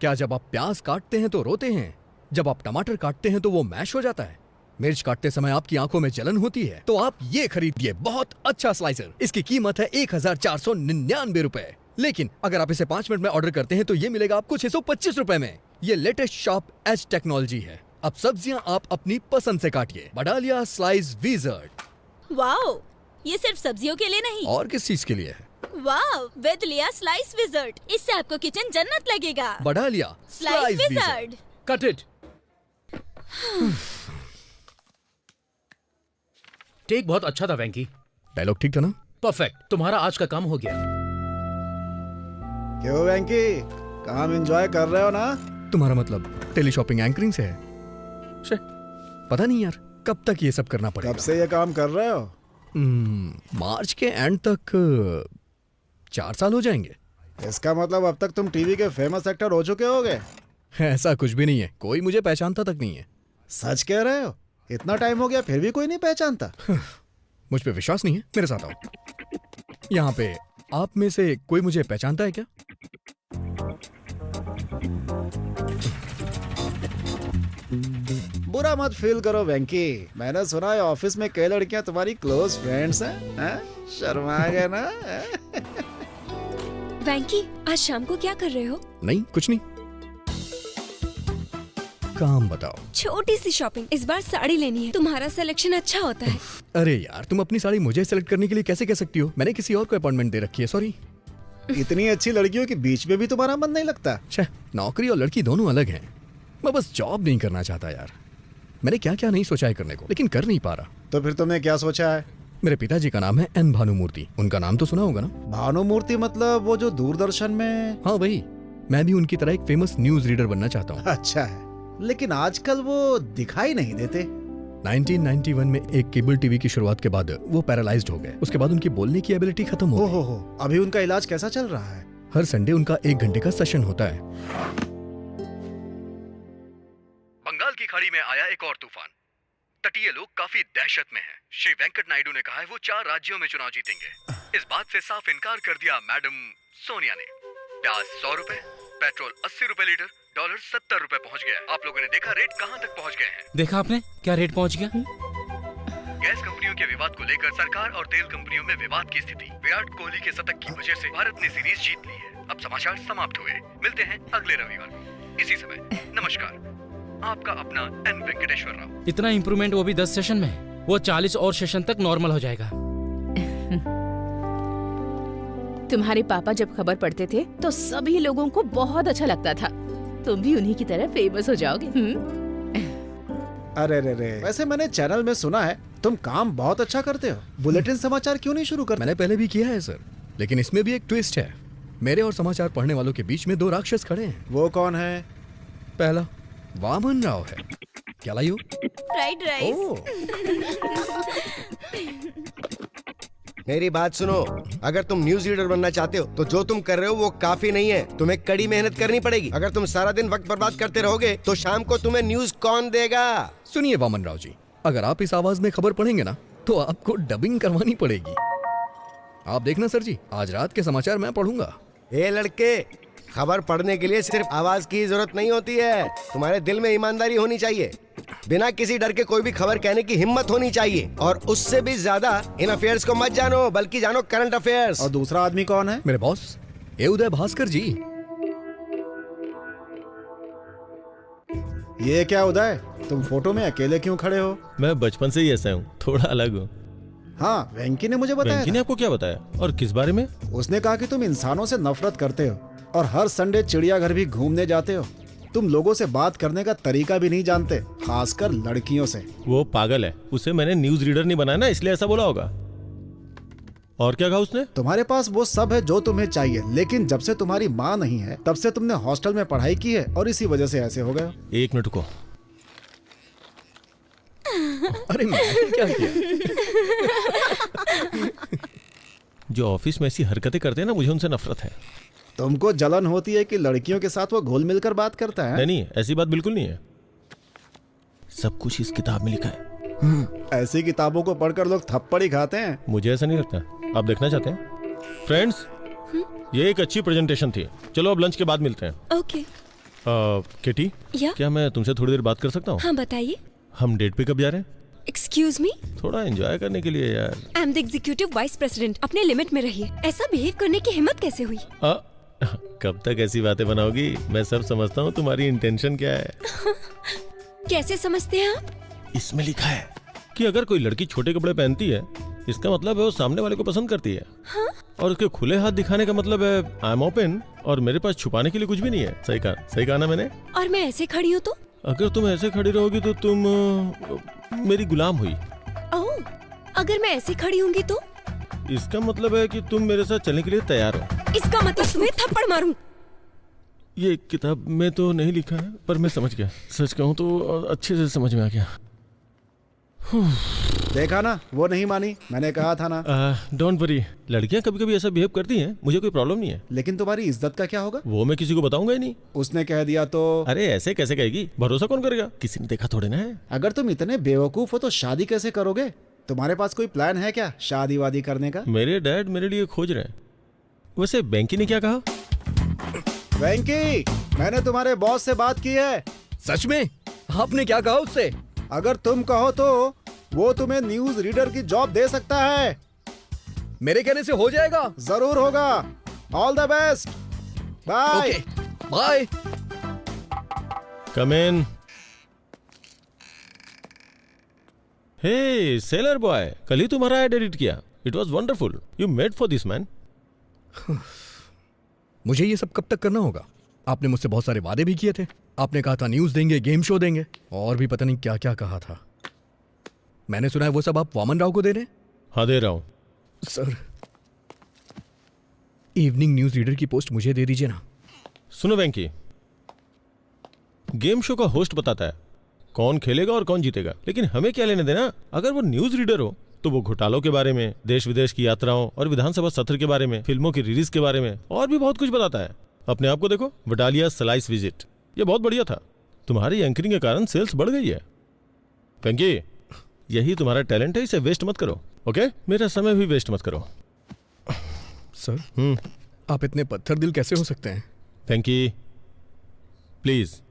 क्या जब आप प्याज काटते हैं तो रोते हैं? जब आप टमाटर काटते हैं तो वो मैश हो जाता है? मिर्च काटते समय आपकी आंखों में जलन होती है? तो आप ये खरीदिए, बहुत अच्छा स्लाइसर। इसकी कीमत है 1499 रुपए। लेकिन अगर आप इसे 5 मिनट में ऑर्डर करते हैं तो ये मिलेगा आपको 625 रुपए में। ये लेटेस्ट शार्प एज टेक्नोलॉजी है। अब सब्जियां आप अपनी पसंद से काटिए। Badalia slice wizard. वाओ, ये सिर्फ सब्जियों के लिए नहीं। और किस चीज के लिए है? वाओ, विद लिया स्लाइस विज़ार्ड। इससे आपको किचन जन्नत लगेगा। बडालिया slice wizard. Cut it. Take बहुत अच्छा था वेंकी। डायलॉग ठीक था ना? परफेक्ट। तुम्हारा आज का काम हो गया। क्यों वेंकी, काम एंजॉय कर रहे हो ना? तुम्हारा मतलब टेली शॉपिंग एंकरिंग से है? शे, पता नहीं यार कब तक ये सब करना पड़ेगा। कब से ये काम कर रहे हो? मार्च के एंड तक 4 साल हो जाएंगे। इसका मतलब अब तक तुम टीवी के फेमस एक्टर हो चुके होगे। ऐसा कुछ भी नहीं है, कोई मुझे पहचानता तक नहीं है। सच कह रहे हो? इतना टाइम हो गया फिर भी कोई नहीं पहचानता? मुझ पे विश्वास नहीं है? मेरे साथ आओ। यहाँ पे आप में से कोई मुझे पहचानता है क्या? बुरा मत फील करो वेंकी, मैंने सुना है ऑफिस में कई लड़कियां तुम्हारी क्लोज फ्रेंड्स हैं। शर्मा गए ना? वेंकी, आज शाम को क्या कर रहे हो? नहीं, कुछ नहीं। काम बताओ। छोटी सी शॉपिंग, इस बार साड़ी लेनी है। तुम्हारा सिलेक्शन अच्छा होता है। अरे यार, तुम अपनी साड़ी मुझे सेलेक्ट करने के लिए कैसे कह सकती हो? मैंने किसी और को अपॉइंटमेंट दे रखी है, सॉरी। इतनी अच्छी लड़कियों के बीच में भी तुम्हारा मन नहीं लगता? नौकरी और लड़की दोनों अलग हैं। मैं बस जॉब नहीं करना चाहता यार। मैंने क्या क्या नहीं सोचा है करने को, लेकिन कर नहीं पा रहा। तो फिर तुमने क्या सोचा है? मेरे पिताजी का नाम है एन भानुमूर्ति। उनका नाम तो सुना होगा ना? भानुमूर्ति मतलब वो जो दूरदर्शन में? हाँ वही। मैं भी उनकी तरह एक फेमस न्यूज रीडर बनना चाहता हूँ। अच्छा है, लेकिन आजकल वो दिखाई नहीं देते। 1991 में एक केबल टीवी की शुरुआत के बाद वो पैरालाइज्ड हो गए। उसके बाद उनकी बोलने की एबिलिटी खत्म हो गई। हो, अभी उनका इलाज कैसा चल रहा है? हर संडे उनका 1 घंटे का सेशन होता है। बंगाल की खाड़ी में आया एक और तूफान। तटीय लोग काफी दहशत में हैं। श्री वेंकट नायडू ने कहा है वो 4 राज्यों में चुनाव जीतेंगे। इस बात से साफ इनकार कर दिया मैडम सोनिया ने। प्याज 100 रुपए, पेट्रोल 80 रुपए लीटर, डॉलर 70 रुपए पहुंच गया। आप लोगों ने देखा रेट कहां तक पहुंच गए हैं? देखा आपने क्या रेट पहुंच गया? गैस कंपनियों के विवाद को लेकर सरकार और तेल कंपनियों में विवाद की स्थिति। विराट कोहली के शतक की वजह से भारत ने सीरीज जीत ली है। अब समाचार समाप्त हुए। मिलते हैं अगले रविवार को इसी समय। नमस्कार, आपका अपना एन वेंकटेश्वर राव। इतना इम्प्रूवमेंट, वो भी 10 सेशन में। वो 40 और सेशन तक नॉर्मल हो जाएगा। तुम्हारे पापा जब खबर पढ़ते थे तो सभी लोगों को बहुत अच्छा लगता था। तुम भी उन्हीं की तरह फेमस हो जाओगे। अरे रे रे, वैसे मैंने चैनल में सुना है तुम काम बहुत अच्छा करते हो। बुलेटिन समाचार क्यों नहीं शुरू करते? मैंने पहले भी किया है सर, लेकिन इसमें भी एक ट्विस्ट है। मेरे और समाचार पढ़ने वालों के बीच में 2 राक्षस खड़े हैं। वो कौन है? पहला वामन राव है। क्या लाइयो? Fried rice. मेरी बात सुनो, अगर तुम न्यूज रीडर बनना चाहते हो तो जो तुम कर रहे हो वो काफी नहीं है। तुम्हें कड़ी मेहनत करनी पड़ेगी। अगर तुम सारा दिन वक्त बर्बाद करते रहोगे तो शाम को तुम्हें न्यूज कौन देगा? सुनिए वामन राव जी, अगर आप इस आवाज में खबर पढ़ेंगे ना तो आपको डबिंग करवानी पड़ेगी। आप देखना सर जी, आज रात के समाचार मैं पढ़ूंगा। ए लड़के, खबर पढ़ने के लिए सिर्फ आवाज की जरूरत नहीं होती है। तुम्हारे दिल में ईमानदारी होनी चाहिए। बिना किसी डर के कोई भी खबर कहने की हिम्मत होनी चाहिए। और उससे भी ज्यादा इन अफेयर्स को मत जानो, बल्कि जानो करंट अफेयर्स। और दूसरा आदमी कौन है? मेरे बॉस, ये उदय भास्कर जी। ये क्या उदय, तुम फोटो में अकेले क्यों खड़े हो? मैं बचपन से ही ऐसा हूँ, थोड़ा अलग हूँ। हाँ, वेंकी ने मुझे बताया। वेंकी ने आपको क्या बताया और किस बारे में? उसने कहा कि तुम इंसानों से नफरत करते हो और हर संडे चिड़ियाघर भी घूमने जाते हो। तुम लोगों से बात करने का तरीका भी नहीं जानते, खासकर लड़कियों से। वो पागल है, उसे मैंने न्यूज रीडर नहीं बनाया ना, इसलिए ऐसा बोला होगा। और क्या कहा उसने? तुम्हारे पास वो सब है जो तुम्हें चाहिए, लेकिन जब से तुम्हारी माँ नहीं है तब से तुमने हॉस्टल में पढ़ाई की है और इसी वजह से ऐसे हो गए। 1 मिनट को। अरे मैंने क्या किया? जो ऑफिस में ऐसी हरकतें करते हैं ना, मुझे उनसे नफरत है। तुमको जलन होती है कि लड़कियों के साथ वो घुल मिलकर बात करता है? नहीं, ऐसी बात बिल्कुल नहीं है। सब कुछ इस किताब में लिखा है। ऐसी किताबों को पढ़कर लोग थप्पड़ ही खाते हैं। मुझे ऐसा नहीं लगता। आप देखना चाहते हैं? फ्रेंड्स, ये एक अच्छी प्रेजेंटेशन थी। चलो अब लंच के बाद मिलते हैं। ओके। किटी, या क्या मैं तुमसे थोड़ी देर बात कर सकता हूँ? हाँ बताइए। हम डेट पे कब जा रहे हैं? एक्सक्यूज मी, थोड़ा एंजॉय करने के लिए यार। I am the executive vice president. अपने लिमिट में रहिए। ऐसा बिहेव करने की हिम्मत कैसे हुई? कब तक ऐसी बातें बनाओगी? मैं सब समझता हूँ तुम्हारी इंटेंशन क्या है। कैसे समझते हैं आप? इसमें लिखा है कि अगर कोई लड़की छोटे कपड़े पहनती है, इसका मतलब है वो सामने वाले को पसंद करती है। हाँ? और उसके खुले हाथ दिखाने का मतलब है आई एम ओपन, और मेरे पास छुपाने के लिए कुछ भी नहीं है। सही कहा ना मैंने? और मैं ऐसे खड़ी हूँ तो? अगर तुम ऐसे खड़ी रहोगी तो तुम मेरी गुलाम हुई। ओह, अगर मैं ऐसे खड़ी होंगी तो? इसका मतलब है कि तुम मेरे साथ चलने के लिए तैयार हो। इसका मतलब तुम्हें थप्पड़ मारूं? ये किताब में तो नहीं लिखा है, पर मैं समझ गया। सच कहूँ तो अच्छे से समझ में आ गया। देखा ना, वो नहीं मानी, मैंने कहा था ना। डोंट वरी, लड़कियां कभी कभी ऐसा बिहेव करती हैं, मुझे कोई प्रॉब्लम नहीं है। लेकिन तुम्हारी इज्जत का क्या होगा? वो मैं किसी को बताऊंगा ही नहीं। उसने कह दिया तो? अरे ऐसे कैसे कहेगी? भरोसा कौन करेगा? किसी ने देखा थोड़े ना है। अगर तुम इतने बेवकूफ हो तो शादी कैसे करोगे? तुम्हारे पास कोई प्लान है क्या शादी वादी करने का? मेरे डैड मेरे लिए खोज रहे हैं। वैसे बैंकी ने क्या कहा? वेंकी, मैंने तुम्हारे बॉस से बात की है। सच में? आपने क्या कहा उससे? अगर तुम कहो तो वो तुम्हें न्यूज रीडर की जॉब दे सकता है। मेरे कहने से हो जाएगा? जरूर होगा। All the best, bye. Okay, bye. Come in. Hey sailor boy, कल ही तुम्हारा एड एडिट किया। It was wonderful. You made for this man. मुझे ये सब कब तक करना होगा? आपने मुझसे बहुत सारे वादे भी किए थे। आपने कहा था न्यूज देंगे, गेम शो देंगे, और भी पता नहीं क्या क्या कहा था। मैंने सुना है वो सब आप वामन राव को दे रहे हैं? हाँ, दे रहा हूं। सर, इवनिंग न्यूज रीडर की पोस्ट मुझे दे दीजिए ना। सुनो वेंकी, गेम शो का होस्ट बताता है कौन खेलेगा और कौन जीतेगा, लेकिन हमें क्या लेने देना? अगर वो न्यूज रीडर हो तो वो घोटालों के बारे में, देश विदेश की यात्राओं और विधानसभा सत्र के बारे में, फिल्मों की रिलीज के बारे में और भी बहुत कुछ बताता है। अपने आप को देखो, वडालिया स्लाइस विजिट, ये बहुत बढ़िया था। तुम्हारी एंकरिंग के कारण सेल्स बढ़ गई है। वेंकी, यही तुम्हारा टैलेंट है, इसे वेस्ट मत करो। ओके, मेरा समय भी वेस्ट मत करो। सर, आप इतने पत्थर दिल कैसे हो सकते हैं? वेंकी, प्लीज।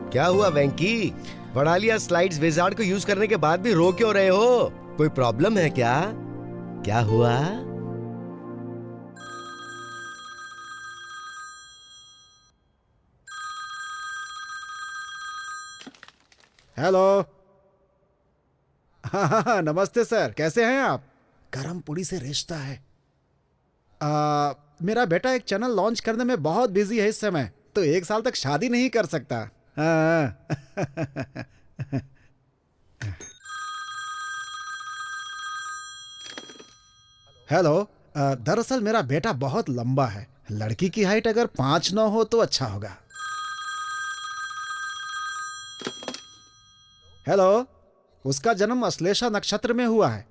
क्या हुआ वेंकी? वडालिया स्लाइड्स विजार्ड को यूज करने के बाद भी रो क्यों रहे हो? कोई प्रॉब्लम है क्या? क्या हुआ? हेलो। हाँ, नमस्ते सर, कैसे हैं आप? गरम पूड़ी से रिश्ता है। मेरा बेटा एक चैनल लॉन्च करने में बहुत बिजी है इस समय, तो 1 साल तक शादी नहीं कर सकता। हाँ। हेलो। दरअसल मेरा बेटा बहुत लंबा है, लड़की की हाइट अगर 5'9" हो तो अच्छा होगा। हेलो, उसका जन्म अश्लेषा नक्षत्र में हुआ है।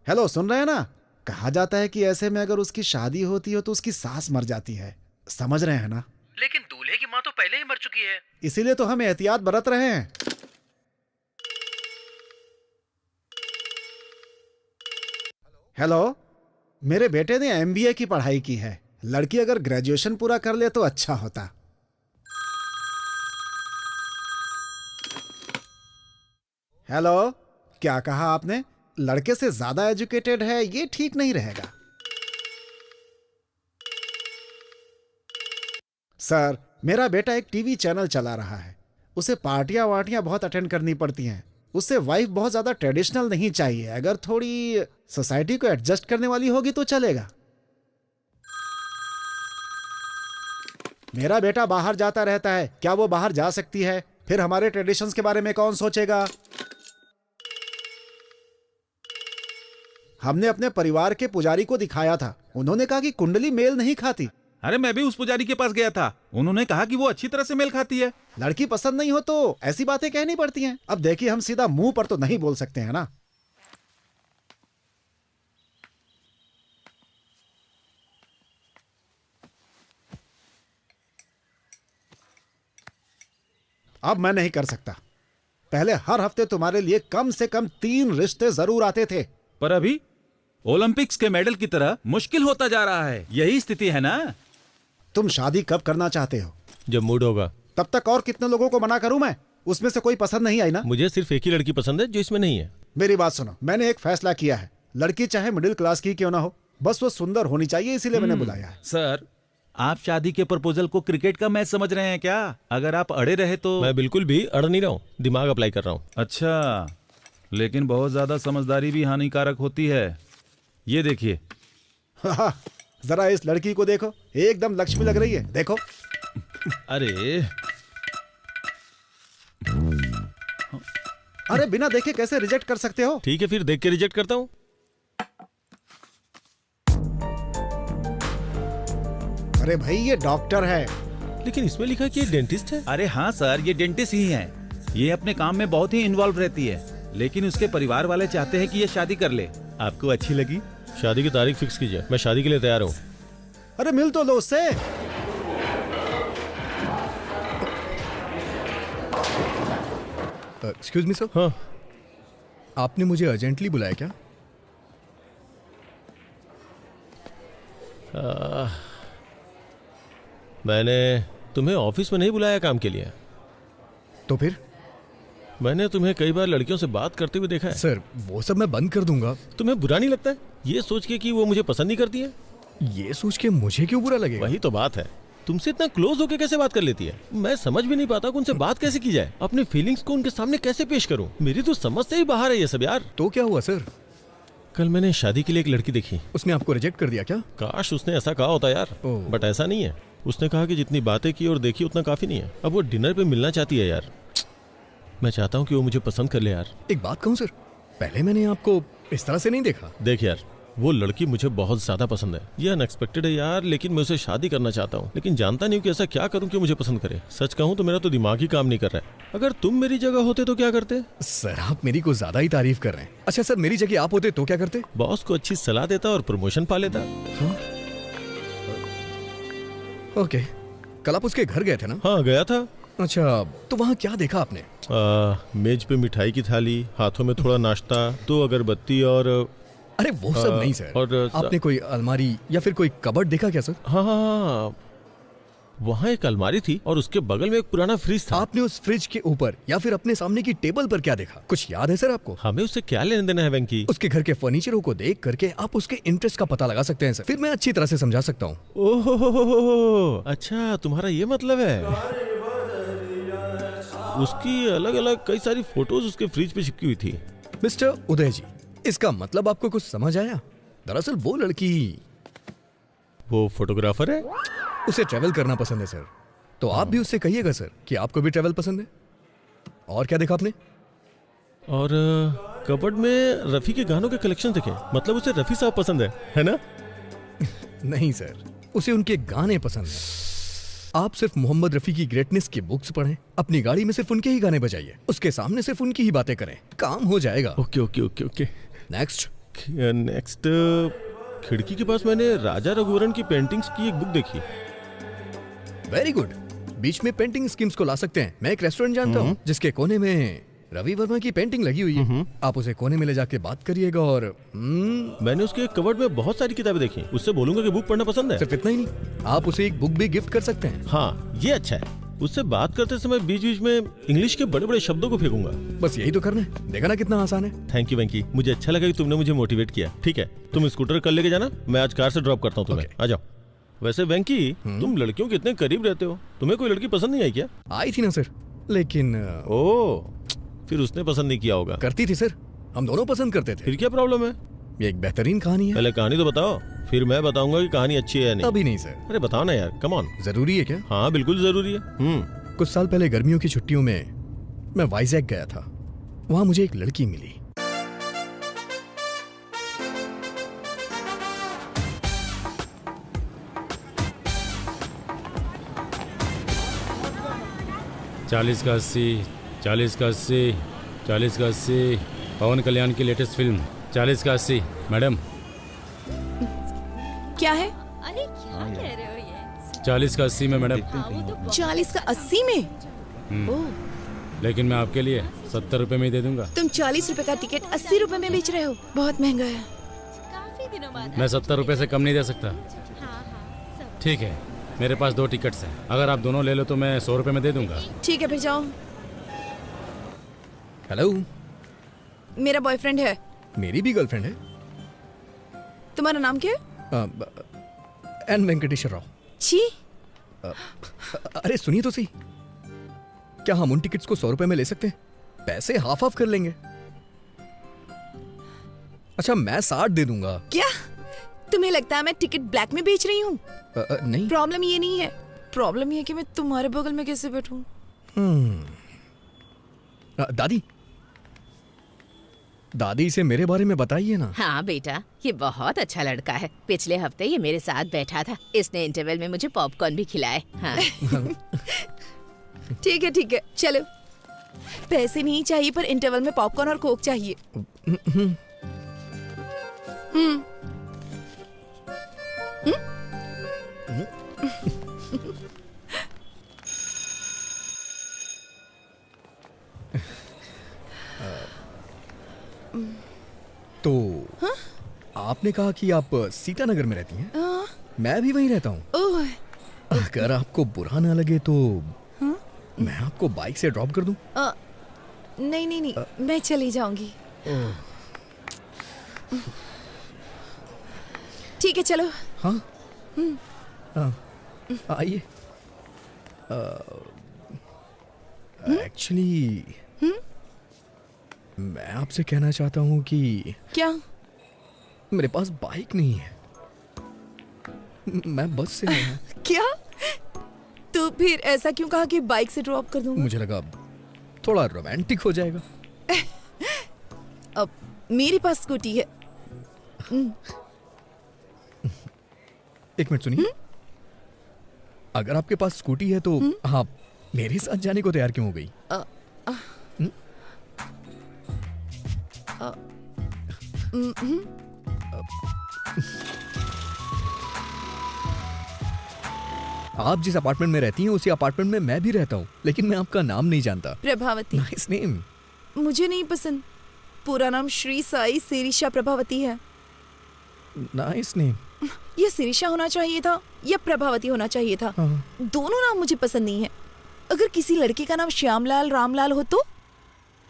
हेलो, सुन रहे हैं ना? कहा जाता है कि ऐसे में अगर उसकी शादी होती हो तो उसकी सास मर जाती है। समझ रहे हैं ना? लेकिन दूल्हे की माँ तो पहले ही मर चुकी है। इसीलिए तो हम एहतियात बरत रहे हैं। हेलो, मेरे बेटे ने MBA की पढ़ाई की है। लड़की अगर ग्रेजुएशन पूरा कर ले तो अच्छा होता। हेलो, क्या कहा आपने? लड़के से ज्यादा एजुकेटेड है, ये ठीक नहीं रहेगा। सर, मेरा बेटा एक टीवी चैनल चला रहा है। उसे पार्टियां वार्टियां बहुत अटेंड करनी पड़ती हैं। उससे वाइफ बहुत ज्यादा ट्रेडिशनल नहीं चाहिए। अगर थोड़ी सोसाइटी को एडजस्ट करने वाली होगी तो चलेगा। मेरा बेटा बाहर जाता रहता है, क्या वो बाहर जा सकती है? फिर हमारे ट्रेडिशंस के बारे में कौन सोचेगा? हमने अपने परिवार के पुजारी को दिखाया था, उन्होंने कहा कि कुंडली मेल नहीं खाती। अरे मैं भी उस पुजारी के पास गया था, उन्होंने कहा कि वो अच्छी तरह से मेल खाती है। लड़की पसंद नहीं हो तो ऐसी बातें कहनी पड़ती हैं। अब देखिए, हम सीधा मुंह पर तो नहीं बोल सकते हैं ना। अब मैं नहीं कर सकता। पहले हर हफ्ते तुम्हारे लिए कम से कम 3 रिश्ते जरूर आते थे। पर अभी ओलंपिक्स के मेडल की तरह मुश्किल होता जा रहा है। यही स्थिति है ना। तुम शादी कब करना चाहते हो? जब मूड होगा। तब तक और कितने लोगों को मना करूं मैं? उसमें से कोई पसंद नहीं आई ना? मुझे सिर्फ एक ही लड़की पसंद है जो इसमें नहीं है। मेरी बात सुनो, मैंने एक फैसला किया है। लड़की चाहे मिडिल क्लास की क्यों ना हो, बस वो सुंदर होनी चाहिए, इसीलिए मैंने बुलाया है। सर, आप शादी के प्रपोजल को क्रिकेट का मैच समझ रहे हैं क्या? अगर आप अड़े रहे तो। मैं बिल्कुल भी अड़ नहीं रहा हूँ, दिमाग अप्लाई कर रहा हूँ। अच्छा, लेकिन बहुत ज्यादा समझदारी भी हानिकारक होती है। ये देखिए। जरा इस लड़की को देखो, एकदम लक्ष्मी लग रही है। देखो। अरे अरे बिना देखे कैसे रिजेक्ट कर सकते हो? ठीक है, फिर देख के रिजेक्ट करता हूँ। अरे भाई, ये डॉक्टर है। लेकिन इसमें लिखा है कि ये डेंटिस्ट है। अरे हाँ सर, ये डेंटिस्ट ही है। ये अपने काम में बहुत ही इन्वॉल्व रहती है, लेकिन उसके परिवार वाले चाहते हैं कि ये शादी कर ले। आपको अच्छी लगी? शादी की तारीख फिक्स कीजिए, मैं शादी के लिए तैयार हूँ। अरे मिल तो लो उससे। Excuse me sir. हाँ, आपने मुझे अर्जेंटली बुलाया क्या? मैंने तुम्हें ऑफिस में नहीं बुलाया काम के लिए। तो फिर? मैंने तुम्हें कई बार लड़कियों से बात करते हुए देखा है। सर, वो सब मैं बंद कर दूंगा। तुम्हें बुरा नहीं लगता है ये सोच के कि वो मुझे पसंद नहीं करती है? ये सोच के मुझे क्यों बुरा लगेगा? वही तो बात है, तुमसे इतना क्लोज होके कैसे बात कर लेती है? मैं समझ भी नहीं पाता कि उनसे बात कैसे की जाए, अपने फीलिंग्स को उनके सामने कैसे पेश करूं। मेरी तो समझ से ही बाहर है ये सब यार। तो क्या हुआ सर? कल मैंने शादी के लिए एक लड़की देखी। उसने आपको रिजेक्ट कर दिया क्या? काश उसने ऐसा कहा होता यार, ओह। बट ऐसा नहीं है। उसने कहा कि जितनी बातें की और देखी उतना काफी नहीं है। अब वो डिनर पे मिलना चाहती है यार। मैं चाहता हूँ कि वो मुझे पसंद कर ले यार। एक बात कहूँ सर, पहले मैंने आपको इस तरह से नहीं देखा। देख यार, वो लड़की मुझे बहुत ज्यादा पसंद है। ये अनएक्सपेक्टेड है यार, लेकिन मैं उसे शादी करना चाहता हूँ, लेकिन जानता नहीं हूँ कि ऐसा क्या करूँ कि मुझे पसंद करे। सच कहूँ तो मेरा तो दिमाग ही काम नहीं कर रहा है। अगर तुम मेरी जगह होते तो क्या करते? सर, आप मेरी को ज्यादा ही तारीफ कर रहे हैं। अच्छा सर, मेरी जगह आप होते तो क्या करते? बॉस को अच्छी सलाह देता और प्रमोशन पा लेता। ओके, कल आप उसके घर गए थे ना? हाँ गया था। अच्छा, तो वहाँ क्या देखा आपने? मेज पे मिठाई की थाली, हाथों में थोड़ा नाश्ता, 2 अगरबत्ती और अरे वो सब नहीं सर। और आपने कोई अलमारी या फिर कोई कबर्ड देखा क्या सर? हाँ, वहाँ एक अलमारी थी और उसके बगल में एक पुराना फ्रिज था। आपने उस फ्रिज के ऊपर या फिर अपने सामने की टेबल पर क्या देखा? कुछ याद है सर आपको? हमें उससे क्या लेने देना है वेंकी? उसके घर के फर्नीचरों को देख करके आप उसके इंटरेस्ट का पता लगा सकते हैं सर। फिर मैं अच्छी तरह से समझा सकता हूँ। ओहो, अच्छा तुम्हारा ये मतलब है। उसकी अलग अलग कई सारी फोटोज उसके फ्रिज पे चिपकी हुई थी। मिस्टर उदय जी, इसका मतलब आपको कुछ समझ आया? दरअसल वो लड़की, वो फोटोग्राफर है। उसे ट्रैवल करना पसंद है सर। तो आप भी उससे कहिएगा सर कि आपको भी ट्रैवल पसंद है। और क्या देखा आपने? और कबर्ड में रफी के गानों के कलेक्शन देखे। मतलब उसे रफी साहब पसंद है ना? नहीं सर, उसे उनके गाने पसंद हैं। आप सिर्फ मोहम्मद रफी की ग्रेटनेस की बुक्स पढ़ें, अपनी गाड़ी में सिर्फ उनके ही गाने बजाइए, उसके सामने सिर्फ उनकी ही बातें करें, काम हो जाएगा। Okay okay okay okay. Next. खिड़की के पास मैंने राजा रघुवरन की पेंटिंग्स की एक बुक देखी। Very good. बीच में पेंटिंग स्कीम्स को ला सकते हैं। मैं एक रेस्टोरेंट जानता हूँ जिसके कोने में रवि वर्मा की पेंटिंग लगी हुई है। आप उसे कोने में ले जाके बात करिएगा और मैंने उसके कबर्ड में बहुत सारी किताबें देखी। उससे बोलूंगा कि बुक पढ़ना पसंद है। सिर्फ इतना ही नहीं, आप उसे एक बुक भी गिफ्ट कर सकते हैं। हाँ ये अच्छा है। उससे बात करते समय बीच बीच में इंग्लिश के बड़े बड़े शब्दों को फेंकूंगा। बस यही तो करना है। देखा ना कितना आसान है। थैंक यू वेंकी, मुझे अच्छा लगा कि तुमने मुझे मोटिवेट किया। ठीक है, तुम स्कूटर कल लेके जाना, मैं आज कार से ड्रॉप करता हूँ तुम्हें। आ जाओ। वैसे वेंकी, तुम लड़कियों के इतने करीब रहते हो, तुम्हें कोई लड़की पसंद नहीं आई क्या? आई थी ना सर, लेकिन फिर उसने पसंद नहीं किया होगा। करती थी सर, हम दोनों पसंद करते थे। फिर क्या प्रॉब्लम है? ये एक बेहतरीन कहानी है। पहले कहानी तो बताओ, फिर मैं बताऊंगा कि कहानी अच्छी है या नहीं। अभी नहीं सर। अरे बताओ ना यार, कम ऑन। जरूरी है क्या? हाँ बिल्कुल जरूरी है। कुछ साल पहले गर्मियों की छुट्टियों में मैं वाइजैक गया था। वहां मुझे एक लड़की मिली। चालीस का 80, 40 का 80, 40 का 80। पवन कल्याण की लेटेस्ट फिल्म 40 का 80। मैडम क्या है? अरे क्या कह रहे हो ये? 40 का 80 में मैडम। 40 का 80 में? ओह, लेकिन मैं आपके लिए 70 रुपए में ही दे दूंगा। तुम 40 रुपए का टिकट 80 रुपए में बेच रहे हो, बहुत महंगा है। काफी दिनों बाद। मैं 70 रुपए से कम नहीं दे सकता। हाँ सब। ठीक है, मेरे पास 2 टिकट्स हैं, अगर आप दोनों ले लो तो मैं 100 रुपए में दे दूंगा। ठीक है फिर जाओ। हेलो, मेरा बॉयफ्रेंड है। मेरी भी गर्लफ्रेंड है। तुम्हारा नाम क्या है? एन वेंकटेश्वर राव। छी, अरे सुनिए तो सही, क्या हम उन टिकट्स को 100 रुपए में ले सकते हैं? पैसे हाफ हाफ कर लेंगे। अच्छा, मैं 60 दे दूंगा। क्या तुम्हें लगता है मैं टिकट ब्लैक में बेच रही हूँ? नहीं। प्रॉब्लम ये नहीं है, प्रॉब्लम ये है कि मैं तुम्हारे बगल में कैसे बैठूं। दादी, दादी से मेरे बारे में बताइए ना। हाँ बेटा, ये बहुत अच्छा लड़का है। पिछले हफ्ते ये मेरे साथ बैठा था, इसने इंटरवल में मुझे पॉपकॉर्न भी खिलाए। हाँ। ठीक है, चलो। पैसे नहीं चाहिए पर इंटरवल में पॉपकॉर्न और कोक चाहिए। तो आपने कहा कि आप सीतानगर में रहती हैं? मैं भी वहीं रहता हूँ। अगर आपको बुरा ना लगे तो मैं आपको बाइक से ड्रॉप कर दूं? नहीं, मैं चली जाऊंगी। ठीक है, चलो। हाँ, आइए। एक्चुअली मैं आपसे कहना चाहता हूँ कि क्या? मेरे पास बाइक नहीं है, मैं बस से आया। क्या? तो फिर ऐसा क्यों कहा कि बाइक से ड्रॉप कर दूंगा? मुझे लगा थोड़ा रोमांटिक हो जाएगा। अब मेरे पास स्कूटी है। एक मिनट सुनिए, अगर आपके पास स्कूटी है तो आप मेरे साथ जाने को तैयार क्यों हो गई? आप जिस अपार्टमेंट में रहती हैं उसी अपार्टमेंट में मैं भी रहता हूँ, लेकिन मैं आपका नाम नहीं जानता। प्रभावती। Nice name. मुझे नहीं पसंद। पूरा नाम श्री साई सिरिशा प्रभावती है। Nice name. ये सिरिशा होना चाहिए था या प्रभावती होना चाहिए था। हाँ। दोनों नाम मुझे पसंद नहीं है। अगर किसी लड़के का नाम श्यामलाल रामलाल हो तो?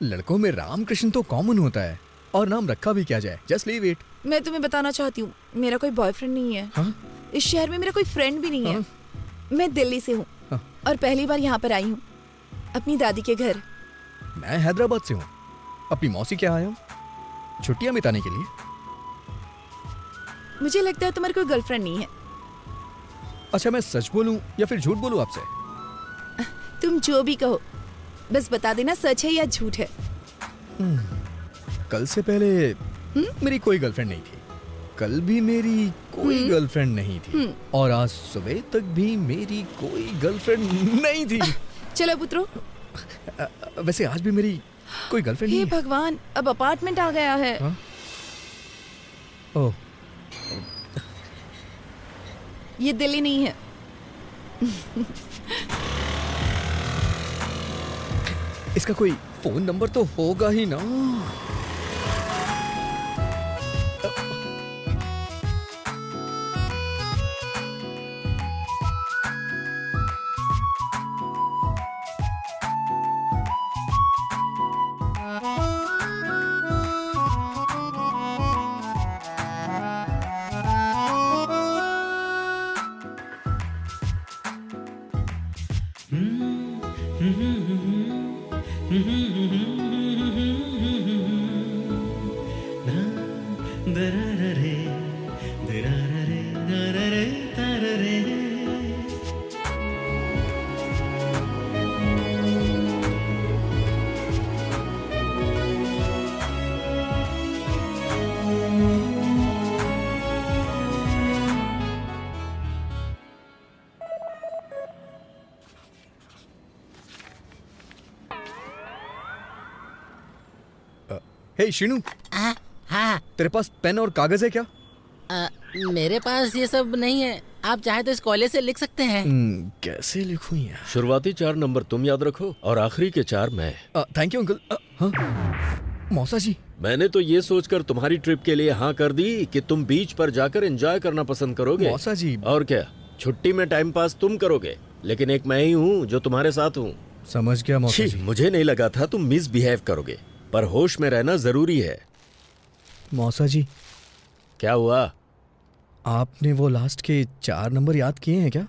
लड़कों में रामकृष्ण तो कॉमन होता है, और नाम रखा भी क्या जाए, जस्ट लीव इट। मैं तुम्हें बताना चाहती हूँ, मेरा कोई बॉयफ्रेंड नहीं है। हाँ? इस शहर में मेरा कोई फ्रेंड भी नहीं है। मैं दिल्ली से हूँ और पहली बार यहाँ पर आई हूँ अपनी दादी के घर। मैं हैदराबाद से हूँ, अपनी मौसी के यहाँ आया हूँ छुट्टियाँ बिताने के लिए। मुझे लगता है तुम्हारी कोई गर्लफ्रेंड नहीं है। अच्छा, मैं सच बोलूं या फिर झूठ बोलूं आपसे? तुम जो भी कहो, बस बता देना सच है या झूठ है। कल से पहले मेरी कोई गर्लफ्रेंड नहीं थी, कल भी मेरी कोई गर्लफ्रेंड नहीं थी, और आज सुबह तक भी मेरी कोई गर्लफ्रेंड नहीं थी। चलो पुत्रो। वैसे आज भी मेरी कोई गर्लफ्रेंड नहीं हे है। भगवान, अब अपार्टमेंट आ गया है। हाँ? ओह, ये दिल्ली नहीं है। इसका कोई फोन नंबर तो होगा ही ना। हे शिनू, हाँ, तेरे पास पेन और कागज है क्या? मेरे पास ये सब नहीं है। आप चाहे तो इस कोयले से लिख सकते हैं। कैसे लिखूं यार? शुरुआती 4 नंबर तुम याद रखो और आखिरी के 4 मैं। Thank you uncle. हाँ मौसा जी, मैंने तो ये सोचकर तुम्हारी ट्रिप के लिए हाँ कर दी कि तुम बीच पर जाकर एंजॉय करना पसंद करोगे। मौसा जी। और क्या, छुट्टी में टाइम पास तुम करोगे, लेकिन एक मैं ही हूँ जो तुम्हारे साथ हूँ। समझ गया मौसा छी, जी। मुझे नहीं लगा था तुम मिसबिहेव करोगे, पर होश में रहना जरूरी है। मौसा जी, क्या हुआ? आपने वो लास्ट के 4 नंबर याद किए हैं क्या?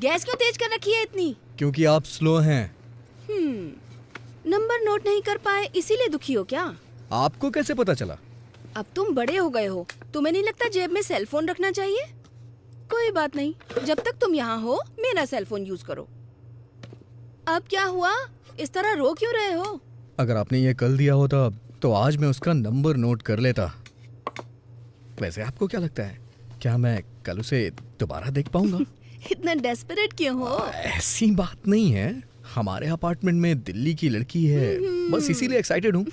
गैस क्यों तेज कर रखी है इतनी? क्योंकि आप स्लो हैं। नंबर नोट नहीं कर पाए इसीलिए दुखी हो क्या? आपको कैसे पता चला? अब तुम बड़े हो गए हो, तुम्हें नहीं लगता जेब में सेल फोन रखना चाहिए? कोई बात नहीं, जब तक तुम यहाँ हो मेरा सेल फोन यूज करो। अब क्या हुआ, इस तरह रो क्यों रहे हो? अगर आपने ये कल दिया होता तो आज मैं उसका नंबर नोट कर लेता। वैसे आपको क्या लगता है, क्या मैं कल उसे दोबारा देख पाऊंगा? इतना डेस्परेट क्यों हो? ऐसी बात नहीं है, हमारे अपार्टमेंट में दिल्ली की लड़की है, बस इसीलिए एक्साइटेड हूँ।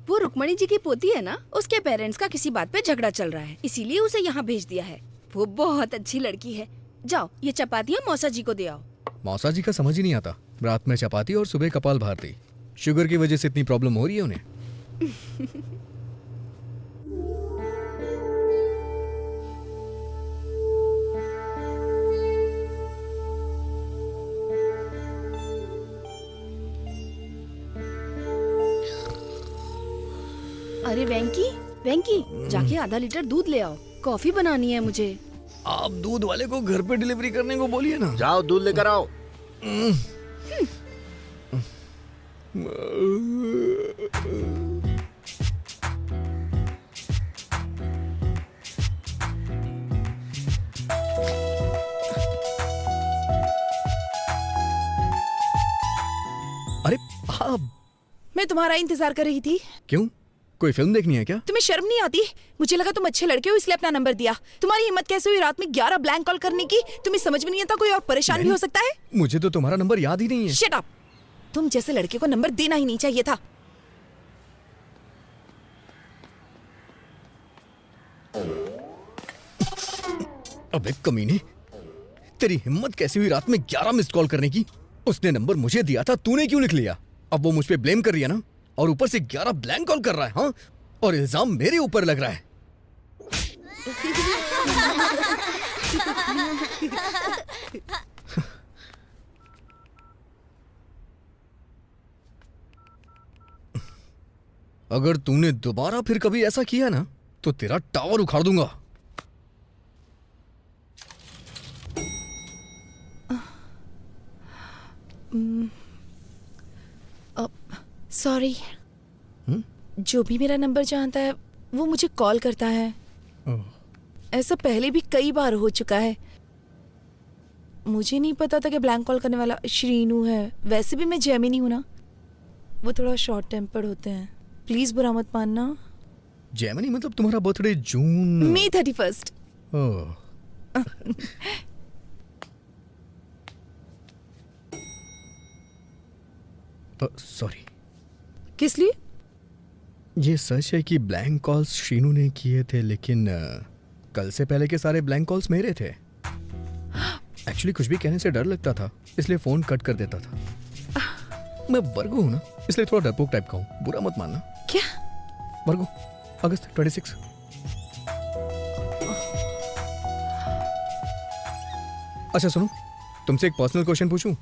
वो रुक्मणी जी की पोती है ना, उसके पेरेंट्स का किसी बात पे झगड़ा चल रहा है, इसीलिए उसे यहाँ भेज दिया है। वो बहुत अच्छी लड़की है। जाओ ये चपातियाँ मौसा जी को दे आओ। मौसा जी का समझ ही नहीं आता, रात में चपाती और सुबह कपाल भारती। शुगर की वजह से इतनी प्रॉब्लम हो रही है उन्हें। अरे वेंकी, वेंकी, जाके आधा लीटर दूध ले आओ, कॉफी बनानी है मुझे। आप दूध वाले को घर पे डिलीवरी करने को बोलिए ना। जाओ दूध लेकर आओ। अरे आप, मैं तुम्हारा इंतजार कर रही थी। क्यों, कोई फिल्म देखनी है क्या? तुम्हें शर्म नहीं आती? मुझे लगा तुम अच्छे लड़के हो इसलिए अपना नंबर दिया। तुम्हारी हिम्मत कैसे हुई रात में 11 ब्लैंक कॉल करने की? तुम्हें समझ में नहीं आता कोई और परेशान भी हो सकता है? मुझे तो तुम्हारा नंबर याद ही नहीं है। Shut up! तुम जैसे लड़के को नंबर देना ही नहीं चाहिए था। अबे कमीने, तेरी हिम्मत कैसी हुई रात में 11 मिस्ड कॉल करने की? उसने नंबर मुझे दिया था, तूने क्यों लिख लिया? अब वो मुझ पे ब्लेम कर रही है ना, और ऊपर से 11 ब्लैंक कॉल कर रहा है। हाँ, और इल्जाम मेरे ऊपर लग रहा है। अगर तूने दोबारा फिर कभी ऐसा किया ना तो तेरा टावर उखाड़ दूंगा। सॉरी, जो भी मेरा नंबर जानता है वो मुझे कॉल करता है। ऐसा पहले भी कई बार हो चुका है। मुझे नहीं पता था कि ब्लैंक कॉल करने वाला श्रीनू है। वैसे भी मैं जैमिनी हूं ना, वो थोड़ा शॉर्ट टेम्पर्ड होते हैं। प्लीज बुरा मत मानना। जैमिनी मतलब तुम्हारा बर्थडे जून मई 31। सॉरी। किस लिए? ये सच है कि ब्लैंक कॉल्स शीनू ने किए थे, लेकिन कल से पहले के सारे ब्लैंक कॉल्स मेरे थे। एक्चुअली कुछ भी कहने से डर लगता था, इसलिए फोन कट कर देता था। मैं वर्गो हूँ ना, इसलिए थोड़ा डरपोक टाइप का हूँ, बुरा मत मानना। क्या? वर्गो, अगस्त 26। अच्छा सुनो, तुमसे एक पर्सनल क्वेश्चन पूछूं?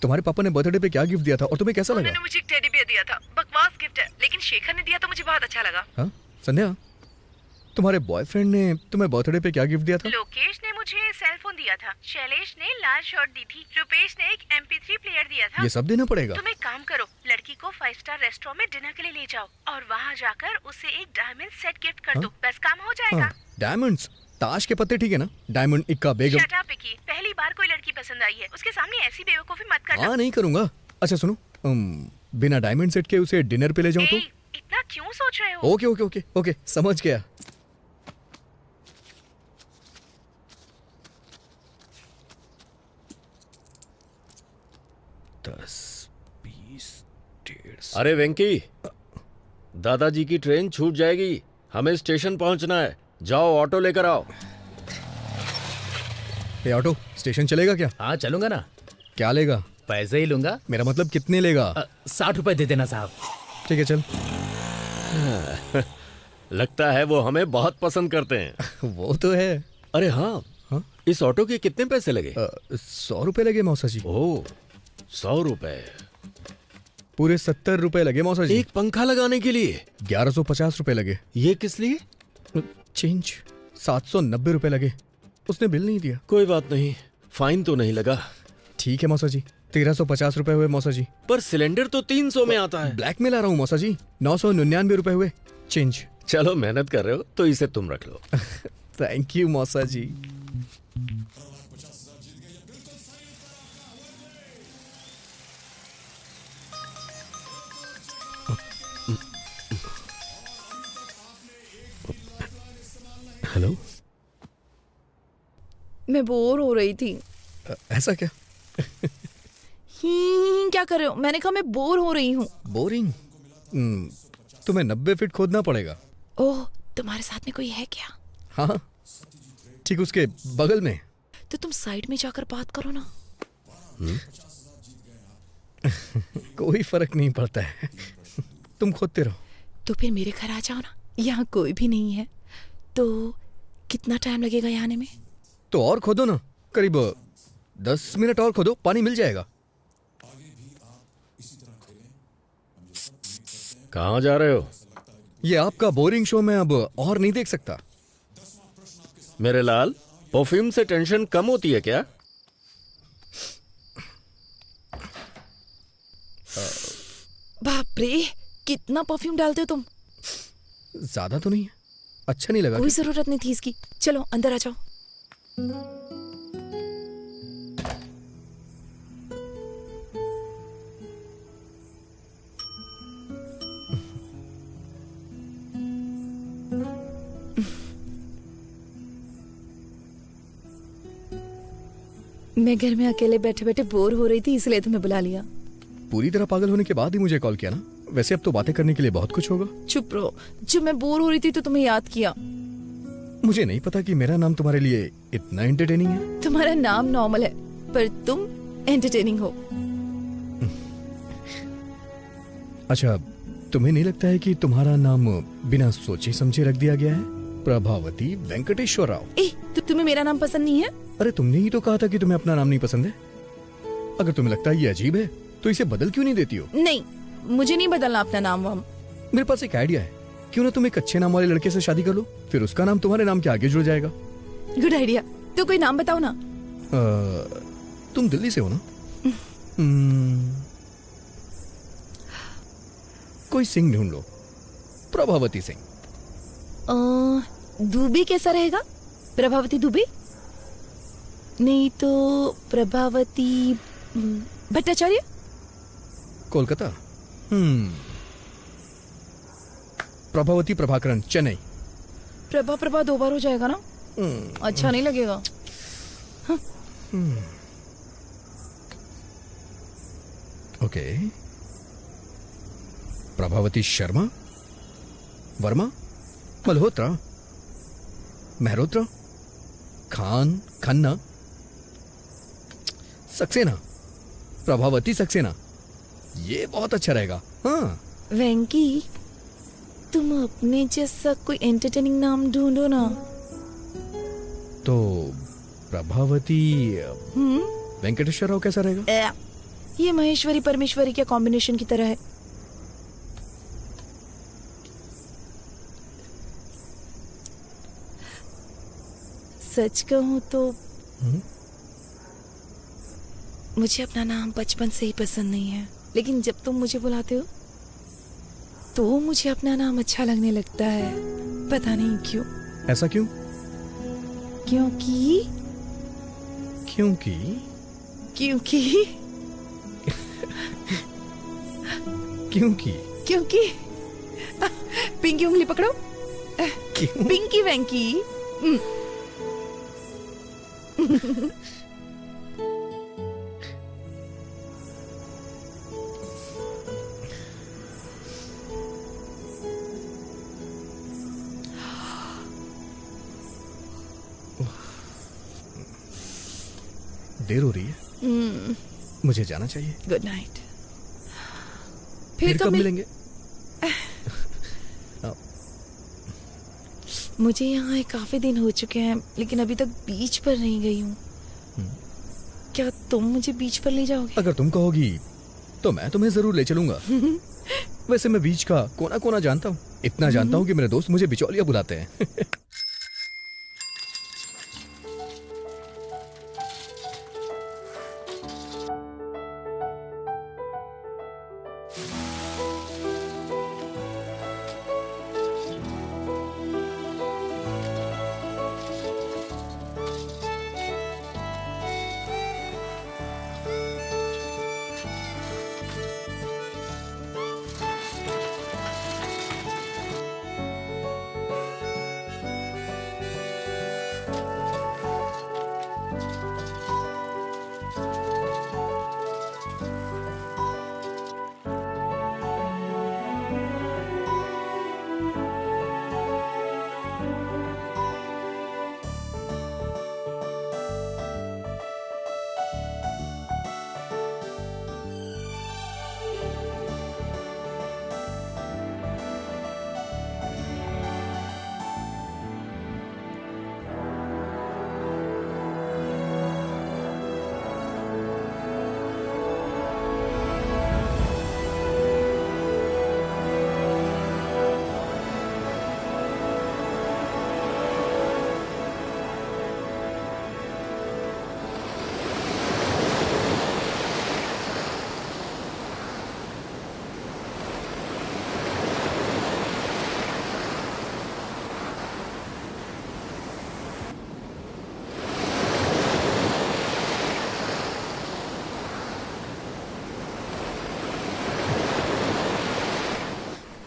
तुम्हारे पापा ने बर्थडे पे क्या गिफ्ट दिया था और तुम्हें कैसा लगा? उन्होंने मुझे एक टेडी बियर दिया था। बकवास गिफ्ट है, लेकिन शेखर ने दिया तो मुझे बहुत अच्छा लगा। हाँ संध्या, तुम्हारे बॉयफ्रेंड ने तुम्हें बर्थडे पे क्या गिफ्ट दिया था? लोकेश ने मुझे सेल फोन दिया था, शैलेश ने लाल शर्ट दी थी, रुपेश ने एक MP3 प्लेयर दिया था। ये सब देना पड़ेगा? तुम एक काम करो, लड़की को 5 स्टार रेस्टोरेंट में डिनर के लिए ले जाओ और वहाँ जाकर उसे एक डायमंड सेट गिफ्ट कर दो। बस काम हो जाएगा। डायमंड्स? ताश के पत्ते ठीक है ना? डायमंड इक्का बेगम। शट अप विकी, पहली बार कोई लड़की पसंद आई है, उसके सामने ऐसी बेवकूफी मत करना। हाँ नहीं करूंगा। अच्छा सुनो, बिना डायमंड सेट के उसे डिनर पे ले जाऊं तो? इतना क्यों सोच रहे हो? ओके ओके ओके ओके, समझ गया। अरे वेंकी, दादाजी की ट्रेन छूट जाएगी, हमें स्टेशन पहुंचना है। जाओ ऑटो लेकर आओ। ये ऑटो स्टेशन चलेगा क्या? हाँ चलूंगा ना। क्या लेगा? पैसे ही लूंगा। मेरा मतलब कितने लेगा? 60 रुपए दे देना साहब। ठीक है चल। लगता है वो हमें बहुत पसंद करते हैं। वो तो है। अरे हाँ, इस ऑटो के कितने पैसे लगे? 100 रुपए लगे मौसा जी। ओह, 100 रुपए। पूरे 70 रुपए लगे मौसा जी। एक पंखा लगाने के लिए 1150 रुपए लगे। ये किस लिए? चेंज 790 रुपए लगे। उसने बिल नहीं दिया। कोई बात नहीं, फाइन तो नहीं लगा। ठीक है मौसा जी, 1350 रुपए हुए मौसा जी। पर सिलेंडर तो 300 में आता है। ब्लैक में ला रहा हूँ मौसा जी। 999 रुपए हुए चेंज। चलो मेहनत कर रहे हो तो इसे तुम रख लो। थैंक यू मौसा जी। हेलो, मैं बोर हो रही थी। ऐसा क्या? क्या कर रहे हो? मैंने कहा मैं बोर हो रही हूँ। बोरिंग? तुम्हें 90 फीट खोदना पड़ेगा। ओह, तुम्हारे साथ में कोई है क्या? हाँ, ठीक उसके बगल में। तो तुम साइड में जाकर बात करो ना। कोई फर्क नहीं पड़ता है। तुम खोदते रहो। तो फिर मेरे घर आ जाओ ना। यहाँ कोई भी नहीं है। तो कितना टाइम लगेगा यहाँ आने में? तो और खोदो ना, करीब 10 मिनट और खोदो, पानी मिल जाएगा। कहाँ जा रहे हो? ये आपका बोरिंग शो मैं अब और नहीं देख सकता। मेरे लाल, परफ्यूम से टेंशन कम होती है क्या? बाप रे, कितना परफ्यूम डालते हो तुम? ज्यादा तो नहीं है, अच्छा नहीं लगा? कोई जरूरत नहीं थी इसकी। चलो अंदर आ जाओ। मैं घर में अकेले बैठे बैठे बोर हो रही थी, इसलिए तुम्हें बुला लिया। पूरी तरह पागल होने के बाद ही मुझे कॉल किया ना? वैसे अब तो बातें करने के लिए बहुत कुछ होगा। चुप रहो। जब मैं बोर हो रही थी तो तुम्हें याद किया। मुझे नहीं पता कि मेरा नाम तुम्हारे लिए इतना एंटरटेनिंग है। तुम्हारा नाम नॉर्मल है, पर तुम एंटरटेनिंग हो। अच्छा, तुम्हें नहीं लगता है कि तुम्हारा नाम बिना सोचे समझे रख दिया गया है? प्रभावती वेंकटेश्वर राव। तो तुम्हें मेरा नाम पसंद नहीं है? अरे तुमने ही तो कहा था कि तुम्हें अपना नाम नहीं पसंद है। अगर तुम्हें लगता है ये अजीब है तो इसे बदल क्यों नहीं देती हो? नहीं, मुझे नहीं बदलना अपना नाम वाम। मेरे पास एक आइडिया है। क्यों ना तुम एक अच्छे नाम वाले लड़के से शादी कर लो, फिर उसका नाम तुम्हारे नाम के आगे जुड़ जाएगा। Good idea. तो कोई नाम बताओ ना। तुम दिल्ली से हो ना? कोई सिंह ढूंढ लो। प्रभावती सिंह। दुबे कैसा रहेगा? प्रभावती दुबे? नहीं तो प्रभावती भट्टाचार्य? कोलकाता। प्रभावती प्रभाकरण, चेन्नई। प्रभा 2 बार हो जाएगा ना? अच्छा नहीं लगेगा। ओके। प्रभावती शर्मा, वर्मा, मल्होत्रा, मेहरोत्रा, खान, खन्ना, सक्सेना। प्रभावती सक्सेना, ये बहुत अच्छा रहेगा। हाँ वेंकी, तुम अपने जैसा कोई एंटरटेनिंग नाम ढूंढो ना। तो प्रभावती वेंकटेश्वर राव कैसा रहेगा? ये महेश्वरी परमेश्वरी के कॉम्बिनेशन की तरह है। सच कहूं तो मुझे अपना नाम बचपन से ही पसंद नहीं है, लेकिन जब तुम मुझे बुलाते हो तो मुझे अपना नाम अच्छा लगने लगता है। पता नहीं क्यों। ऐसा क्यों? क्योंकि क्योंकि क्योंकि क्योंकि क्योंकि पिंकी उंगली पकड़ो। क्यों? पिंकी वेंकी। देर हो रही है, मुझे जाना चाहिए। Good night. फिर कब मिलेंगे? मुझे यहाँ काफी दिन हो चुके हैं, लेकिन अभी तक बीच पर नहीं गई हूँ। क्या तुम मुझे बीच पर ले जाओगे? अगर तुम कहोगी तो मैं तुम्हें जरूर ले चलूंगा। वैसे मैं बीच का कोना कोना जानता हूँ, इतना जानता हूँ कि मेरे दोस्त मुझे बिचौलिया बुलाते हैं।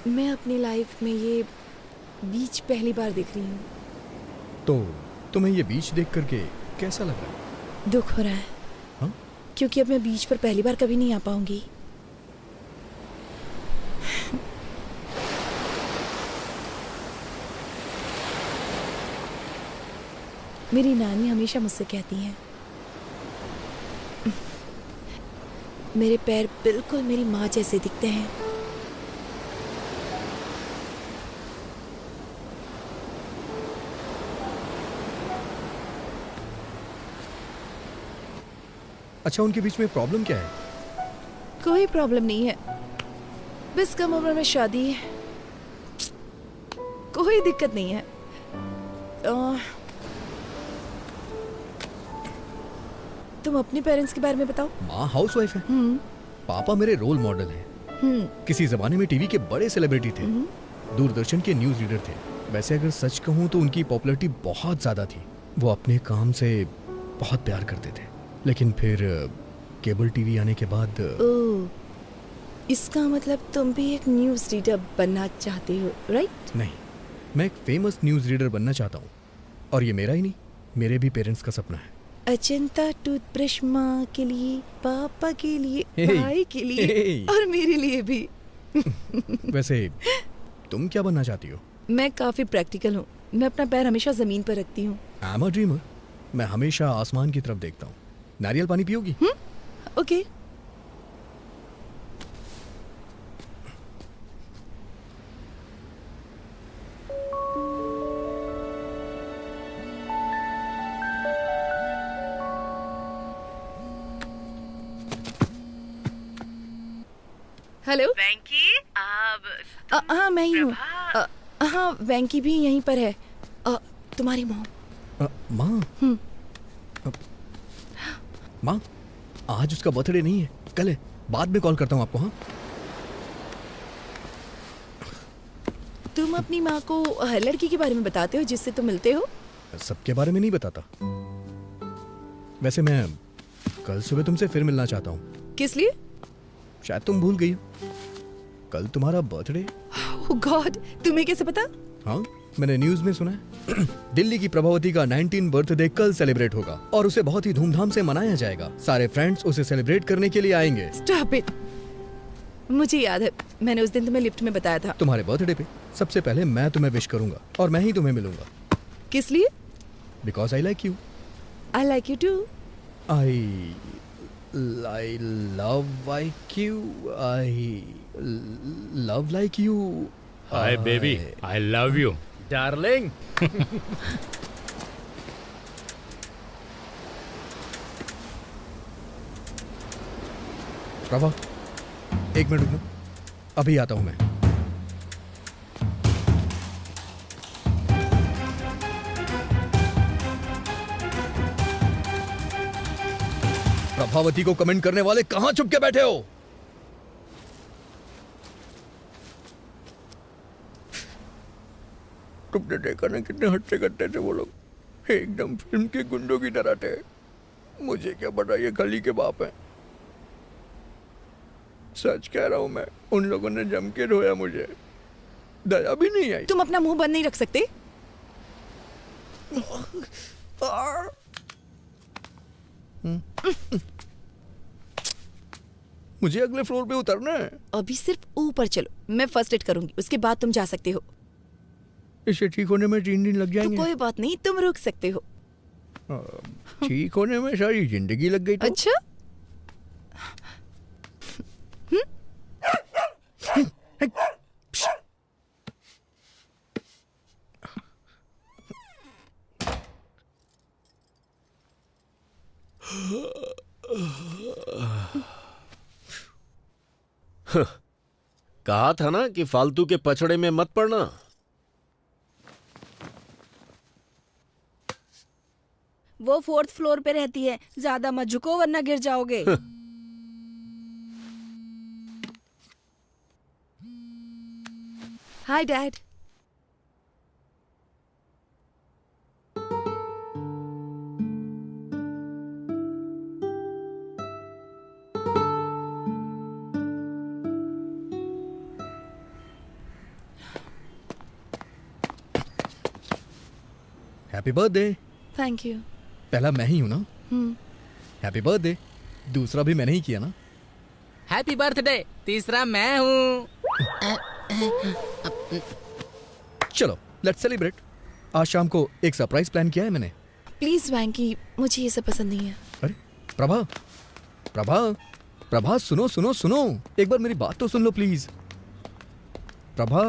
मैं अपनी लाइफ में ये बीच पहली बार देख रही हूँ। तो तुम्हें ये बीच देख करके कैसा लग रहा है? दुख हो रहा है। हाँ? क्योंकि अब मैं बीच पर पहली बार कभी नहीं आ पाऊंगी। मेरी नानी हमेशा मुझसे कहती हैं, मेरे पैर बिल्कुल मेरी माँ जैसे दिखते हैं। अच्छा, उनके बीच में प्रॉब्लम क्या है? कोई प्रॉब्लम नहीं है, बस कम उम्र में शादी है, कोई दिक्कत नहीं है। तुम अपने पेरेंट्स के बारे में बताओ। माँ हाउसवाइफ है, पापा मेरे रोल मॉडल हैं। किसी जमाने में टीवी के बड़े सेलिब्रिटी थे, दूरदर्शन के न्यूज रीडर थे। वैसे अगर सच कहूँ तो उनकी पॉपुलैरिटी बहुत ज्यादा थी। वो अपने काम से बहुत प्यार करते थे, लेकिन फिर केबल टीवी आने के बाद इसका मतलब तुम भी एक न्यूज रीडर बनना चाहते हो, राइट? नहीं, मैं एक फेमस न्यूज रीडर बनना चाहता हूँ, और ये मेरा ही नहीं, मेरे भी पेरेंट्स का सपना है। अजंता टूथब्रश माँ के लिए, पापा के लिए, हे, भाई के लिए, हे। और मेरे लिए भी। वैसे तुम क्या बनना चाहती हो? मैं काफी प्रैक्टिकल हूँ, मैं अपना पैर हमेशा जमीन पर रखती हूँ। आई एम अ ड्रीमर, मैं हमेशा आसमान की तरफ देखता हूँ। नारियल पानी पियोगी? ओके। हेलो वेंकी, हाँ मैं ही हूँ। हाँ वेंकी भी यहीं पर है। तुम्हारी मॉम। माँ? माँ, आज उसका बर्थडे नहीं है, कल है। बाद में कॉल करता हूँ आपको। हाँ, तुम अपनी माँ को हर लड़की के बारे में बताते हो जिससे तुम मिलते हो? सबके बारे में नहीं बताता। वैसे मैं कल सुबह तुमसे फिर मिलना चाहता हूँ। किस लिए? शायद तुम भूल गई हो, कल तुम्हारा बर्थडे। ओह गॉड, तुम्हें कैसे पता? हाँ, मैंने न्यूज में सुना है। दिल्ली की प्रभावती का 19 बर्थडे कल सेलिब्रेट होगा और उसे बहुत ही धूमधाम से मनाया जाएगा। सारे फ्रेंड्स उसे सेलिब्रेट करने के लिए आएंगे। Stop it. मुझे याद है, मैंने उस दिन तुम्हें लिफ्ट में बताया था। तुम्हारे बर्थडे पे सबसे पहले मैं तुम्हें विश करूंगा और मैं ही तुम्हें मिलूंगा। किस लिए? Because I like you. I like you too. I love like you. I love like you. Hi baby, I love you. Darling. Prabha, एक मिनट रुको, अभी आता हूं मैं। प्रभावती को कमेंट करने वाले कहां छुप के बैठे हो? तुमने देखा ना कितने हट्टे कट्टे थे वो लोग, एकदम फिल्म के गुंडों की तरह थे। मुझे क्या पता ये खली के बाप हैं। सच कह रहा हूं मैं, उन लोगों ने जम के रोया, मुझे दया भी नहीं आई। तुम अपना मुंह बंद नहीं रख सकते? मुझे अगले फ्लोर पे उतरना है। अभी सिर्फ ऊपर चलो, मैं फर्स्ट एड करूंगी, उसके बाद तुम जा सकते हो। इसे ठीक होने में 3 दिन लग तो जाएंगे। कोई बात नहीं, तुम रुक सकते हो। ठीक होने में सारी जिंदगी लग गई तो? अच्छा। कहा था ना कि फालतू के पछड़े में मत पड़ना। वो 4th फ्लोर पे रहती है, ज्यादा मत झुको वरना गिर जाओगे। Hi dad. Happy birthday. Thank you. पहला मैं ही हूं ना? Happy birthday. दूसरा भी मैंने ही किया ना? Happy birthday. तीसरा मैं हूँ। चलो लेट्स सेलिब्रेट। आज शाम को एक सरप्राइज प्लान किया है मैंने। प्लीज वैंकी, मुझे ये सब पसंद नहीं है। अरे प्रभा, प्रभा, प्रभा, सुनो सुनो सुनो, एक बार मेरी बात तो सुन लो प्लीज। प्रभा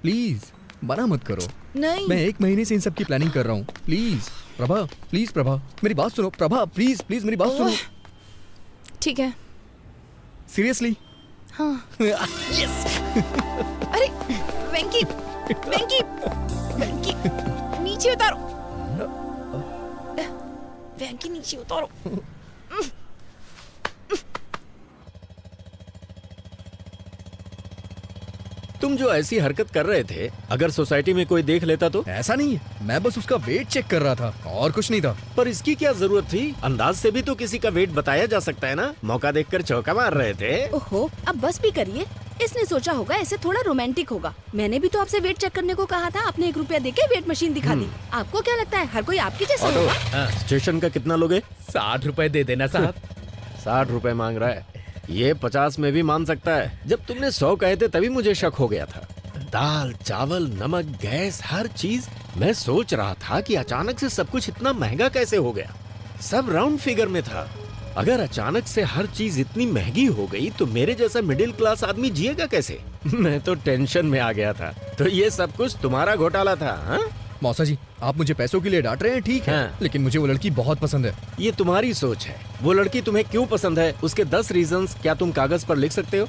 प्लीज, मना मत करो। नहीं। मैं 1 महीने से इन सब की प्लानिंग कर रहा हूँ। प्लीज प्रभा, प्लीज प्रभा, मेरी बात सुनो। प्रभा प्लीज प्लीज मेरी बात सुनो। ठीक है। सीरियसली? हाँ। यस। अरे वेंकी, वेंकी, वेंकी, नीचे उतारो। वेंकी नीचे उतारो। तुम जो ऐसी हरकत कर रहे थे, अगर सोसाइटी में कोई देख लेता तो? ऐसा नहीं है, मैं बस उसका वेट चेक कर रहा था और कुछ नहीं था। पर इसकी क्या जरूरत थी? अंदाज से भी तो किसी का वेट बताया जा सकता है ना। मौका देखकर चौका मार रहे थे। ओहो, अब बस भी करिए। इसने सोचा होगा ऐसे थोड़ा रोमांटिक होगा। मैंने भी तो आपसे वेट चेक करने को कहा था, आपने 1 रुपया देके वेट मशीन दिखा दी। आपको क्या लगता है हर कोई आपकी जैसा होगा? स्टेशन का कितना लोगे? 60 रुपए दे देना साहब। 60 रुपए मांग रहा है। ये 50 में भी मान सकता है। जब तुमने 100 कहे थे तभी मुझे शक हो गया था। दाल, चावल, नमक, गैस, हर चीज। मैं सोच रहा था कि अचानक से सब कुछ इतना महंगा कैसे हो गया। सब राउंड फिगर में था। अगर अचानक से हर चीज इतनी महंगी हो गई तो मेरे जैसा मिडिल क्लास आदमी जिएगा कैसे? मैं तो टेंशन में आ गया था। तो ये सब कुछ तुम्हारा घोटाला था? हाँ? मौसा जी, आप मुझे पैसों के लिए डांट रहे हैं, ठीक है। हाँ। लेकिन मुझे वो लड़की बहुत पसंद है। ये तुम्हारी सोच है। वो लड़की तुम्हें क्यों पसंद है, उसके 10 रीजंस क्या तुम कागज पर लिख सकते हो?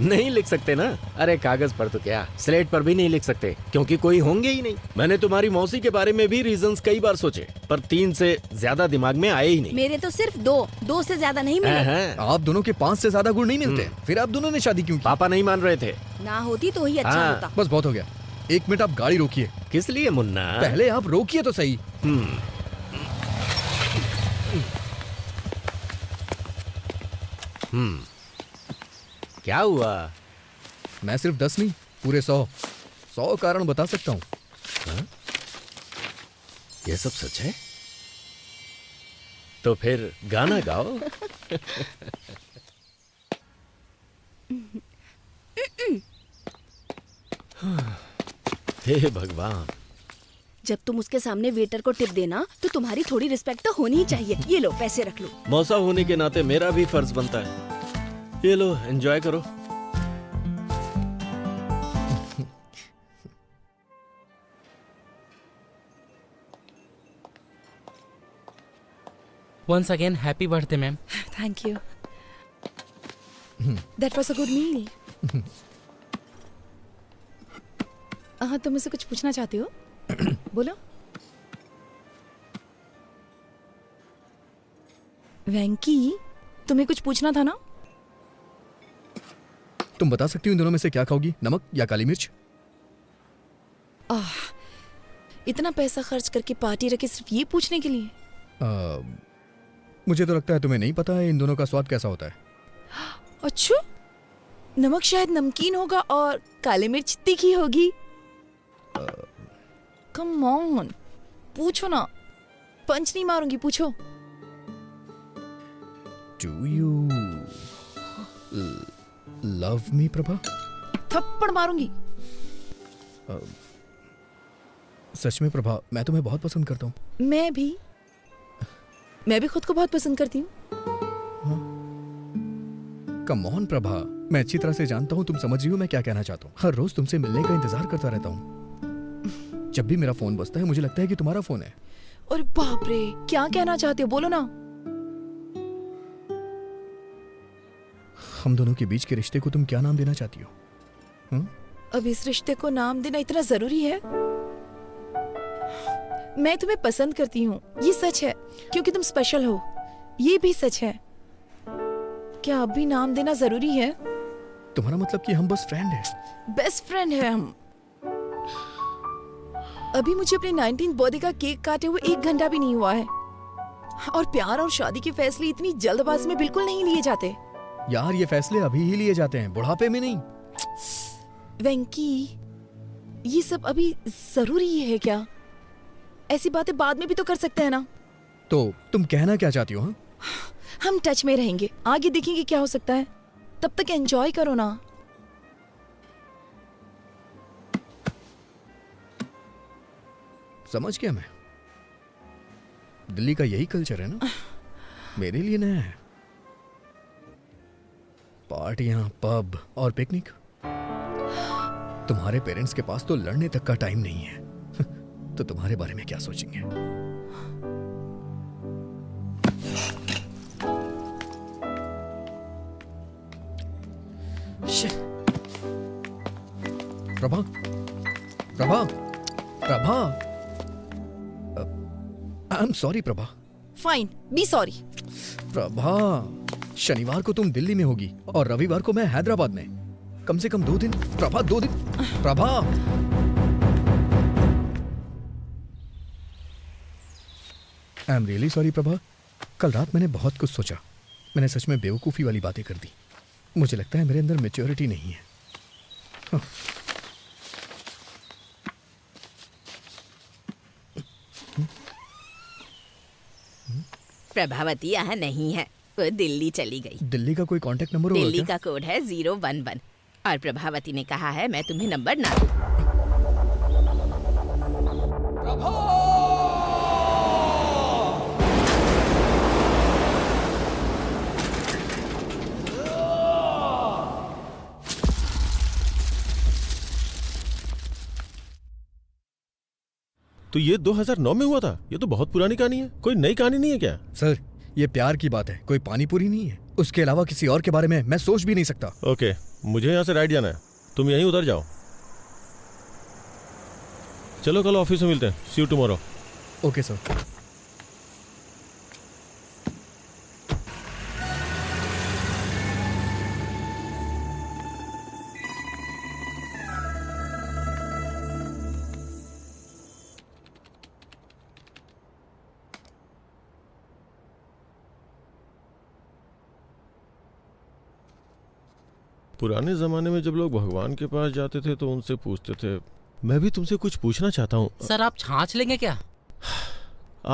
नहीं लिख सकते ना। अरे कागज पर तो क्या, स्लेट पर भी नहीं लिख सकते, क्योंकि कोई होंगे ही नहीं। मैंने तुम्हारी मौसी के बारे में भी रीजंस कई बार सोचे, पर 3 से ज्यादा दिमाग में आए ही नहीं। मेरे तो सिर्फ 2 से ज्यादा नहीं मिले। आप दोनों के 5 से ज्यादा गुण नहीं मिलते। फिर आप दोनों ने शादी क्यों की? पापा नहीं मान रहे थे। ना होती तो ही अच्छा हाँ। होता। बस बहुत हो गया। 1 मिनट आप गाड़ी रोकिए। किस लिए मुन्ना? पहले आप रोकिए तो सही। क्या हुआ? मैं सिर्फ 10 नहीं, पूरे 100 कारण बता सकता हूँ। ये सब सच है? तो फिर गाना गाओ। हे भगवान, जब तुम उसके सामने वेटर को टिप देना तो तुम्हारी थोड़ी रिस्पेक्ट तो होनी ही चाहिए। ये लो पैसे रख लो। मौसा होने के नाते मेरा भी फर्ज बनता है। ये लो एंजॉय करो। Once again, happy birthday, ma'am. Thank you. That was a good meal. हाँ, तुम मुझसे कुछ पूछना चाहती हो? बोलो। वेंकी, तुम्हें कुछ पूछना था ना? तुम बता सकती हो इन दोनों में से क्या खाओगी, नमक या काली मिर्च? इतना पैसा खर्च करके पार्टी रखे सिर्फ ये पूछने के लिए? मुझे तो लगता है तुम्हें नहीं पता है इन दोनों का स्वाद कैसा होता है। अच्छा, नमक शायद नमकीन होगा और काली मिर्च तीखी होगी। कम ऑन, पूछो ना, पंच नहीं मारूंगी, पूछो। Do you love me, Prabha? थप्पड़ मारूंगी। सच में प्रभा, मैं तुम्हें बहुत पसंद करता हूँ। मैं भी खुद को बहुत पसंद करती हूँ। कम ऑन प्रभा, मैं अच्छी तरह से जानता हूँ तुम समझ रही हो मैं क्या कहना चाहता हूँ। हर रोज तुमसे मिलने का इंतजार करता रहता हूँ। जब भी मेरा फोन बजता है मुझे लगता है कि तुम्हारा फोन है। और बाप रे, क्या कहना चाहते हो, बोलो ना। हम दोनों के बीच के रिश्ते को तुम क्या नाम देना चाहती हो? अब इस रिश्ते को नाम देना इतना जरूरी है? मैं तुम्हें पसंद करती हूँ, ये सच है, क्योंकि तुम स्पेशल हो, ये भी सच है। क्या अब भी नाम देना जरूरी है? तुम्हारा मतलब कि हम बस फ्रेंड हैं? बेस्ट फ्रेंड है हम। अभी मुझे अपने 19th बर्थडे का केक काटे हुए 1 घंटा भी नहीं हुआ है। और प्यार और शादी के फैसले इतनी जल्दबाजी में बिल्कुल नहीं लिए जाते। यार, ये फैसले अभी ही लिए जाते हैं, बुढ़ापे में नहीं। वेंकी, ये सब अभी जरूरी है क्या? ऐसी बातें बाद में भी तो कर सकते हैं ना। तो तुम कहना क्या चाहती हो? हाँ, हम टच में रहेंगे, आगे देखेंगे क्या हो सकता है। तब तक एंजॉय करो ना। समझ गया मैं। दिल्ली का यही कल्चर है ना, मेरे लिए नया है। पार्टियां, पब और पिकनिक। तुम्हारे पेरेंट्स के पास तो लड़ने तक का टाइम नहीं है। तो तुम्हारे बारे में क्या सोचेंगे? Prabha, Prabha, Prabha, I am sorry Prabha. Fine, be sorry. Prabha, शनिवार को तुम दिल्ली में होगी और रविवार को मैं हैदराबाद में। कम से कम 2 दिन। प्रभा, 2 दिन। Prabha, I am really sorry Prabha. कल रात मैंने बहुत कुछ सोचा। मैंने सच में बेवकूफ़ी वाली बातें कर दी। मुझे लगता है मेरे अंदर मैच्योरिटी नहीं है। प्रभावती यहाँ नहीं है, वो दिल्ली चली गई। दिल्ली का कोई कांटेक्ट नंबर होगा दिल्ली क्या? का कोड है 011 और प्रभावती ने कहा है मैं तुम्हें नंबर ना दूं। तो ये 2009 में हुआ था? ये तो बहुत पुरानी कहानी है। कोई नई कहानी नहीं है क्या? सर, ये प्यार की बात है, कोई पानी पूरी नहीं है। उसके अलावा किसी और के बारे में मैं सोच भी नहीं सकता। ओके, मुझे यहाँ से राइट जाना है, तुम यहीं उधर जाओ। चलो कल ऑफिस में मिलते हैं। सी यू टुमारो। Okay sir. पुराने जमाने में जब लोग भगवान के पास जाते थे तो उनसे पूछते थे। मैं भी तुमसे कुछ पूछना चाहता हूँ। सर, आप छाछ लेंगे क्या?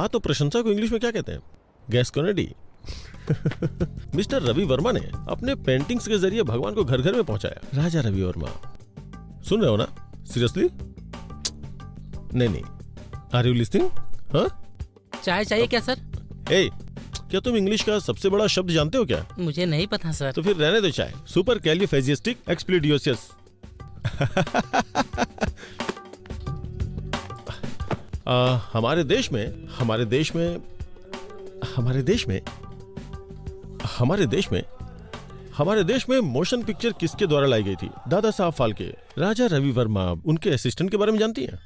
तो प्रशंसा को इंग्लिश में क्या कहते हैं? गैस कॉनेडी। मिस्टर रवि वर्मा ने अपने पेंटिंग्स के जरिए भगवान को घर घर में पहुंचाया। राजा रवि वर्मा, सुन रहे हो ना? सीरियसली? नहीं, आर यू लिस्निंग? हाँ? चाय चाहिए क्या सर? ए, क्या तुम इंग्लिश का सबसे बड़ा शब्द जानते हो क्या? मुझे नहीं पता सर। तो फिर रहने दो चाय। सुपर कैलिफेजिस्टिक एक्सप्लिडियोसियस। हमारे देश में मोशन पिक्चर किसके द्वारा लाई गई थी? दादा साहब फाल्के, राजा रवि वर्मा, उनके असिस्टेंट के बारे में जानती हैं?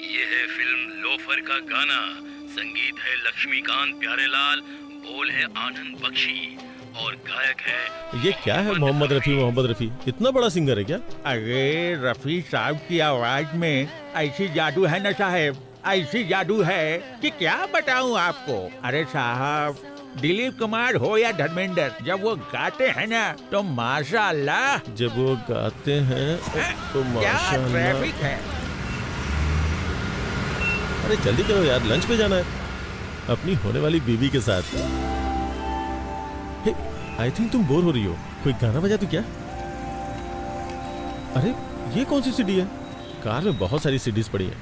ये है फिल्म लोफर का गाना, संगीत है लक्ष्मीकांत प्यारेलाल, बोल है आनंद बख्शी और गायक है ये क्या है? मोहम्मद रफी इतना बड़ा सिंगर है क्या? अरे रफी साहब की आवाज में ऐसी जादू है ना साहब, ऐसी जादू है कि क्या बताऊं आपको। अरे साहब, दिलीप कुमार हो या धर्मेंद्र, जब वो गाते हैं ना तो माशाअल्लाह। जब वो गाते हैं तो क्या माशाअल्लाह। ट्रैफिक है। अरे जल्दी करो यार, लंच पे जाना है अपनी होने वाली बीवी के साथ। आई थिंक तुम बोर हो रही हो, कोई गाना बजा दो क्या? अरे ये कौन सी सीडी है? कार में बहुत सारी सीडीज पड़ी है।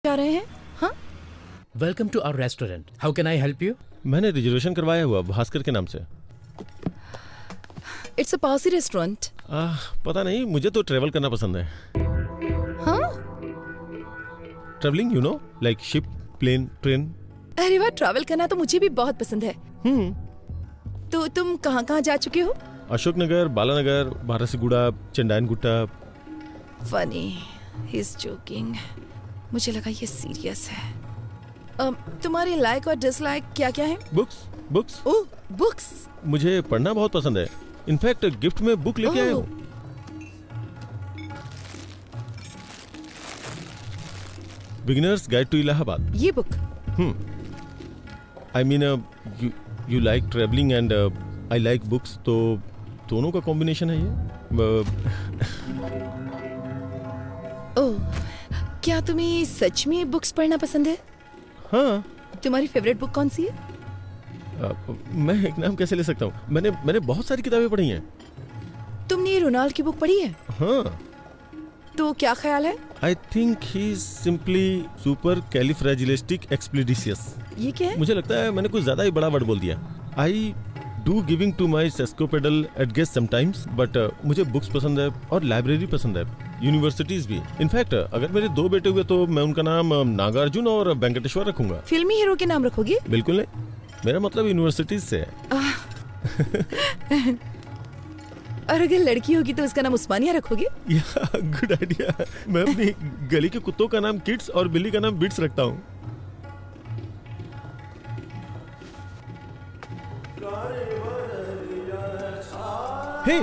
जा रहे हैं? हाँ? Welcome to our restaurant, how can I help you? मैंने रिजर्वेशन करवाया हुआ भास्कर के नाम से। It's a Parsi restaurant. पता नहीं, मुझे तो ट्रेवल करना पसंद है। हाँ? Travelling, you know, like ship, plane, train. अरे वाह, ट्रैवल करना तो मुझे भी बहुत पसंद है। तो तुम कहाँ कहाँ जा चुके हो? Ashoknagar, Balanagar, Barasiguda, Chandrayangutta. Funny, he is joking. मुझे लगा ये सीरियस है। तुम्हारी लाइक और डिसलाइक क्या क्या है? बुक्स। ओह, बुक्स। मुझे पढ़ना बहुत पसंद है। इनफैक्ट गिफ्ट में बुक लेके आया हूँ। Beginners guide to Allahabad. ये book? I mean you like travelling and I like books, तो दोनों का कॉम्बिनेशन है ये। ओह, क्या तुम्हें सच में बुक्स पढ़ना पसंद है? हाँ। तुम्हारी फेवरेट बुक कौन सी है? मैं एक नाम कैसे ले सकता हूँ? मैंने बहुत सारी किताबें पढ़ी हैं। तुमने रोनाल्ड की बुक पढ़ी है? हाँ। तो क्या ख्याल है? I think he is simply supercalifragilisticexpialidocious. ये क्या है? मुझे लगता है मैंने कुछ ज्यादा ही बड़ा वर्ड बोल दिया। I do giving to my sesquipedal at guest sometimes, but मुझे बुक्स पसंद है और लाइब्रेरी पसंद है, यूनिवर्सिटीज भी। इनफैक्ट अगर मेरे 2 बेटे हुए तो मैं उनका नाम नागार्जुन और वेंकटेश्वर रखूंगा। फिल्मी हीरो के नाम रखोगे? बिल्कुल नहीं, मेरा मतलब यूनिवर्सिटीज से है। और अगर लड़की होगी तो उसका नाम उस्मानिया रखोगे? Good idea. मैं अपनी गली के कुत्तों का नाम किड्स और बिल्ली का नाम बिट्स रखता हूँ। हे,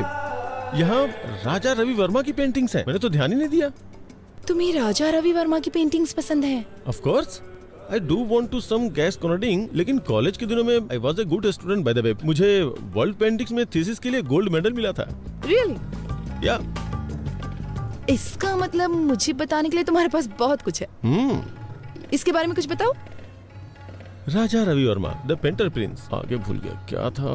यहाँ राजा रवि वर्मा की पेंटिंग्स हैं। मैंने तो ध्यान ही नहीं दिया। तुम्हें राजा रवि वर्मा की पेंटिंग्स पसंद हैं? Of course, I do want to some gas coding, लेकिन कॉलेज के दिनों में I was a good student by the way। मुझे वर्ल्ड पेंटिंग्स में थीसिस के लिए गोल्ड मेडल मिला था। Really? या इसका मतलब मुझे बताने के लिए तुम्हारे पास बहुत कुछ है। इसके बारे में कुछ बताओ। Raja Ravi Varma, the painter prince. आगे भूल गया क्या था।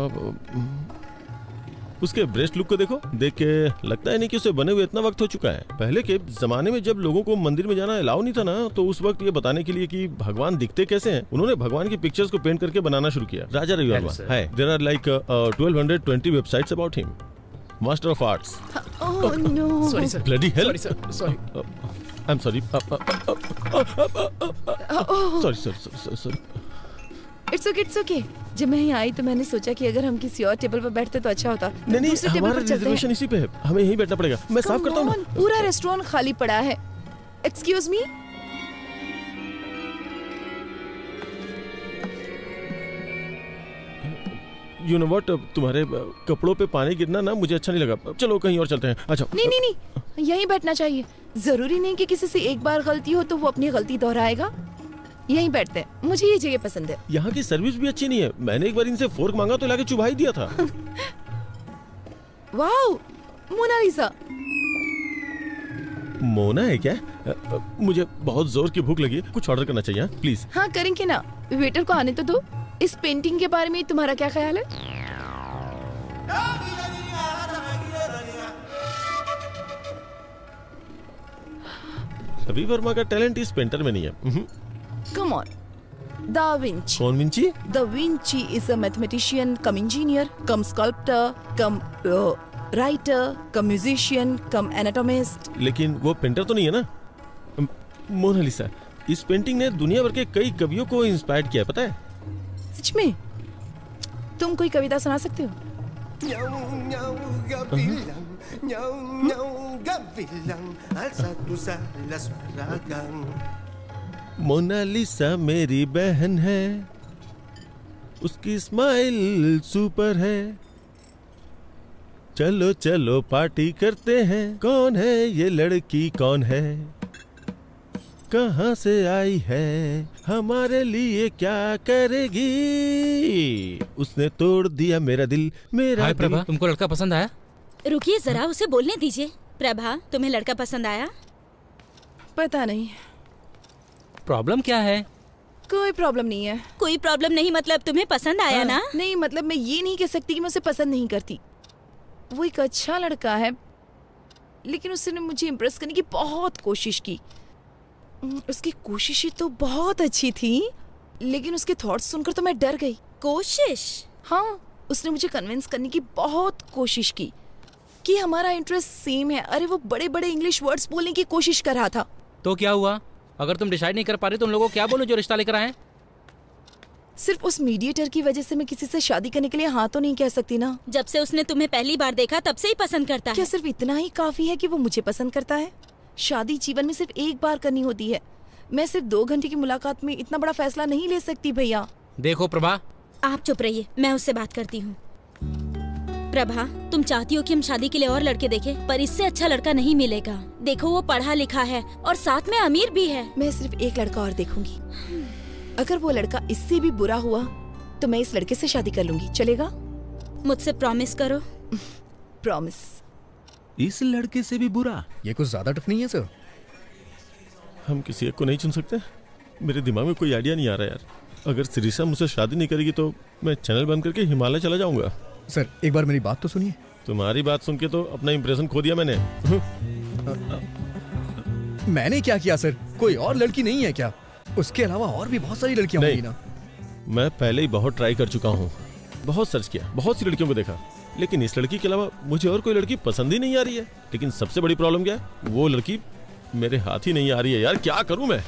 उसके ब्रेस्ट लुक को देखो, देख के लगता है नहीं कि उसे बने हुए इतना वक्त हो चुका है। पहले के जमाने में जब लोगों को मंदिर में जाना अलाउ नहीं था ना, तो उस वक्त ये बताने के लिए कि भगवान दिखते कैसे हैं, उन्होंने भगवान की पिक्चर्स को पेंट करके बनाना शुरू किया। Raja Ravi Varma. Hi, there are like 1220 websites about him. Master of arts. Oh no. Sorry sir, bloody hell. Sorry sir, sorry. I am sorry. Sorry sorry. It's okay. जब मैं यहाँ आई तो मैंने सोचा कि अगर हम किसी और टेबल पर बैठते तो अच्छा होता। नहीं नहीं, दूसरे टेबल हमारा पर चलते हैं। रिजर्वेशन इसी पे है, हमें यहीं बैठना पड़ेगा। मैं साफ करता हूँ ना। पूरा रेस्टोरेंट खाली पड़ा है। Excuse me. You know what, तुम्हारे कपड़ों पे पानी गिरना ना मुझे अच्छा नहीं लगा। चलो कहीं और चलते हैं। अच्छा नहीं, यहीं बैठना चाहिए। जरूरी नहीं कि किसी से एक बार गलती हो तो वो अपनी गलती दोहराएगा। यहीं बैठते हैं, मुझे ये जगह पसंद है। यहाँ की सर्विस भी अच्छी नहीं है। मैंने एक बार इनसे फोर्क मांगा तो लाके चुभा ही दिया था। Wow, Mona Lisa. मोना है क्या? मुझे बहुत जोर की भूख लगी है, कुछ ऑर्डर करना चाहिए प्लीज। हाँ करेंगे ना, वेटर को आने तो दो। इस पेंटिंग के बारे में तुम्हारा क्या ख्याल है? रवि वर्मा का टैलेंट इस पेंटर में नहीं है। Come on. Da Vinci. कौन Vinci? Da Vinci is a mathematician cum engineer cum sculptor cum writer cum musician cum anatomist. लेकिन वो पेंटर तो नहीं है ना। मोनालिसा, इस पेंटिंग ने दुनिया भर के कई कवियों को इंस्पायर किया है, पता है? सच में? तुम कोई कविता सुना सकते हो? मोनालिसा मेरी बहन है, उसकी स्माइल सुपर है, चलो चलो पार्टी करते हैं। कौन है ये लड़की, कौन है, कहाँ से आई है, हमारे लिए क्या करेगी, उसने तोड़ दिया मेरा दिल, मेरा हाय दिल। प्रभा, तुमको लड़का पसंद आया? रुकिए जरा, उसे बोलने दीजिए। प्रभा, तुम्हें लड़का पसंद आया? पता नहीं। प्रॉब्लम क्या है? कोई प्रॉब्लम नहीं है। कोई प्रॉब्लम नहीं मतलब तुम्हें पसंद आया ना? नहीं मतलब मैं ये नहीं कह सकती कि मैं उसे पसंद नहीं करती। वो एक अच्छा लड़का है, लेकिन उसने मुझे इम्प्रेस करने की बहुत कोशिश की। उसकी कोशिशें तो बहुत अच्छी थी, लेकिन उसके थॉट्स सुनकर तो मैं डर गई। कोशिश? हाँ, उसने मुझे कन्विंस करने की बहुत कोशिश की कि हमारा इंटरेस्ट सेम है। अरे वो बड़े बड़े इंग्लिश वर्ड्स बोलने की कोशिश कर रहा था। तो क्या हुआ? अगर तुम डिसाइड नहीं कर पा रहे तो उन लोगों को क्या बोलो जो रिश्ता लेकर आए? सिर्फ उस मीडिएटर की वजह से मैं किसी से शादी करने के लिए हाँ तो नहीं कह सकती ना। जब से उसने तुम्हें पहली बार देखा तब से ही पसंद करता क्या है। सिर्फ इतना ही काफी है कि वो मुझे पसंद करता है? शादी जीवन में सिर्फ एक बार करनी होती है। मैं सिर्फ 2 घंटे की मुलाकात में इतना बड़ा फैसला नहीं ले सकती भैया। देखो प्रभा, आप चुप रहिए, मैं उससे बात करती हूँ। प्रभा, तुम चाहती हो कि हम शादी के लिए और लड़के देखें, पर इससे अच्छा लड़का नहीं मिलेगा। देखो वो पढ़ा लिखा है और साथ में अमीर भी है। मैं सिर्फ एक लड़का और देखूंगी। अगर वो लड़का इससे भी बुरा हुआ तो मैं इस लड़के से शादी कर लूंगी। चलेगा? मुझसे प्रॉमिस करो। प्रॉमिस। इस लड़के से भी बुरा? ये कुछ ज्यादा टफ नहीं है सर? हम किसी एक को नहीं चुन सकते? मेरे दिमाग में कोई आइडिया नहीं आ रहा यार। अगर सिरिसा मुझसे शादी नहीं करेगी तो मैं चैनल बंद करके हिमालय चला जाऊंगा। सर एक बार मेरी बात तो सुनिए। तुम्हारी बात सुन के तो अपना इंप्रेशन खो दिया मैंने। मैंने क्या किया सर? कोई और लड़की नहीं है क्या? उसके अलावा और भी बहुत सारी लड़कियां होंगी ना। मैं पहले ही बहुत ट्राई कर चुका हूँ, बहुत सर्च किया, बहुत सी लड़कियों को देखा, लेकिन इस लड़की के अलावा मुझे और कोई लड़की पसंद ही नहीं आ रही है। लेकिन सबसे बड़ी प्रॉब्लम क्या है, वो लड़की मेरे हाथ ही नहीं आ रही है यार। क्या करूं मैं?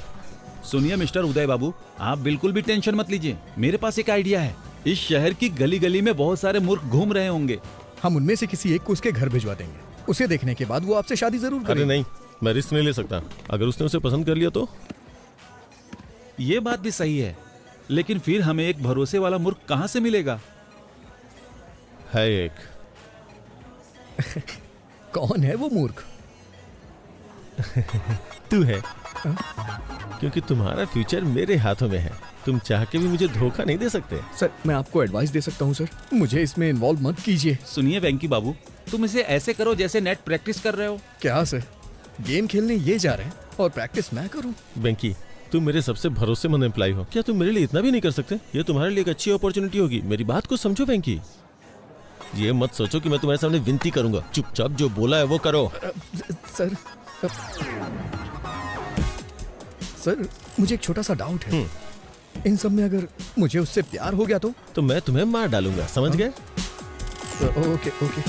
सुनिए मिस्टर उदय बाबू, आप बिल्कुल भी टेंशन मत लीजिए। मेरे पास एक आइडिया है। इस शहर की गली गली में बहुत सारे मूर्ख घूम रहे होंगे। हम उनमें से किसी एक को उसके घर भिजवा देंगे। उसे देखने के बाद वो आपसे शादी जरूर अरे करेगा। नहीं, मैं रिस्क नहीं ले सकता। अगर उसने उसे पसंद कर लिया तो? ये बात भी सही है, लेकिन फिर हमें एक भरोसे वाला मूर्ख कहाँ से मिलेगा? है एक। कौन है वो मूर्ख? तू है, क्योंकि तुम्हारा फ्यूचर मेरे हाथों में है। तुम चाह के भी मुझे धोखा नहीं दे सकते। सर मैं आपको एडवाइस दे सकता हूँ सर, मुझे इसमें इन्वॉल्व मत कीजिए। सुनिए वेंकी बाबू, तुम इसे ऐसे करो जैसे नेट प्रैक्टिस कर रहे हो। क्या सर, गेम खेलने ये जा रहे हैं और प्रैक्टिस मैं करूँ? बेंकी, तुम मेरे सबसे भरोसेमंद एम्प्लॉय हो, क्या तुम मेरे लिए इतना भी नहीं कर सकते? ये तुम्हारे लिए एक अच्छी अपॉर्चुनिटी होगी। मेरी बात को समझो बेंकी। ये मत सोचो कि मैं तुम्हारे सामने विनती करूंगा। चुपचाप जो बोला है वो करो। सर मुझे एक छोटा सा डाउट है। इन सब में अगर मुझे उससे प्यार हो गया तो मैं तुम्हें मार डालूंगा, समझ गए? Okay okay.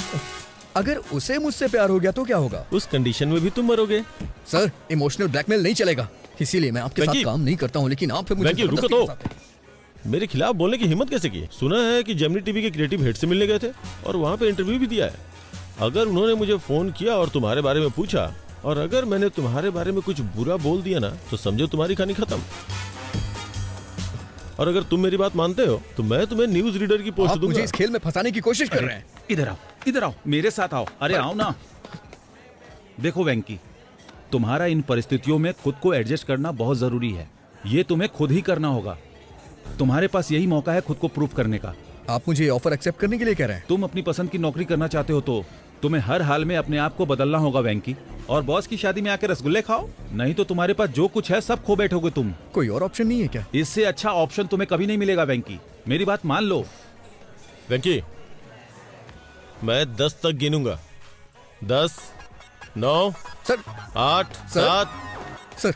अगर उसे मुझसे प्यार हो गया तो क्या होगा? उस कंडीशन में भी तुम मरोगे। सर, इमोशनल ब्लैकमेल नहीं चलेगा, इसीलिए मैं आपके साथ वेंकी! काम नहीं करता हूँ, लेकिन आप फिर मुझे वेंकी, रुको जबरदस्ती तो। फंसाते हैं। मेरे खिलाफ बोलने की हिम्मत कैसे की? सुना है कि जेमिनी टीवी के क्रिएटिव हेड से मिलने गए थे और वहाँ पे इंटरव्यू भी दिया है। अगर उन्होंने मुझे फोन किया और तुम्हारे बारे में पूछा, और अगर मैंने तुम्हारे बारे में कुछ बुरा बोल दिया ना, तो समझो तुम्हारी कहानी खत्म। और अगर तुम मेरी बात मानते हो तो मैं तुम्हें न्यूज रीडर की पोस्ट आप दूंगा। मुझे इस खेल में फंसाने की कोशिश कर रहे हैं। इधर आओ, मेरे साथ आओ। अरे आओ ना। देखो वेंकी, तुम्हारा इन परिस्थितियों में खुद को एडजस्ट करना बहुत जरूरी है। ये तुम्हें खुद ही करना होगा। तुम्हारे पास यही मौका है खुद को प्रूव करने का। आप मुझे ऑफर एक्सेप्ट करने के लिए कह रहे हैं? तुम अपनी पसंद की नौकरी करना चाहते हो तो तुम्हें हर हाल में अपने आप को बदलना होगा वेंकी। और बॉस की शादी में आकर रसगुल्ले खाओ, नहीं तो तुम्हारे पास जो कुछ है सब खो बैठोगे तुम। कोई और ऑप्शन नहीं है क्या? इससे अच्छा ऑप्शन तुम्हें कभी नहीं मिलेगा वेंकी, मेरी बात मान लो। वेंकी, मैं 10 तक गिनूंगा। 10, 9, सर 8, सर? 7। सर,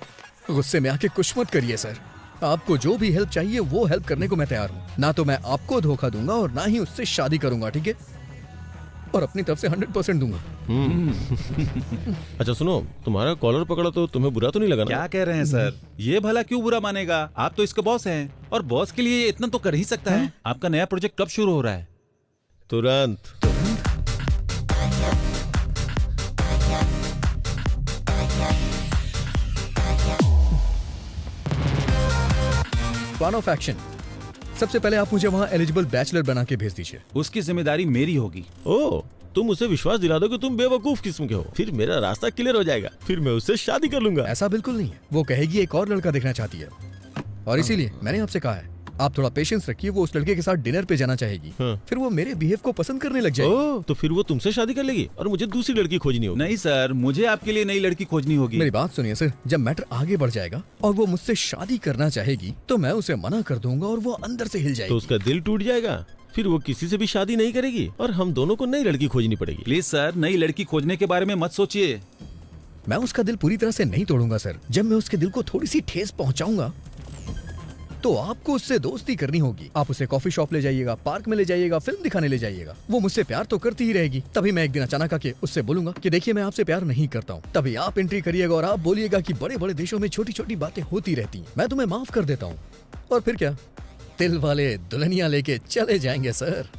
गुस्से में आके कुछ मत करिए सर। आपको जो भी हेल्प चाहिए वो हेल्प करने को मैं तैयार हूँ। ना तो मैं आपको धोखा दूंगा और ना ही उससे शादी करूंगा, ठीक है? और अपनी तरफ से 100% दूंगा। अच्छा सुनो, तुम्हारा कॉलर पकड़ा तो तुम्हें बुरा तो नहीं लगा ना? क्या कह रहे हैं सर? ये भला क्यों बुरा मानेगा? आप तो इसके बॉस हैं और बॉस के लिए ये इतना तो कर ही सकता है। आपका नया प्रोजेक्ट कब शुरू हो रहा है? तुरंत। Plan of action. सबसे पहले आप मुझे वहाँ एलिजिबल बैचलर बना के भेज दीजिए। उसकी जिम्मेदारी मेरी होगी। ओ, तुम उसे विश्वास दिला दो कि तुम बेवकूफ किस्म के हो, फिर मेरा रास्ता क्लियर हो जाएगा, फिर मैं उससे शादी कर लूंगा। ऐसा बिल्कुल नहीं है। वो कहेगी एक और लड़का देखना चाहती है, और इसीलिए मैंने आपसे कहा है आप थोड़ा पेशेंस रखिए। वो उस लड़के के साथ डिनर पे जाना चाहेगी, फिर वो मेरे बिहेव को पसंद करने लग जाएगी। ओह, तो फिर वो तुमसे शादी कर लेगी और मुझे दूसरी लड़की खोजनी होगी। नहीं सर, मुझे आपके लिए नई लड़की खोजनी होगी। मेरी बात सुनिए सर, जब मैटर आगे बढ़ जाएगा और वो मुझसे शादी करना चाहेगी तो मैं उसे मना कर दूंगा और वो अंदर से हिल तो जाएगी। उसका दिल टूट जाएगा, फिर वो किसी से भी शादी नहीं करेगी और हम दोनों को नई लड़की खोजनी पड़ेगी। प्लीज सर, नई लड़की खोजने के बारे में मत सोचिए। मैं उसका दिल पूरी तरह से नहीं तोड़ूंगा सर। जब मैं उसके दिल को थोड़ी सी ठेस पहुंचाऊंगा तो आपको उससे दोस्ती करनी होगी। आप उसे कॉफी शॉप ले जाइएगा, पार्क में ले जाइएगा, फिल्म दिखाने ले जाइएगा। वो मुझसे प्यार तो करती ही रहेगी। तभी मैं एक दिन अचानक आके उससे बोलूंगा कि देखिए मैं आपसे प्यार नहीं करता हूँ। तभी आप एंट्री करिएगा और आप बोलिएगा कि बड़े बड़े देशों में छोटी छोटी बातें होती रहती हैं, मैं तुम्हें माफ कर देता हूँ। और फिर क्या, दिल वाले दुल्हनिया लेके चले जाएंगे सर।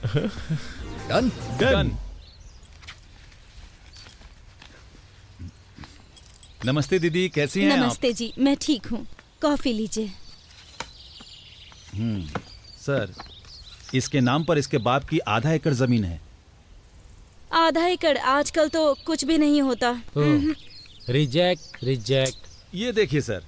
डन? डन। नमस्ते दीदी, कैसी हैं आप? नमस्ते जी, मैं ठीक हूँ। कॉफी लीजिए। सर, इसके नाम पर इसके बाप की आधा एकड़ जमीन है। आधा एकड़ आजकल तो कुछ भी नहीं होता। Reject reject. ये देखिए सर,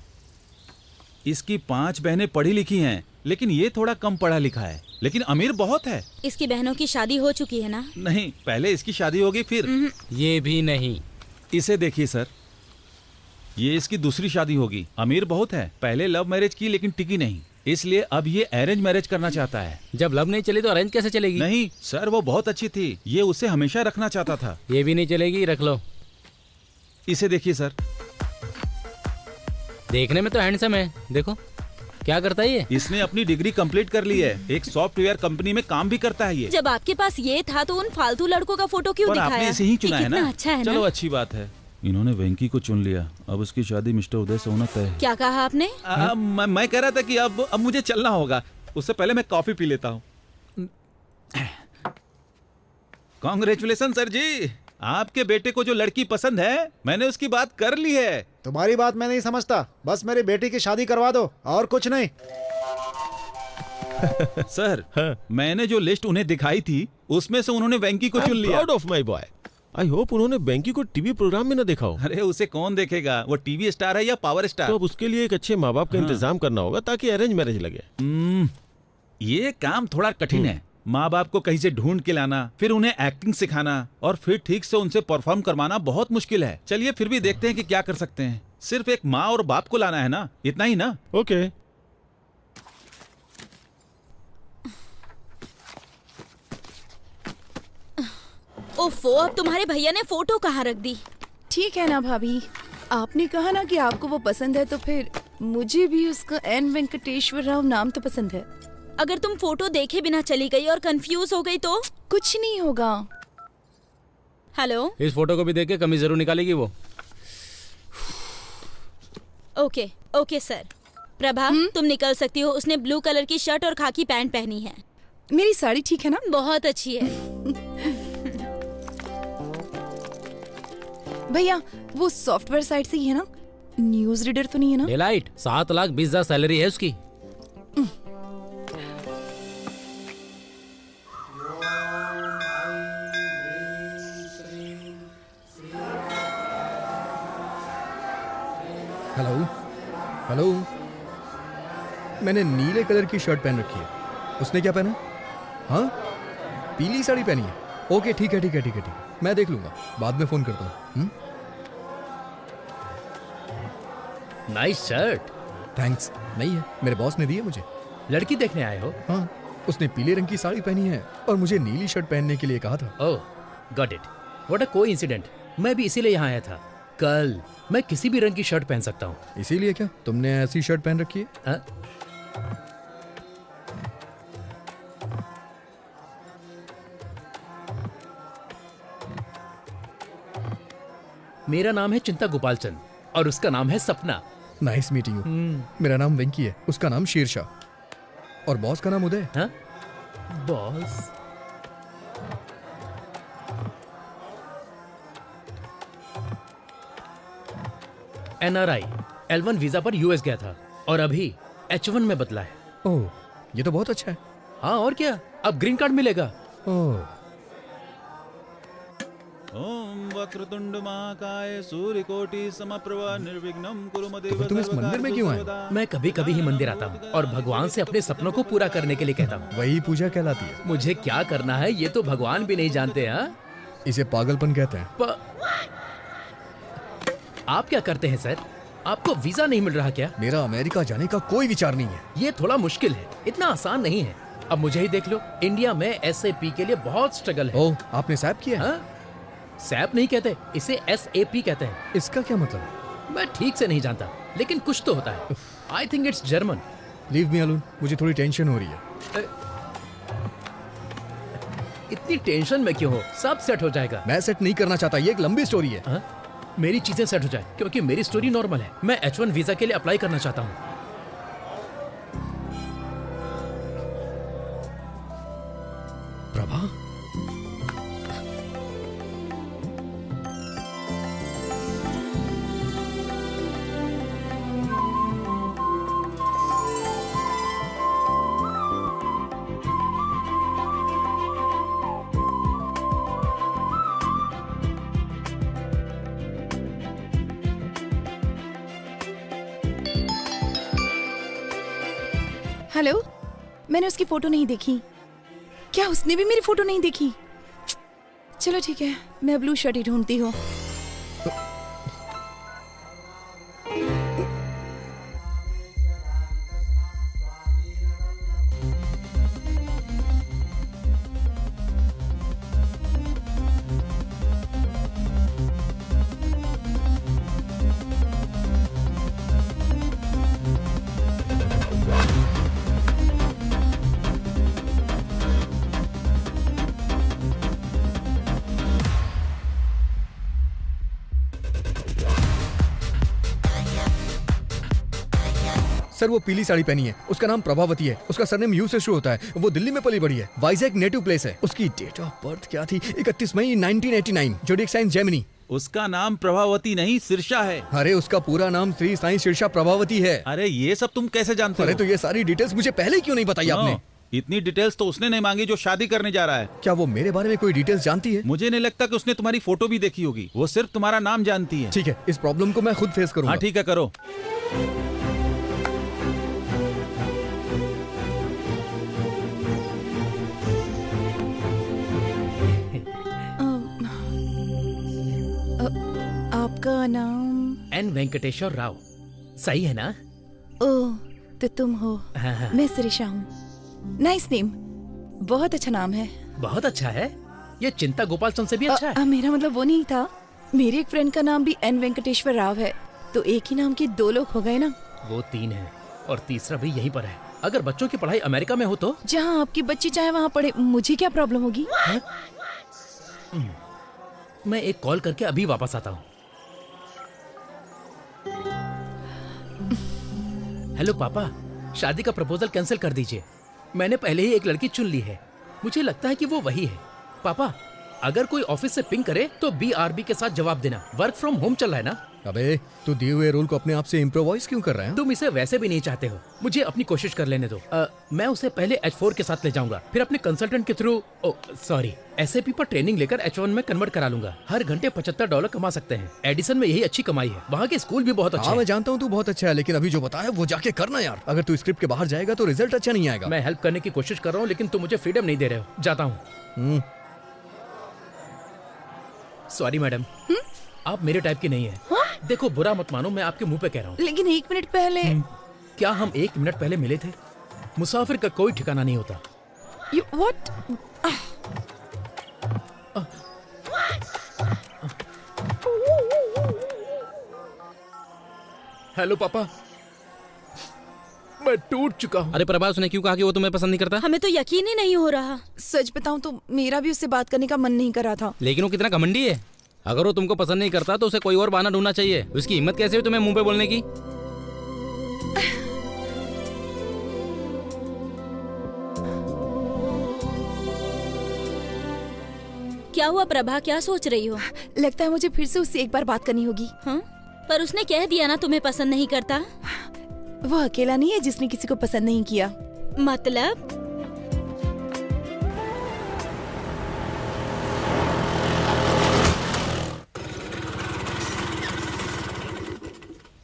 इसकी 5 बहनें पढ़ी लिखी हैं, लेकिन ये थोड़ा कम पढ़ा लिखा है, लेकिन अमीर बहुत है। इसकी बहनों की शादी हो चुकी है ना? नहीं, पहले इसकी शादी होगी फिर। ये भी नहीं। इसे देखिए सर, ये इसकी दूसरी शादी होगी। अमीर बहुत है, पहले लव मैरिज की लेकिन टिकी नहीं, इसलिए अब ये अरेंज मैरिज करना चाहता है। जब लव नहीं चली तो अरेंज कैसे चलेगी? नहीं सर, वो बहुत अच्छी थी, ये उसे हमेशा रखना चाहता था। ये भी नहीं चलेगी, रख लो। इसे देखिए सर, देखने में तो हैंडसम है, देखो क्या करता है ये। इसने अपनी डिग्री कंप्लीट कर ली है, एक सॉफ्टवेयर कंपनी में काम भी करता है ये। जब आपके पास ये था तो उन फालतू लड़कों का फोटो क्यों पर दिखाया? आपने इसे ही चुना ये है कितना ना? अच्छा है चलो ना? अच्छी बात है, इन्होंने वेंकी को चुन लिया। अब उसकी शादी मिस्टर उदय से होना तय है। क्या कहा आपने? मैं कह रहा था कि अब मुझे चलना होगा, उससे पहले मैं कॉफी पी लेता हूँ। कांग्रेचुलेशन सर जी, आपके बेटे को जो लड़की पसंद है मैंने उसकी बात कर ली है। तुम्हारी बात मैं नहीं समझता, बस मेरी बेटी की शादी करवा दो और कुछ नहीं। सर, मैंने जो लिस्ट उन्हें दिखाई थी उसमें से उन्होंने वेंकी को चुन लिया। Proud of my boy. I hope उन्होंने वेंकी को टीवी प्रोग्राम में न देखा हो। अरे उसे कौन देखेगा, वो टीवी स्टार है या पावर स्टार। तो अब उसके लिए एक अच्छे माँ बाप का इंतजाम करना होगा ताकि अरेंज मैरिज लगे। ये काम थोड़ा कठिन है। माँ बाप को कहीं से ढूंढ के लाना, फिर उन्हें एक्टिंग सिखाना और फिर ठीक से उनसे परफॉर्म करवाना बहुत मुश्किल है। चलिए फिर भी देखते हैं कि क्या कर सकते हैं। सिर्फ एक माँ और बाप को लाना है ना, इतना ही ना? ओके। ओफो, अब तुम्हारे भैया ने फोटो कहाँ रख दी? ठीक है ना भाभी, आपने कहा ना कि आपको वो पसंद है, तो फिर मुझे भी उसका एन वेंकटेश्वर राव नाम तो पसंद है। अगर तुम फोटो देखे बिना चली गई और कंफ्यूज हो गई तो? कुछ नहीं होगा। हेलो। इस फोटो को भी देख के कमीज जरूर निकालेगी वो। Okay okay sir. प्रभा तुम निकल सकती हो। उसने ब्लू कलर की शर्ट और खाकी पैंट पहनी है। मेरी साड़ी ठीक है ना? बहुत अच्छी है। भैया वो सॉफ्टवेयर साइट से ही है ना? न्यूज रीडर तो नहीं है ना? डेलाइट 7,20,000 सैलरी है उसकी। Hello hello. मैंने नीले कलर की शर्ट पहन रखी है। उसने क्या पहना? हाँ, पीली साड़ी पहनी है। ओके ठीक है ठीक है ठीक है ठीक है, मैं देख लूंगा, बाद में फोन करता हूँ। Nice shirt. थैंक्स। नहीं है, मेरे बॉस ने दी है मुझे। लड़की देखने आए हो? हाँ, उसने पीले रंग की साड़ी पहनी है और मुझे नीली शर्ट पहनने के लिए कहा था। Oh got it. What a coincident. मैं भी इसीलिए यहाँ आया था। कल मैं किसी भी रंग की शर्ट पहन सकता हूँ। इसीलिए क्या तुमने ऐसी शर्ट पहन रखी है? हाँ? मेरा नाम है चिंता गोपालचंद और उसका नाम है सपना। Nice meeting you. मेरा नाम वेंकी है, उसका नाम शेरशाह और बॉस का नाम उदय। हाँ? बॉस? NRI L1 वीजा पर यूएस गया था और अभी H1 में बदला है। ओह, ये तो बहुत अच्छा है। हाँ और क्या, अब ग्रीन कार्ड मिलेगा। ओह, ओम वक्रतुंड महाकाय सूर्यकोटि समप्रभा निर्विघ्नं कुरु मदेव तो तुम इस मंदिर में क्यों आए? मैं कभी कभी ही मंदिर आता हूँ और भगवान से अपने सपनों को पूरा करने के लिए कहता हूँ। वही पूजा कहलाती है। मुझे क्या करना है ये तो भगवान भी नहीं जानते। हाँ, इसे पागलपन कहते हैं। आप क्या करते हैं सर? आपको वीजा नहीं मिल रहा क्या? मेरा अमेरिका जाने का कोई विचार नहीं है। ये थोड़ा मुश्किल है, इतना आसान नहीं है। अब मुझे ही देख लो, इंडिया में SAP के लिए बहुत स्ट्रगल है। ओह, आपने सैप किया है? हाँ? सैप नहीं कहते, इसे SAP कहते हैं। इसका क्या मतलब है? मैं ठीक से नहीं जानता, लेकिन कुछ तो होता है। I think it's German. Leave me alone, मुझे थोड़ी टेंशन हो रही है। इतनी टेंशन में क्यों हो? सब सेट हो जाएगा। मैं सेट नहीं करना चाहता, ये एक लंबी स्टोरी है। हाँ? मेरी चीजें सेट हो जाए, क्योंकि मेरी स्टोरी नॉर्मल है। मैं H1 वीजा के लिए अप्लाई करना चाहता हूँ। प्रभा, हेलो, मैंने उसकी फोटो नहीं देखी। क्या उसने भी मेरी फोटो नहीं देखी? चलो ठीक है, मैं ब्लू शर्ट ही ढूंढती हूँ। सर वो पीली साड़ी पहनी है, उसका नाम प्रभावती है, उसका सरनेम यू से शुरू होता है, वो दिल्ली में पली बड़ी है, वाइजैक नेटिव प्लेस है। उसकी डेट ऑफ बर्थ क्या थी? 31 मई 1989, जोडिक साइन जेमिनी। उसका नाम प्रभावती नहीं सिरसा है। अरे उसका पूरा नाम श्री साईं सिरसा प्रभावती है। अरे ये सब तुम कैसे जानते हो? अरे तो ये सारी डिटेल्स मुझे पहले क्यों नहीं बताई आपने? इतनी डिटेल्स तो उसने नहीं मांगी जो शादी करने जा रहा है। क्या वो मेरे बारे में कोई डिटेल्स जानती है? मुझे नहीं लगता कि उसने तुम्हारी फोटो भी देखी होगी, वो सिर्फ तुम्हारा नाम जानती है। ठीक है, इस प्रॉब्लम को मैं खुद फेस करूंगा। हाँ ठीक है, करो। आपका नाम? N वेंकटेश्वर राव। सही है ना? ओह, तो तुम हो। हाँ। मैं सिरिशा हूँ। नाइस नेम, बहुत अच्छा नाम है। बहुत अच्छा है। ये चिंता गोपालचंद से भी अच्छा है। मेरा मतलब वो नहीं था। मेरे एक फ्रेंड का नाम भी N वेंकटेश्वर राव है, तो एक ही नाम के दो लोग हो गए ना। वो 3 है और तीसरा भी यहीं पर है। अगर बच्चों की पढ़ाई अमेरिका में हो तो? जहाँ आपकी बच्ची चाहे वहाँ पढ़े, मुझे क्या प्रॉब्लम होगी? मैं एक कॉल करके अभी वापस आता हूँ। हेलो पापा, शादी का प्रपोजल कैंसिल कर दीजिए। मैंने पहले ही एक लड़की चुन ली है। मुझे लगता है कि वो वही है। पापा, अगर कोई ऑफिस से पिंग करे तो BRB के साथ जवाब देना। वर्क फ्रॉम होम चल रहा है ना। अबे तू दिए हुए रोल को अपने आप से इम्प्रोवाइज क्यों कर रहा है? तुम इसे वैसे भी नहीं चाहते हो। मुझे अपनी कोशिश कर लेने दो। मैं उसे पहले H4 के साथ ले जाऊंगा, फिर अपने कंसल्टेंट के थ्रू SAP पर ट्रेनिंग लेकर H1 में कन्वर्ट करा लूंगा। हर घंटे $75 कमा सकते हैं। एडिसन में यही अच्छी कमाई है। वहाँ के स्कूल भी बहुत अच्छे हाँ हैं। मैं जानता हूँ तू बहुत अच्छा है, लेकिन अभी जो बताया वो जाके करना यार। अगर तू स्क्रिप्ट के बाहर जाएगा तो रिजल्ट अच्छा नहीं आएगा। मैं हेल्प करने की कोशिश कर रहा हूँ, लेकिन तुम मुझे फ्रीडम नहीं दे रहे हो। जाता हूँ। सॉरी मैडम, आप मेरे टाइप की नहीं है। देखो बुरा मत मानो, मैं आपके मुंह पे कह रहा हूँ। लेकिन 1 मिनट पहले क्या हम 1 मिनट पहले मिले थे? मुसाफिर का कोई ठिकाना नहीं होता। व्हाट? हेलो पापा, मैं टूट चुका हूँ। अरे प्रभा, उसने क्यों कहा कि वो तुम्हें पसंद नहीं करता? हमें तो यकीन ही नहीं हो रहा। सच बताऊं तो मेरा भी उससे बात करने का मन नहीं कर रहा था। लेकिन वो कितना घमंडी है। अगर वो तुमको पसंद नहीं करता तो उसे कोई और बहाना ढूंढना चाहिए। उसकी हिम्मत कैसे हुई तुम्हें मुंह पे बोलने की? क्या हुआ प्रभा, क्या सोच रही हो? लगता है मुझे फिर से उससे एक बार बात करनी होगी। हाँ? पर उसने कह दिया ना तुम्हें पसंद नहीं करता। वो अकेला नहीं है जिसने किसी को पसंद नहीं किया। मतलब?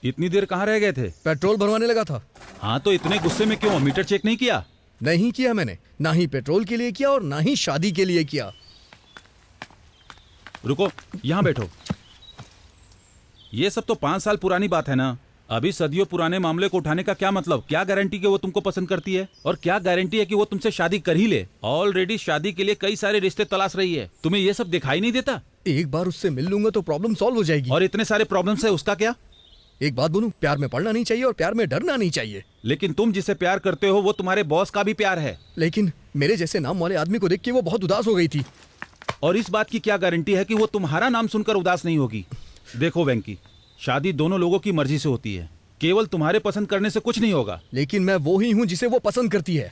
इतनी देर कहाँ रह गए थे? पेट्रोल भरवाने लगा था। हाँ तो इतने गुस्से में क्यों? मीटर चेक नहीं किया? नहीं किया मैंने, ना ही पेट्रोल के लिए किया और ना ही शादी के लिए किया। रुको, यहाँ बैठो। ये सब तो 5 साल पुरानी बात है ना। अभी सदियों पुराने मामले को उठाने का क्या मतलब? क्या गारंटी कि वो तुमको पसंद करती है? और क्या गारंटी है कि वो तुमसे शादी कर ही ले? ऑलरेडी शादी के लिए कई सारे रिश्ते तलाश रही है। तुम्हें ये सब दिखाई नहीं देता? एक बार उससे मिल लूंगा तो प्रॉब्लम सॉल्व हो जाएगी। और इतने सारे प्रॉब्लम्स है, उसका क्या? एक बात बोलूं, प्यार में पड़ना नहीं चाहिए और प्यार में डरना नहीं चाहिए। लेकिन तुम जिसे प्यार करते हो वो तुम्हारे बॉस का भी प्यार है। लेकिन मेरे जैसे नाम वाले आदमी को देख के वो बहुत उदास हो गई थी। और इस बात की क्या गारंटी है कि वो तुम्हारा नाम सुनकर उदास नहीं होगी? देखो वेंकी, शादी दोनों लोगों की मर्जी से होती है। केवल तुम्हारे पसंद करने से कुछ नहीं होगा। लेकिन मैं वो ही हूँ जिसे वो पसंद करती है।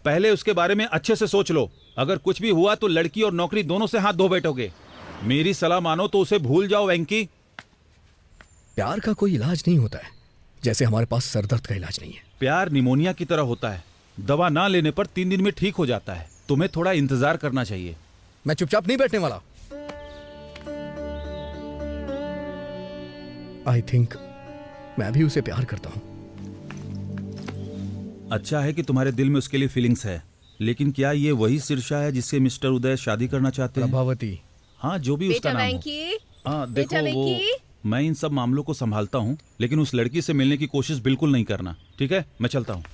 पहले उसके बारे में अच्छे से सोच लो। अगर कुछ भी हुआ तो लड़की और नौकरी दोनों से हाथ धो बैठोगे। मेरी सलाह मानो तो उसे भूल जाओ वेंकी। प्यार का कोई इलाज नहीं होता है, जैसे हमारे पास सरदर्द का इलाज नहीं है। प्यार निमोनिया की तरह होता है, दवा ना लेने पर 3 दिन में ठीक हो जाता है। तुम्हें थोड़ा इंतजार करना चाहिए। मैं चुपचाप नहीं बैठने वाला। आई थिंक मैं भी उसे प्यार करता हूं। अच्छा है कि तुम्हारे दिल में उसके लिए फीलिंग्स है, लेकिन क्या ये वही शीर्षा है जिससे मिस्टर उदय शादी करना चाहते हैं? प्रभावती। हाँ, जो भी उसका नाम हो। हाँ देखो, वो मैं इन सब मामलों को संभालता हूँ, लेकिन उस लड़की से मिलने की कोशिश बिल्कुल नहीं करना, ठीक है? मैं चलता हूँ।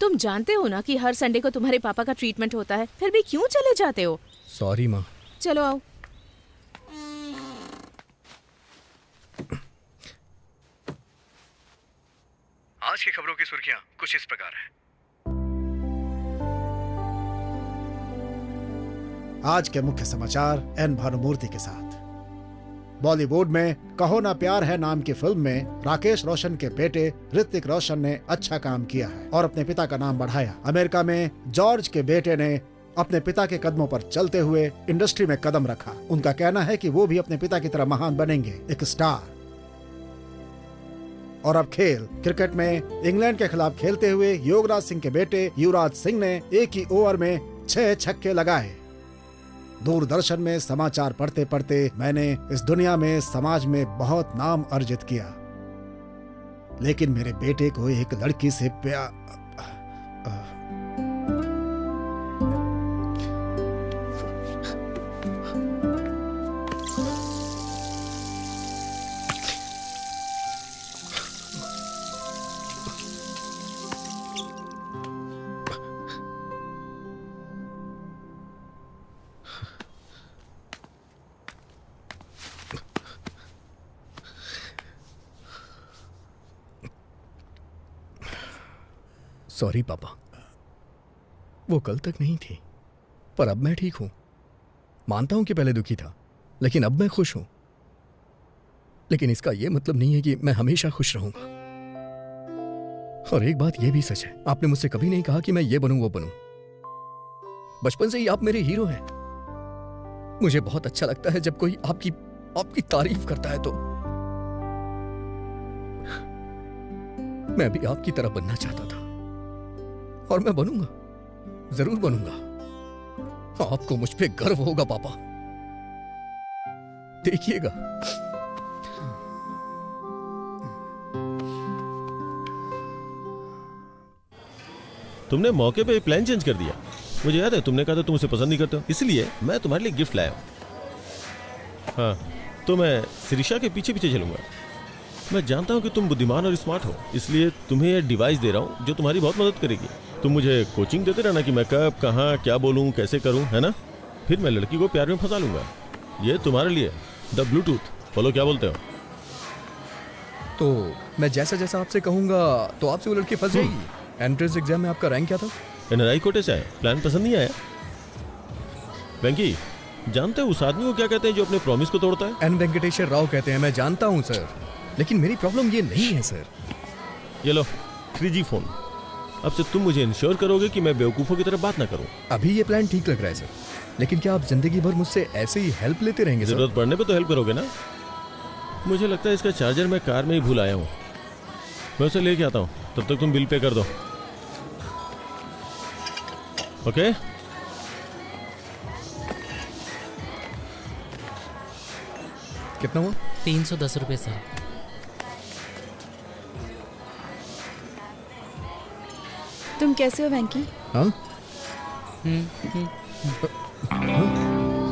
तुम जानते हो ना कि हर संडे को तुम्हारे पापा का ट्रीटमेंट होता है, फिर भी क्यों चले जाते हो? सॉरी माँ। चलो आओ। आज की खबरों की सुर्खियां कुछ इस प्रकार हैं। आज के मुख्य समाचार एन भानुमूर्ति के साथ। बॉलीवुड में कहो ना प्यार है नाम की फिल्म में राकेश रोशन के बेटे ऋतिक रोशन ने अच्छा काम किया है और अपने पिता का नाम बढ़ाया। अमेरिका में जॉर्ज के बेटे ने अपने पिता के कदमों पर चलते हुए इंडस्ट्री में कदम रखा। उनका कहना है कि वो भी अपने पिता की तरह महान बनेंगे, एक स्टार। और अब खेल। क्रिकेट में इंग्लैंड के खिलाफ खेलते हुए युवराज सिंह के बेटे युवराज सिंह ने एक ही ओवर में 6 छक्के लगाए। दूरदर्शन में समाचार पढ़ते पढ़ते मैंने इस दुनिया में, समाज में बहुत नाम अर्जित किया, लेकिन मेरे बेटे को एक लड़की से प्यार। सॉरी पापा, वो कल तक नहीं थी, पर अब मैं ठीक हूं। मानता हूं कि पहले दुखी था, लेकिन अब मैं खुश हूं। लेकिन इसका यह मतलब नहीं है कि मैं हमेशा खुश रहूंगा। और एक बात यह भी सच है, आपने मुझसे कभी नहीं कहा कि मैं ये बनूं वो बनूं। बचपन से ही आप मेरे हीरो हैं। मुझे बहुत अच्छा लगता है जब कोई आपकी तारीफ करता है। तो मैं भी आपकी तरह बनना चाहता था, और मैं बनूंगा, जरूर बनूंगा। आपको मुझ पे गर्व होगा पापा, देखिएगा। तुमने मौके पे प्लान चेंज कर दिया। मुझे याद है तुमने कहा था तुम उसे पसंद नहीं करते हो, इसलिए मैं तुम्हारे लिए गिफ्ट लाया हूं। हाँ, तो मैं शिरीषा के पीछे पीछे चलूंगा। मैं जानता हूं कि तुम बुद्धिमान और स्मार्ट हो, इसलिए तुम्हें यह डिवाइस दे रहा हूं जो तुम्हारी बहुत मदद करेगी। तुम मुझे कोचिंग देते रहना कि मैं कब, कहाँ, क्या बोलूं, कैसे करूं, है ना? फिर मैं लड़की को प्यार में फंसा लूंगा। ये तुम्हारे लिए द ब्लूटूथ। बोलो क्या बोलते हो? तो मैं जैसा जैसा आपसे कहूंगा तो आपसे वो लड़की फंस जाएगी। एंट्रेंस एग्जाम में आपका रैंक क्या था? एनआरआई कोटे से आए। प्लान पसंद नहीं आया? वेंकी, जानते हो उस आदमी को क्या कहते हैं जो अपने प्रॉमिस को तोड़ता है? एन वेंकटेश्वर राव कहते हैं। मैं जानता हूं सर, लेकिन मेरी प्रॉब्लम ये नहीं है सर। ये लो 3G फोन। अब से तुम मुझे इंश्योर करोगे कि मैं बेवकूफों की तरह बात ना करूं। अभी ये प्लान ठीक लग रहा है सर, लेकिन क्या आप जिंदगी भर मुझसे ऐसे ही हेल्प लेते रहेंगे सर? जरूरत पड़ने पे तो हेल्प करोगे ना? मुझे लगता है इसका चार्जर मैं कार में ही भूल आया हूँ। मैं उसे लेके आता हूँ, तब तक तुम बिल पे कर दो। ओके? कितना हुआ? 310 रुपए सर। तुम कैसे हो वेंकी? हाँ?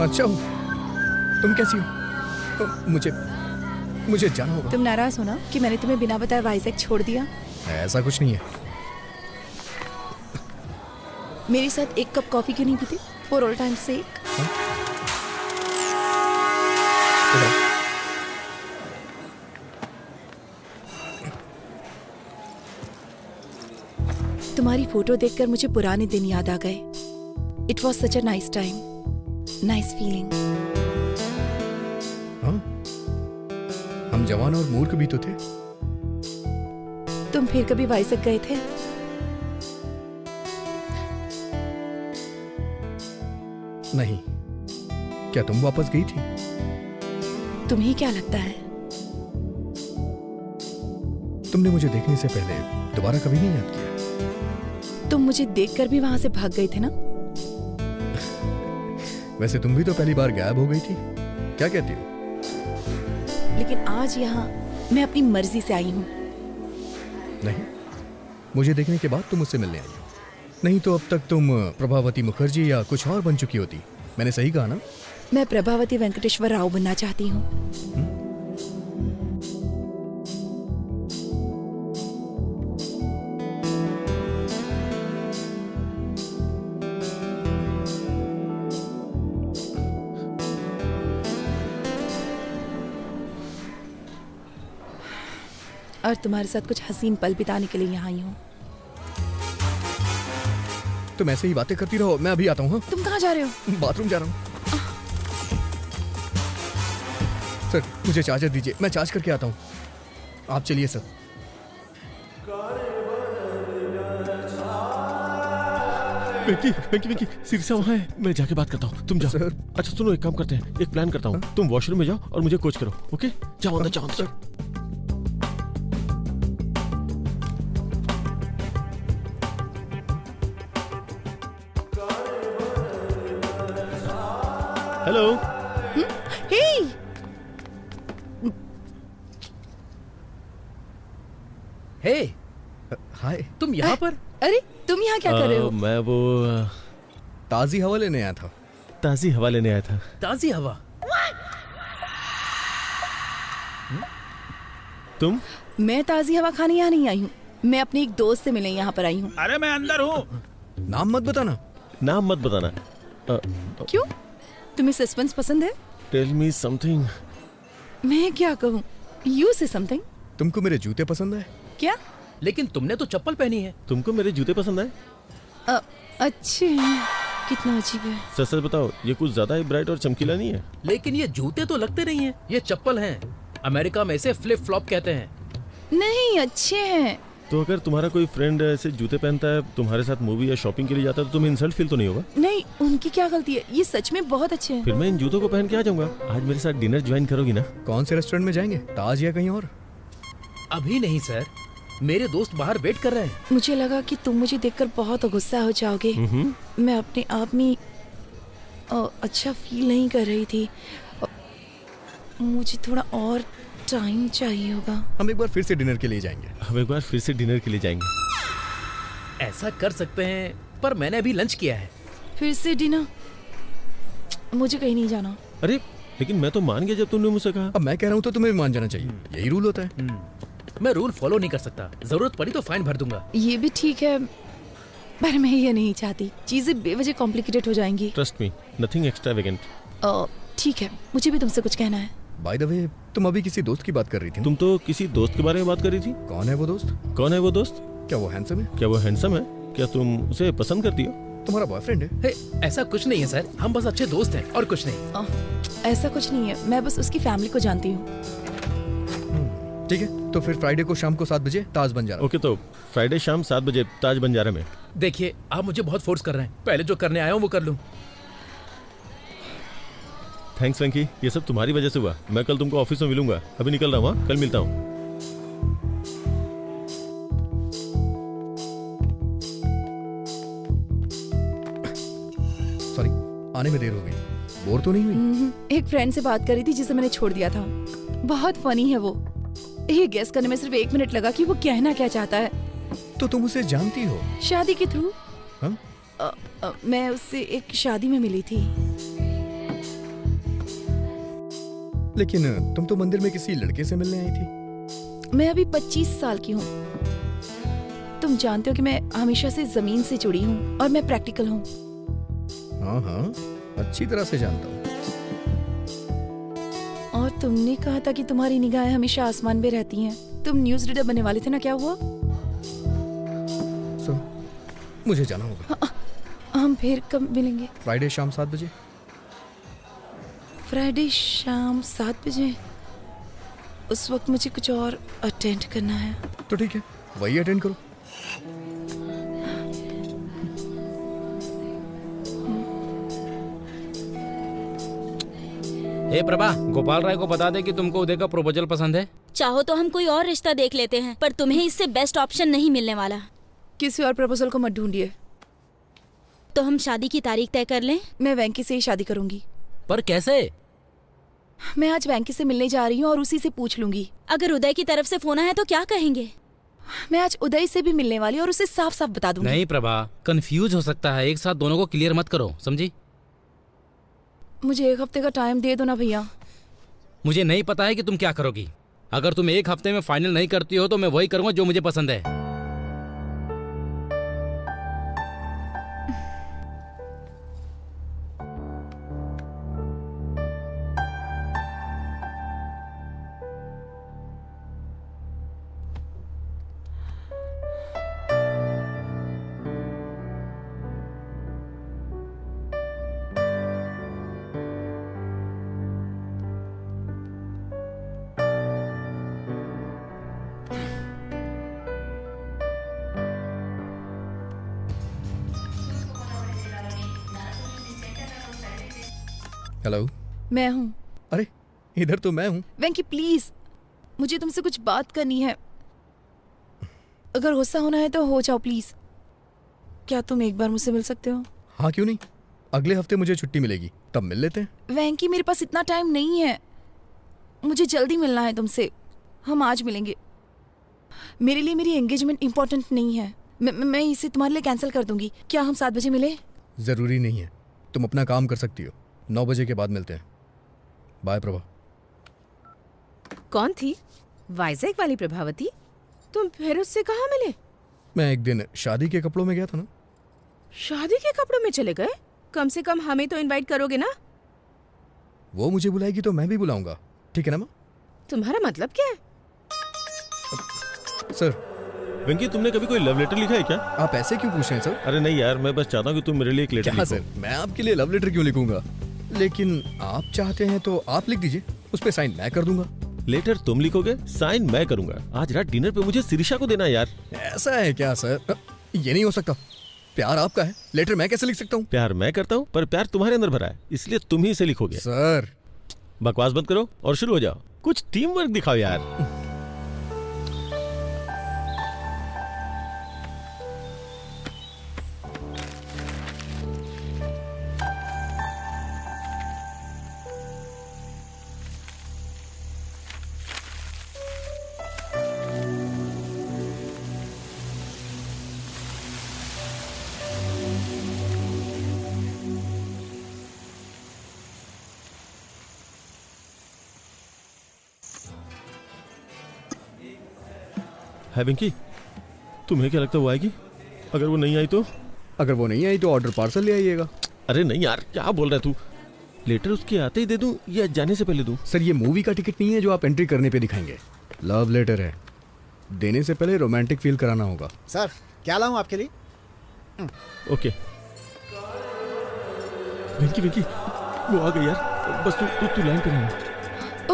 अच्छा हूँ। तुम कैसी हो? मुझे जाना होगा। तुम नाराज हो ना कि मैंने तुम्हें बिना बताए वाइजैक छोड़ दिया? ऐसा कुछ नहीं है। मेरे साथ एक कप कॉफी क्यों नहीं पीते? फॉर ऑल टाइम सेक। तुम्हारी फोटो देखकर मुझे पुराने दिन याद आ गए। It was such a nice time, nice feeling. हम जवान और मूर्ख भी तो थे। तुम फिर कभी वाइजैक गए थे? नहीं। क्या तुम वापस गई थी? तुम्हें क्या लगता है? तुमने मुझे देखने से पहले दोबारा कभी नहीं याद किया? तुम मुझे देखकर भी वहां से भाग गए थे ना? वैसे तुम भी तो पहली बार गायब हो गई थी। क्या कहती हो? लेकिन आज यहाँ मैं अपनी मर्जी से आई हूँ। नहीं, मुझे देखने के बाद तुम मुझसे मिलने आई हो। नहीं तो अब तक तुम प्रभावती मुखर्जी या कुछ और बन चुकी होती। मैंने सही कहा ना? मैं प्रभावती वेंकटेश्वर राव बनना चाहती हूँ। और तुम्हारे साथ कुछ हसीन पल बिताने के लिए यहाँ आई हूँ। तुम ऐसे ही बातें करती रहो, मैं अभी आता हूँ। तुम कहाँ जा रहे हो? बाथरूम जा रहा हूँ। सर मुझे चार्जर दीजिए, मैं चार्ज करके आता हूँ। आप चलिए सर। वेंकी, शिरीषा वहाँ है। मैं जाके बात करता हूँ, तुम जाओ। सर। अच्छा सुनो, एक काम करते हैं, एक प्लान करता हूँ। तुम वॉशरूम में जाओ और मुझे कोच करो। ओके? जाओ अंदर, जाओ अंदर। हेलो। हे! हे, हाय। तुम यहाँ पर? अरे तुम यहाँ क्या कर रहे हो? मैं वो ताजी हवा लेने आया था। ताजी हवा लेने आया था। ताजी हवा? तुम? मैं ताजी हवा खाने यहाँ नहीं आई हूँ। मैं अपने एक दोस्त से मिलने यहाँ पर आई हूँ। अरे मैं अंदर हूँ। नाम मत बताना। नाम मत बताना। क्यों? तुम्हें सस्पेंस पसंद है? Tell me something. मैं क्या कहूँ? यू से समथिंग। तुमको मेरे जूते पसंद है? क्या? लेकिन तुमने तो चप्पल पहनी है। तुमको मेरे जूते पसंद आए? अच्छे हैं। कितना अजीब है। सच सच बताओ, ये कुछ ज्यादा ही ब्राइट और चमकीला नहीं है? लेकिन ये जूते तो लगते नहीं हैं, ये चप्पल हैं। अमेरिका में इसे फ्लिप फ्लॉप कहते हैं। नहीं, अच्छे हैं। तो अगर तुम्हारा कोई फ्रेंड ऐसे जूते पहनता है, तुम्हारे साथ मूवी या शॉपिंग के लिए जाता है, तो तुम्हें इंसल्ट फील तो नहीं होगा? नहीं, उनकी क्या गलती है, ये सच में बहुत अच्छे हैं। फिर मैं इन जूतों को पहन के आ जाऊंगा। आज मेरे साथ डिनर ज्वाइन करोगी ना? कौन से रेस्टोरेंट में जाएंगे, ताज या कहीं और? अभी नहीं सर, मेरे दोस्त बाहर वेट कर रहे हैं। मुझे लगा कि तुम मुझे देखकर बहुत गुस्सा हो जाओगे। मैं अपने आप में अच्छा फील नहीं कर रही थी। मुझे थोड़ा और टाइम चाहिए होगा। हम एक बार फिर से डिनर के लिए जाएंगे। ऐसा कर सकते हैं, पर मैंने अभी लंच किया है। फिर से डिनर? मुझे कहीं नहीं जाना। अरे लेकिन मैं तो मान गया जब तुमने मुझसे कहा। अब मैं कह रहा हूँ तो तुम्हें भी मान जाना चाहिए, यही रूल होता है। मैं रूल फॉलो नहीं कर सकता, जरूरत पड़ी तो फाइन भर दूंगा। ये भी ठीक है, पर मैं ये नहीं चाहती, चीजें बेवजह कॉम्प्लिकेटेड हो जाएंगी। Trust me, nothing extravagant. ठीक है, मुझे भी तुमसे कुछ कहना है। बाय द वे, तुम अभी किसी दोस्त की बात कर रही थी। तुम तो किसी दोस्त के बारे में बात कर रही थी। कौन है वो दोस्त? क्या वो हैंडसम है? क्या तुम उसे पसंद करती हो? तुम्हारा बॉयफ्रेंड है? ऐसा कुछ नहीं है सर, हम बस अच्छे दोस्त हैं और कुछ नहीं। ऐसा कुछ नहीं है, मैं बस उसकी फैमिली को जानती हूँ। ठीक है, तो फिर फ्राइडे को शाम को 7 बजे ताज बंजारा। ओके, तो फ्राइडे शाम 7 बजे ताज बंजारा में। देखिए, आप मुझे बहुत फोर्स कर रहे हैं, पहले जो करने आया हूँ वो कर लूँ। थैंक्स वेंकी, ये सब तुम्हारी वजह से हुआ। मैं कल तुमको ऑफिस में मिलूंगा। अभी निकल रहा हूँ, कल मिलता हूँ। सॉरी, आने में देर हो गई। बोर तो नहीं हुई? एक फ्रेंड से बात कर रही थी जिसे मैंने छोड़ दिया था। बहुत फनी है वो। ये गेस करने में सिर्फ 1 मिनट लगा कि वो कहना क्या चाहता है। तो तुम उसे जानती हो? शादी के थ्रू। हाँ? मैं उससे एक शादी में मिली थी। लेकिन तुम तो मंदिर में किसी लड़के से मिलने आई थी। मैं अभी 25 साल की हूँ। तुम जानते हो कि मैं हमेशा से जमीन से जुड़ी हूँ और मैं प्रैक्टिकल हूँ। हाँ हाँ, अच्छी तरह से जानता हूँ। और तुमने कहा था कि तुम्हारी निगाहें हमेशा आसमान पे रहती हैं। तुम न्यूज़ रीडर बनने वाले थे ना, क्या हुआ? मुझे जाना होगा। हम फिर कब मिलेंगे? फ्राइडे शाम 7 बजे। फ्राइडे शाम 7 बजे? उस वक्त मुझे कुछ और अटेंड करना है। तो ठीक है, वही अटेंड करो। हे प्रभा, गोपाल राय को बता दे कि तुमको उदय का प्रपोजल पसंद है। चाहो तो हम कोई और रिश्ता देख लेते हैं, पर तुम्हें इससे बेस्ट ऑप्शन नहीं मिलने वाला। किसी और प्रपोजल को मत ढूंढिए। तो हम शादी की तारीख तय कर लें? मैं वेंकी से ही शादी करूंगी। पर कैसे? मैं आज वेंकी से मिलने जा रही हूँ और उसी से पूछ लूंगी। अगर उदय की तरफ से फोन आया तो क्या कहेंगे? मैं आज उदय से भी मिलने वाली और उसे साफ साफ बता दूंगी। नहीं प्रभा, कंफ्यूज हो सकता है। एक साथ दोनों को क्लियर मत करो, समझी? मुझे 1 हफ्ते का टाइम दे दो ना भैया। मुझे नहीं पता है कि तुम क्या करोगी। अगर तुम 1 हफ्ते में फाइनल नहीं करती हो तो मैं वही करूंगा जो मुझे पसंद है। हेलो, मैं हूँ। अरे इधर तो मैं हूँ। वेंकी प्लीज, मुझे तुमसे कुछ बात करनी है। अगर गुस्सा होना है तो हो जाओ प्लीज। क्या तुम एक बार मुझसे मिल सकते हो? हाँ क्यों नहीं, अगले हफ्ते मुझे छुट्टी मिलेगी, तब मिल लेते हैं। वेंकी मेरे पास इतना टाइम नहीं है, मुझे जल्दी मिलना है तुमसे। हम आज मिलेंगे। मेरे लिए मेरी एंगेजमेंट इम्पोर्टेंट नहीं है। मैं इसे तुम्हारे लिए कैंसिल कर दूंगी। क्या हम 7 बजे मिले? जरूरी नहीं है, तुम अपना काम कर सकती हो। 9 बजे के बाद मिलते हैं। बाय प्रभा। कौन थी? वाइजैक वाली प्रभावती? तुम फिर उससे कहाँ मिले? मैं एक दिन शादी के कपड़ों में गया था ना। शादी के कपड़ों में चले गए? कम से कम हमें तो इनवाइट करोगे ना? वो मुझे बुलाएगी तो मैं भी बुलाऊंगा, ठीक है ना माँ? तुम्हारा मतलब क्या है? सर, वेंकी, तुमने कभी कोई लव लेटर लिखा है क्या? आप ऐसे क्यों पूछ रहे हैं सर? अरे नहीं यार, मैं बस चाहता हूँ कि तुम मेरे लिए एक लेटर क्या लिखो। सर, मैं आपके लिए लव लेटर क्यों लिखूंगा? लेकिन आप चाहते हैं तो आप लिख दीजिए, उस पे साइन मैं कर दूंगा। लेटर तुम लिखोगे, साइन मैं करूंगा। आज रात डिनर पे मुझे शिरीषा को देना है यार। ऐसा है क्या सर? ये नहीं हो सकता। प्यार आपका है, लेटर मैं कैसे लिख सकता हूँ? प्यार मैं करता हूँ, पर प्यार तुम्हारे अंदर भरा है, इसलिए तुम ही इसे लिखोगे। सर बकवास बंद करो और शुरू हो जाओ। कुछ टीम वर्क दिखाओ यार। है वेंकी, तुम्हें क्या लगता है वो आएगी? अगर वो नहीं आई तो? अगर वो नहीं आई तो ऑर्डर पार्सल ले आइएगा। अरे नहीं यार, क्या बोल रहा है तू? लेटर उसके आते ही दे दूं या जाने से पहले दूं? सर ये मूवी का टिकट नहीं है जो आप एंट्री करने पे दिखाएंगे। लव लेटर है, देने से पहले रोमांटिक फील कराना होगा। सर क्या लाऊं आपके लिए? ओके। वेंकी वेंकी, वो आ गई यार। बस तू लाइन पे रहना।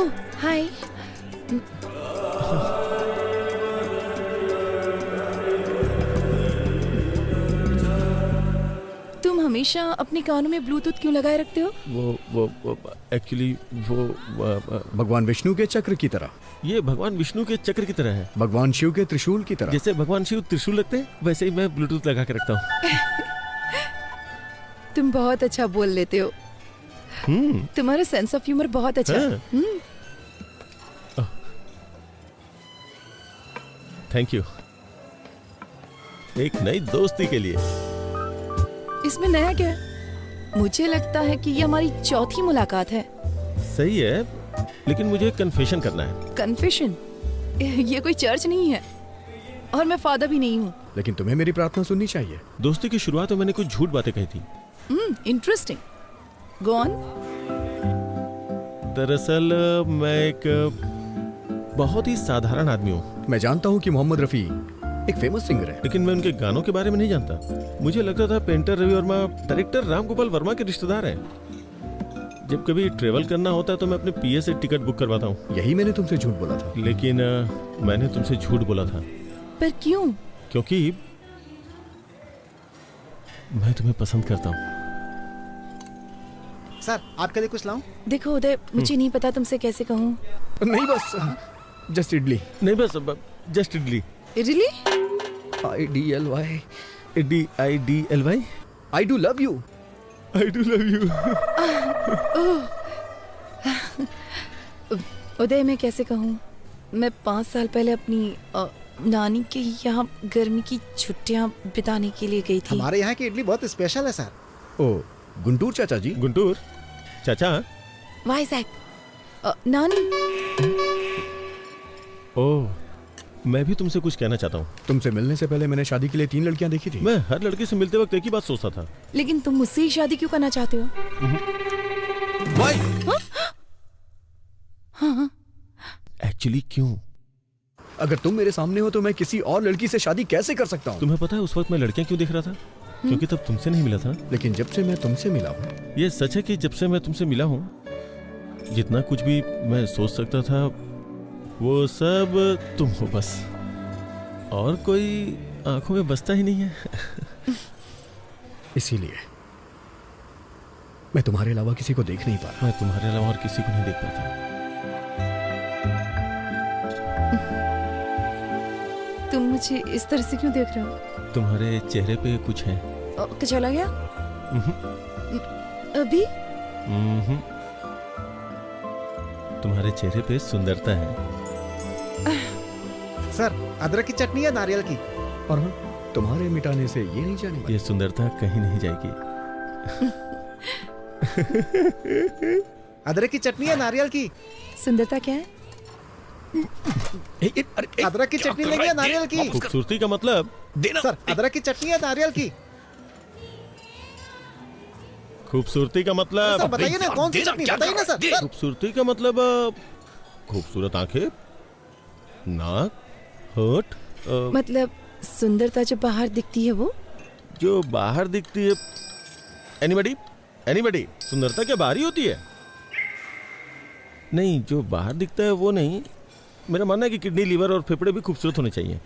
ओह हाय। तुम हमेशा अपने कानों में ब्लूटूथ क्यों लगाए रखते हो? वो एक्चुअली वो भगवान विष्णु के चक्र की तरह। ये भगवान विष्णु के चक्र की तरह है। भगवान शिव के त्रिशूल की तरह। जैसे भगवान शिव त्रिशूल लगते हैं, वैसे ही मैं ब्लूटूथ लगा के रखता हूँ। तुम बहुत अच्छा बोल लेते हो। तुम्हारा सेंस ऑफ ह्यूमर बहुत अच्छा है। Thank you. एक नई दोस्ती के लिए। इसमें नया क्या है? मुझे लगता है कि ये हमारी चौथी मुलाकात है। सही है, लेकिन मुझे कन्फेशन करना है। कन्फेशन? ये कोई चर्च नहीं है और मैं फादर भी नहीं हूँ। लेकिन तुम्हें मेरी प्रार्थना सुननी चाहिए। दोस्ती की शुरुआत में मैंने कुछ झूठ बातें कही थी। इंटरेस्टिंग। Go on. दरअसल मैं एक बहुत ही साधारण आदमी हूँ। मैं जानता हूँ कि मोहम्मद रफी एक फेमस सिंगर है, लेकिन मैं उनके गानों के बारे में नहीं जानता। मुझे लगता था पेंटर रवि वर्मा डायरेक्टर राम गोपाल वर्मा के रिश्तेदार हैं। जब कभी ट्रेवल करना होता है तो मैं अपने पीए से टिकट बुक करवाता हूँ। यही मैंने तुमसे झूठ बोला था। लेकिन मैंने तुमसे झूठ बोला था। पर क्यों? क्योंकि मैं तुम्हें पसंद करता हूँ। सर आपके लिए कुछ लाऊं? देखो उदय, मुझे नहीं पता तुमसे कैसे कहूँ। नहीं बस जस्ट इडली। नहीं बस just idli. Really? IDLY IDLY। I do love you। I do love you। उदय मैं कैसे कहूँ, मैं 5 साल पहले अपनी नानी के यहाँ गर्मी की छुट्टियाँ बिताने के लिए गई थी। हमारे यहाँ की इडली बहुत स्पेशल है सर। ओ गुंटूर चाचा जी। गुंटूर चाचा? वाइजैक। नानी। ओह, मैं भी तुमसे कुछ कहना चाहता हूँ। तुमसे मिलने से पहले मैंने शादी के लिए 3 लड़कियां देखी थी। मैं हर लड़के से मिलते वक्त एक ही बात सोचता था। लेकिन तुम मुझसे ही शादी क्यों करना चाहते हो? हाँ? एक्चुअली क्यों? अगर तुम मेरे सामने हो तो मैं किसी और लड़की से शादी कैसे कर सकता हूँ? तुम्हें पता है उस वक्त मैं लड़कियां क्यों देख रहा था? क्योंकि तब तुमसे नहीं मिला था। लेकिन जब से मैं तुमसे मिला हूँ। ये सच है कि जब से मैं तुमसे मिला हूँ, जितना कुछ भी मैं सोच सकता था वो सब तुम हो बस। और कोई आंखों में बसता ही नहीं है। इसीलिए मैं तुम्हारे अलावा किसी को देख नहीं पा रहा। मैं तुम्हारे अलावा और किसी को नहीं देख पाता। तुम मुझे इस तरह से क्यों देख रहे हो? तुम्हारे चेहरे पे कुछ है। चला गया? अभी? तुम्हारे चेहरे पे सुंदरता है। सर अदरक की चटनी है नारियल की? और हाँ, तुम्हारे मिटाने से ये नहीं जाने वाली। ये सुंदरता कहीं नहीं जाएगी। अदरक की चटनी है नारियल की? सुंदरता क्या है? अदरक की चटनी लेंगे या नारियल की? खूबसूरती का मतलब देना। सर अदरक की चटनी है नारियल की? खूबसूरती का मतलब सर बताइए ना, कौन सी चटनी बताइए ना सर। खूबसूरती का मतलब खूबसूरत आंखें, नाक, होठ। मतलब सुंदरता जो बाहर दिखती है वो? जो बाहर दिखती है? एनीबडी? एनीबडी? सुंदरता क्या बाहर ही होती है? नहीं, जो बाहर दिखता है वो नहीं। मेरा मानना है कि किडनी, लीवर और फेफड़े भी खूबसूरत होने चाहिए।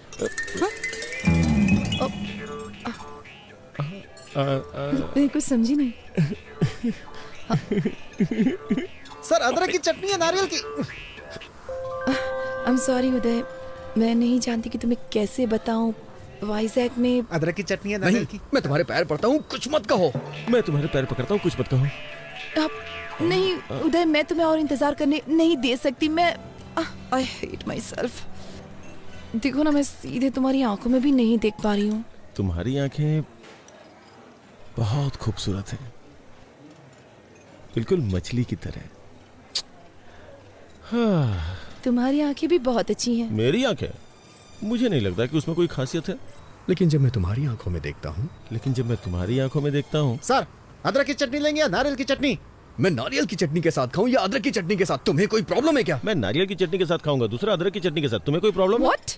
मैं कुछ समझी नहीं। सर अदरक की चटनी है नारियल की। आई एम सॉरी उदय, मैं नहीं जानती कि तुम्हें कैसे बताऊं। वाइजैक में अदरक की चटनी है नारियल की। मैं तुम्हारे पैर पड़ता हूँ, कुछ मत कहो। मैं तुम्हारे पैर पकड़ता हूँ, कुछ मत कहो। नहीं उदय, मैं तुम्हें और इंतजार करने नहीं दे सकती। मैं आई हेट माई सेल्फ। देखो ना, मैं सीधे तुम्हारी आंखों में भी नहीं देख पा रही हूँ। तुम्हारी आंखें बहुत खूबसूरत हैं, बिल्कुल मछली की तरह। हाँ। तुम्हारी आंखें भी बहुत अच्छी हैं। मेरी आंखें? मुझे नहीं लगता कि उसमें कोई खासियत है। लेकिन जब मैं तुम्हारी आंखों में देखता हूँ। सर अदरक की चटनी लेंगे या नारियल की चटनी? मैं नारियल की चटनी के साथ खाऊं या अदरक की चटनी के साथ? तुम्हें कोई प्रॉब्लम है क्या? मैं नारियल की चटनी के साथ खाऊंगा, दूसरा अदरक की चटनी के साथ। तुम्हें कोई प्रॉब्लम है? What?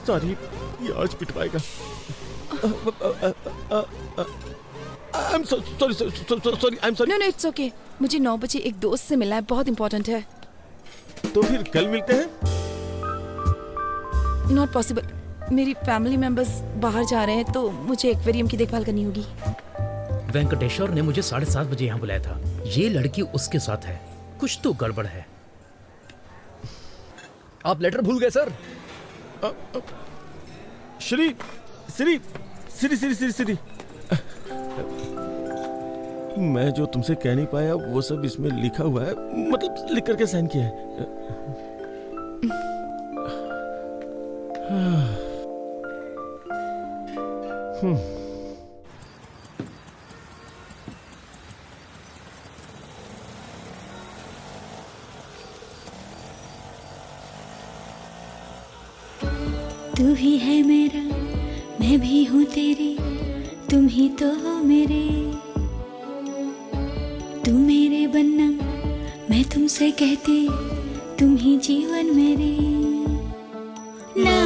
सॉरी, ये आज पिटवाएगा। I'm sorry. No, it's okay. मुझे 9 बजे एक दोस्त से मिलना है, बहुत इंपॉर्टेंट है। तो फिर कल मिलते हैं? Not possible. मेरी फैमिली मेंबर्स बाहर जा रहे हैं तो मुझे एक्वेरियम की देखभाल करनी होगी। वेंकटेश्वर ने मुझे 7:30 बजे यहाँ बुलाया था। ये लड़की उसके साथ है, कुछ तो गड़बड़ है। आप लेटर भूल गए सर। श्री मैं जो तुमसे कह नहीं पाया वो सब इसमें लिखा हुआ है, मतलब लिख करके साइन किया है। तू ही है मेरा, मैं भी हूँ तेरी, तुम ही तो हो मेरे। तू मेरे बनना, मैं तुमसे कहती, तुम ही जीवन मेरे। ना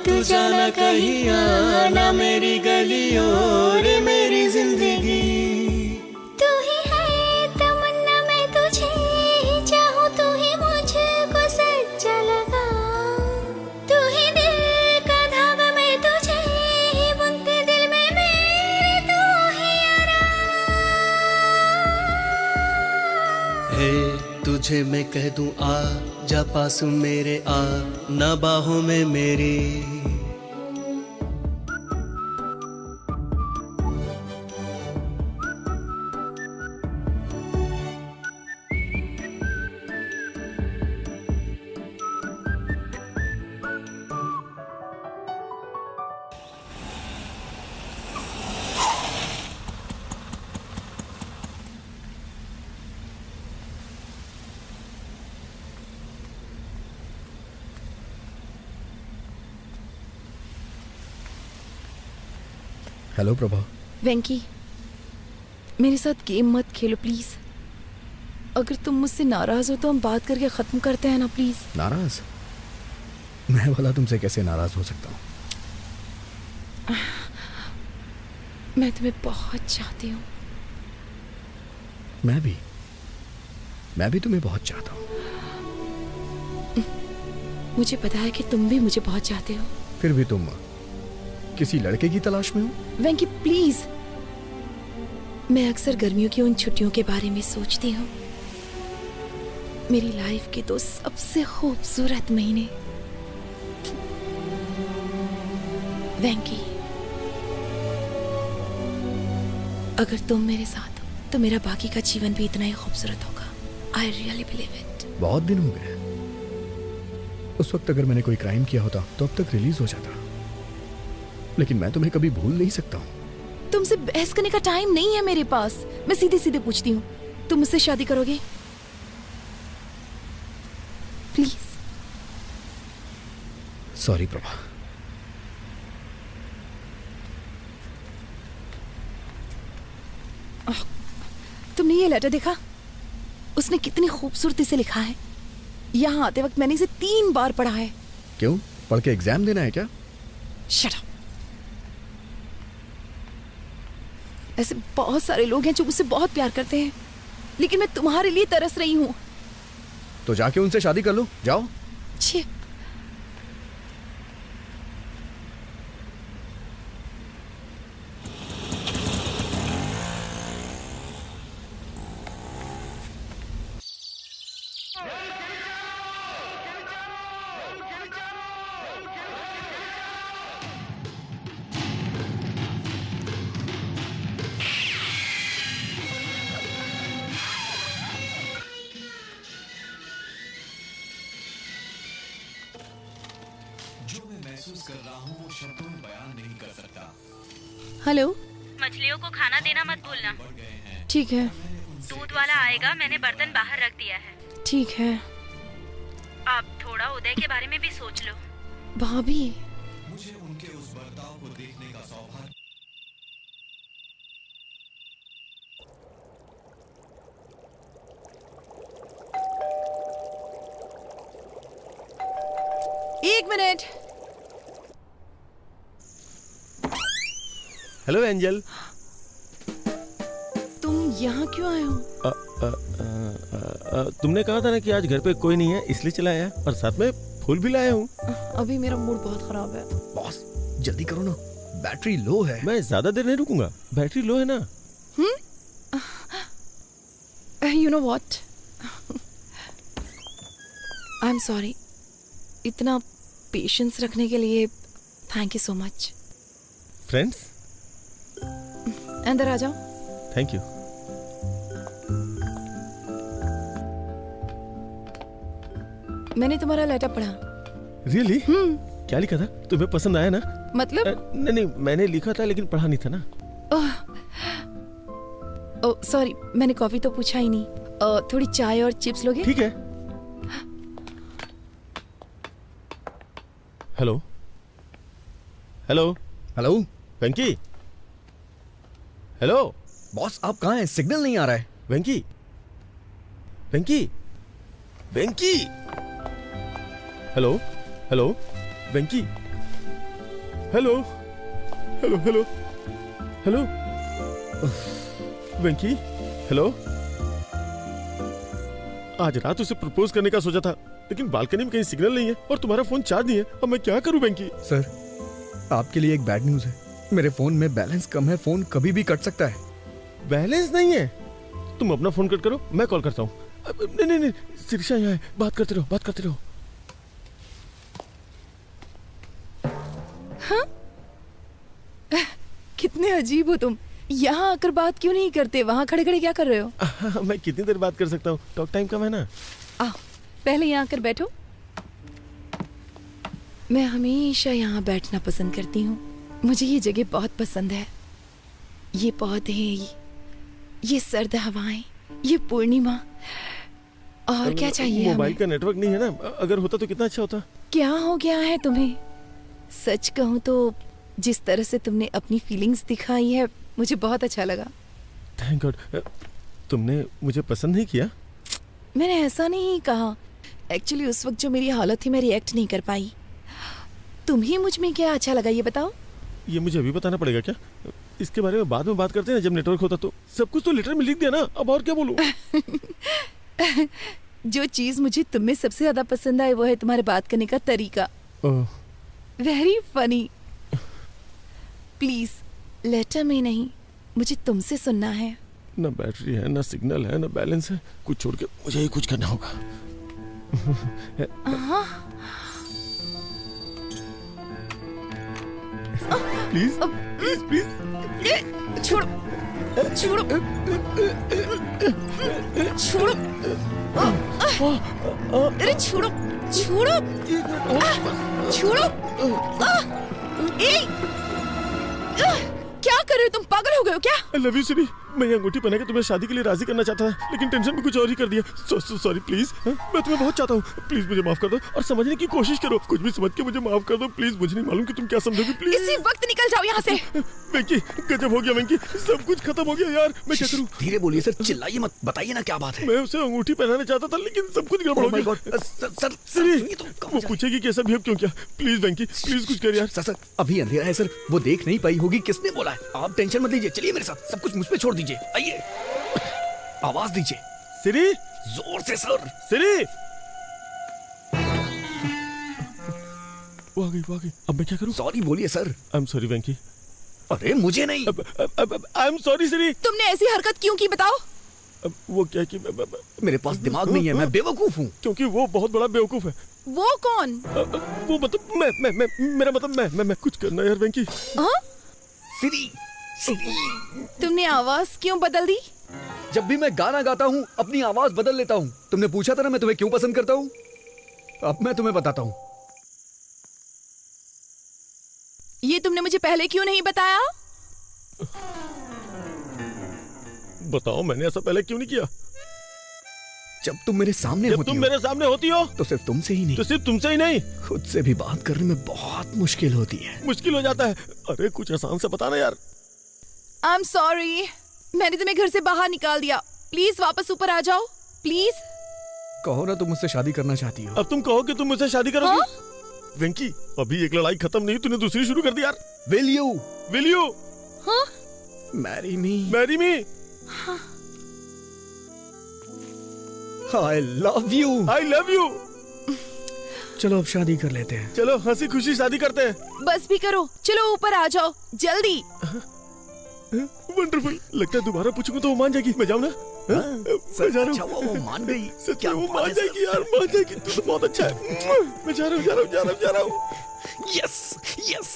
तू जाना कहीं आना मेरी गलियों रे मेरी जिंदगी। तू ही है तमन्ना, मैं तुझे ही चाहूँ, तू ही मुझको सच्चा लगा। तू ही दिल का धागा, मैं तुझे ही बुनती दिल में मेरे, तू ही आराम। हे तुझे मैं कह दूं आ जा पास मेरे, आ ना बाहों में मेरी। हेलो प्रभा। वेंकी, मेरे साथ गेम मत खेलो प्लीज। अगर तुम मुझसे नाराज हो तो हम बात करके खत्म करते हैं ना प्लीज। नाराज? मैं भला तुमसे कैसे नाराज हो सकता हूँ? मैं तुम्हें बहुत चाहती हूँ। मैं भी तुम्हें बहुत चाहता हूँ। मुझे पता है कि तुम भी मुझे बहुत चाहते हो। फिर भी तुम किसी लड़के की तलाश में हो? वेंकी प्लीज, मैं अक्सर गर्मियों की उन छुट्टियों के बारे में सोचती हूँ। मेरी लाइफ के 2 सबसे खूबसूरत महीने। वेंकी, अगर तुम मेरे साथ हो तो मेरा बाकी का जीवन भी इतना ही खूबसूरत होगा। I really believe it. बहुत दिन हो गए। उस वक्त अगर मैंने कोई क्राइम किया होता तो अब तक रिलीज हो जाता, लेकिन मैं तुम्हें कभी भूल नहीं सकता हूँ। तुमसे बहस करने का टाइम नहीं है मेरे पास। मैं सीधे सीधे पूछती हूँ, तुम मुझसे शादी करोगे? प्लीज। सॉरी प्रभा। तुमने ये लेटर देखा? उसने कितनी खूबसूरती से लिखा है। यहाँ आते वक्त मैंने इसे 3 बार पढ़ा है। क्यों, पढ़ के एग्जाम देना है क्या? Shut up. ऐसे बहुत सारे लोग हैं जो मुझसे बहुत प्यार करते हैं, लेकिन मैं तुम्हारे लिए तरस रही हूँ। तो जाके उनसे शादी कर लो, जाओ। छी। हेलो। मछलियों को खाना देना मत भूलना। ठीक है। दूध वाला आएगा, मैंने बर्तन बाहर रख दिया है। ठीक है। अब थोड़ा उदय के बारे में भी सोच लो। भाभी, मुझे उनके उस बर्ताव को देखने का सौभाग्य। एक मिनट। Hello angel. तुम यहाँ क्यों आए हो? तुमने कहा था ना कि आज घर पे कोई नहीं है, इसलिए चला आया, और साथ में फूल भी लाया हूँ। अभी मेरा मूड बहुत खराब है। बॉस जल्दी करो ना, बैटरी लो है। मैं ज्यादा देर नहीं रुकूंगा, बैटरी लो है ना। You know what, I am sorry. इतना पेशेंस रखने के लिए thank you so much. Friends, अंदर आ जाओ। Thank you. मैंने तुम्हारा लेटर पढ़ा। रियली? क्या लिखा था? तुम्हें पसंद आया ना? मतलब? नहीं, मैंने लिखा था लेकिन पढ़ा नहीं था ना। ओह सॉरी, मैंने कॉफी तो पूछा ही नहीं। थोड़ी चाय और चिप्स लोगे? ठीक है। हेलो हेलो हेलो वेंकी। हेलो बॉस, आप कहाँ हैं? सिग्नल नहीं आ रहा है। वेंकी, वेंकी, वेंकी। हेलो हेलो वेंकी। हेलो हेलो हेलो हेलो वेंकी। हेलो। आज रात उसे प्रपोज करने का सोचा था, लेकिन बालकनी में कहीं सिग्नल नहीं है और तुम्हारा फोन चार्ज नहीं है। अब मैं क्या करूं वेंकी? सर, आपके लिए एक बैड न्यूज है। मेरे फोन में बैलेंस कम है, फोन कभी भी कट सकता है। बैलेंस नहीं है? तुम अपना फोन कट करो, मैं कॉल करता हूँ। नहीं नहीं, शिक्षा यहाँ है, बात करते रहो, बात करते रहो। हाँ? कितने अजीब हो तुम। यहाँ आकर बात क्यों नहीं करते? वहाँ खड़े खड़े क्या कर रहे हो? मैं कितनी देर बात कर सकता हूँ, टॉक टाइम कम है ना। आओ, पहले यहाँ आकर बैठो। मैं हमेशा यहाँ बैठना पसंद करती हूँ। मुझे ये जगह बहुत पसंद है। ये पौधे, ये सर्द हवाएं, ये पूर्णिमा, और क्या चाहिए? मोबाइल का नेटवर्क नहीं है ना, अगर होता तो कितना अच्छा होता। क्या हो गया है तुम्हें? सच कहूँ तो जिस तरह से तुमने अपनी फीलिंग्स दिखाई है, मुझे बहुत अच्छा लगा। Thank God. तुमने मुझे पसंद नहीं किया? मैंने ऐसा नहीं कहा। एक्चुअली उस वक्त जो मेरी हालत थी, मैं रिएक्ट नहीं कर पाई। तुम्हें मुझ में क्या अच्छा लगा, ये बताओ। ये मुझे अभी बताना पड़ेगा क्या? इसके बारे में बाद में बात करते हैं जब नेटवर्क होता तो। सब कुछ तो लेटर में लिख दिया ना, अब और क्या बोलूं? जो चीज मुझे तुम में सबसे ज्यादा पसंद आई वो है तुम्हारे बात करने का तरीका। Very funny. प्लीज लेटर में नहीं, मुझे तुमसे सुनना है। ना बैटरी है, ना सिग्नल है, ना बैलेंस है। कुछ छोड़ के मुझे ही कुछ करना होगा। Please please please. छोड़ो छोड़ो छोड़ो। अरे छोड़ो छोड़ो छोड़ो। क्या कर रहे हो तुम? पागल हो गए हो क्या? I love you, सिरी। मैं ये अंगूठी पहना के तुम्हें शादी के लिए राजी करना चाहता था, लेकिन टेंशन में कुछ और ही कर दिया। सॉरी प्लीज, मैं तुम्हें बहुत चाहता हूँ, प्लीज मुझे माफ कर दो और समझने की कोशिश करो। कुछ भी समझ के मुझे माफ कर दो प्लीज, मुझे नहीं मालूम कि तुम क्या समझोगे। प्लीज इसी वक्त निकल जाओ यहाँ से। वेंकी, गजब हो गया वेंकी, सब कुछ खत्म हो गया यार, मैं क्या करूँ? धीरे बोलिए सर, चिल्लाइए मत, बताइए ना क्या बात है। मैं उसे अंगूठी पहनाना चाहता था लेकिन सब कुछ गड़बड़ हो गया। सर वो पूछेगी कि ऐसा बिहेव क्यों किया। प्लीज वेंकी, प्लीज कुछ कर यार। सर अभी अंधेरा है सर, वो देख नहीं पाई होगी, किसने बोला है। आप टेंशन मत लीजिए, चलिए मेरे साथ, सब कुछ मुझ पे छोड़ दीजिए। आइए, आवाज दीजिए। सिरी, जोर से सर। सिरी, वो आ गई। अब मैं क्या करूं? सॉरी बोलिए सर। आई एम सॉरी वेंकी। अरे मुझे नहीं। आई एम सॉरी सिरी। तुमने ऐसी हरकत क्यों की बताओ? वो क्या कि मेरे पास दिमाग नहीं है, मैं बेवकूफ हूँ। क्योंकि वो बहुत बड़ा बेवकूफ है। वो कौन? वो मतलब मैं मेरा मतलब मैं कुछ करना यार वेंकी। सिरी, तुमने आवाज क्यों बदल दी? जब भी मैं गाना गाता हूँ अपनी आवाज बदल लेता हूँ। तुमने पूछा था ना मैं तुम्हें क्यों पसंद करता हूँ, अब मैं तुम्हें बताता हूँ। ये तुमने मुझे पहले क्यों नहीं बताया? बताओ, मैंने ऐसा पहले क्यों नहीं किया? जब तुम मेरे सामने जब होती तुम हो, मेरे सामने होती हो तो सिर्फ तुमसे ही नहीं, तो सिर्फ तुमसे ही नहीं, खुद से भी बात करने में बहुत मुश्किल होती है। मुश्किल हो जाता है। अरे कुछ आसान से बताना यार। आई एम सॉरी, मैंने तुम्हें घर से बाहर निकाल दिया। प्लीज वापस ऊपर आ जाओ, प्लीज। कहो ना तुम मुझसे शादी करना चाहती हो। अब तुम कहो कि तुम मुझसे शादी करोगी। वेंकी, अभी एक लड़ाई खत्म नहीं, तूने दूसरी शुरू कर दी यार। Will you? Will you? हाँ? Marry me? Marry me? I love you. I love you. चलो अब शादी कर लेते हैं। चलो हंसी खुशी शादी करते हैं। बस भी करो, चलो ऊपर आ जाओ जल्दी। वंडरफुल, लगता है दोबारा पूछूंगा तो वो मान जाएगी। मैं जाऊँ ना? मैं जा रहा हूँ। अच्छा वो मान गई। क्या वो मान जाएगी यार, मान जाएगी। तू तो बहुत अच्छा है। मैं जा रहा हूँ। Yes, yes.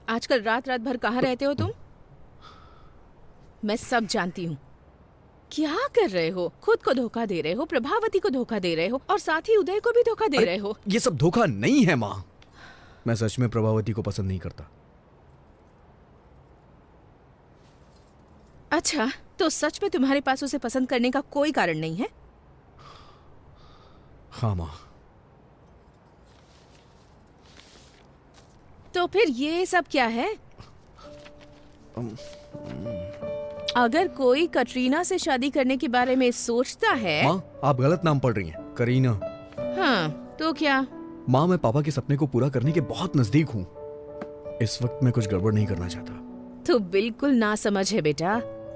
आजकल रात भर कहाँ रहते हो तुम? मैं सब जानती हूँ। क्या कर रहे हो? खुद को धोखा दे रहे हो, प्रभावती को धोखा दे रहे हो और साथ ही उदय को भी धोखा दे रहे हो। ये सब धोखा नहीं है माँ, मैं सच में प्रभावती को पसंद नहीं करता। अच्छा, तो सच में तुम्हारे पास उसे पसंद करने का कोई कारण नहीं है? हाँ माँ। तो फिर ये सब क्या है? अगर कोई कटरीना से शादी करने के बारे में सोचता है। माँ, आप गलत नाम पढ़ रही हैं, करीना। हाँ, तो क्या? माँ, मैं पापा के सपने को पूरा करने के बहुत नजदीक हूँ। इस वक्त मैं कुछ गड़बड़ नहीं करना चाहता। तो बिल्कुल ना समझ है बेटा।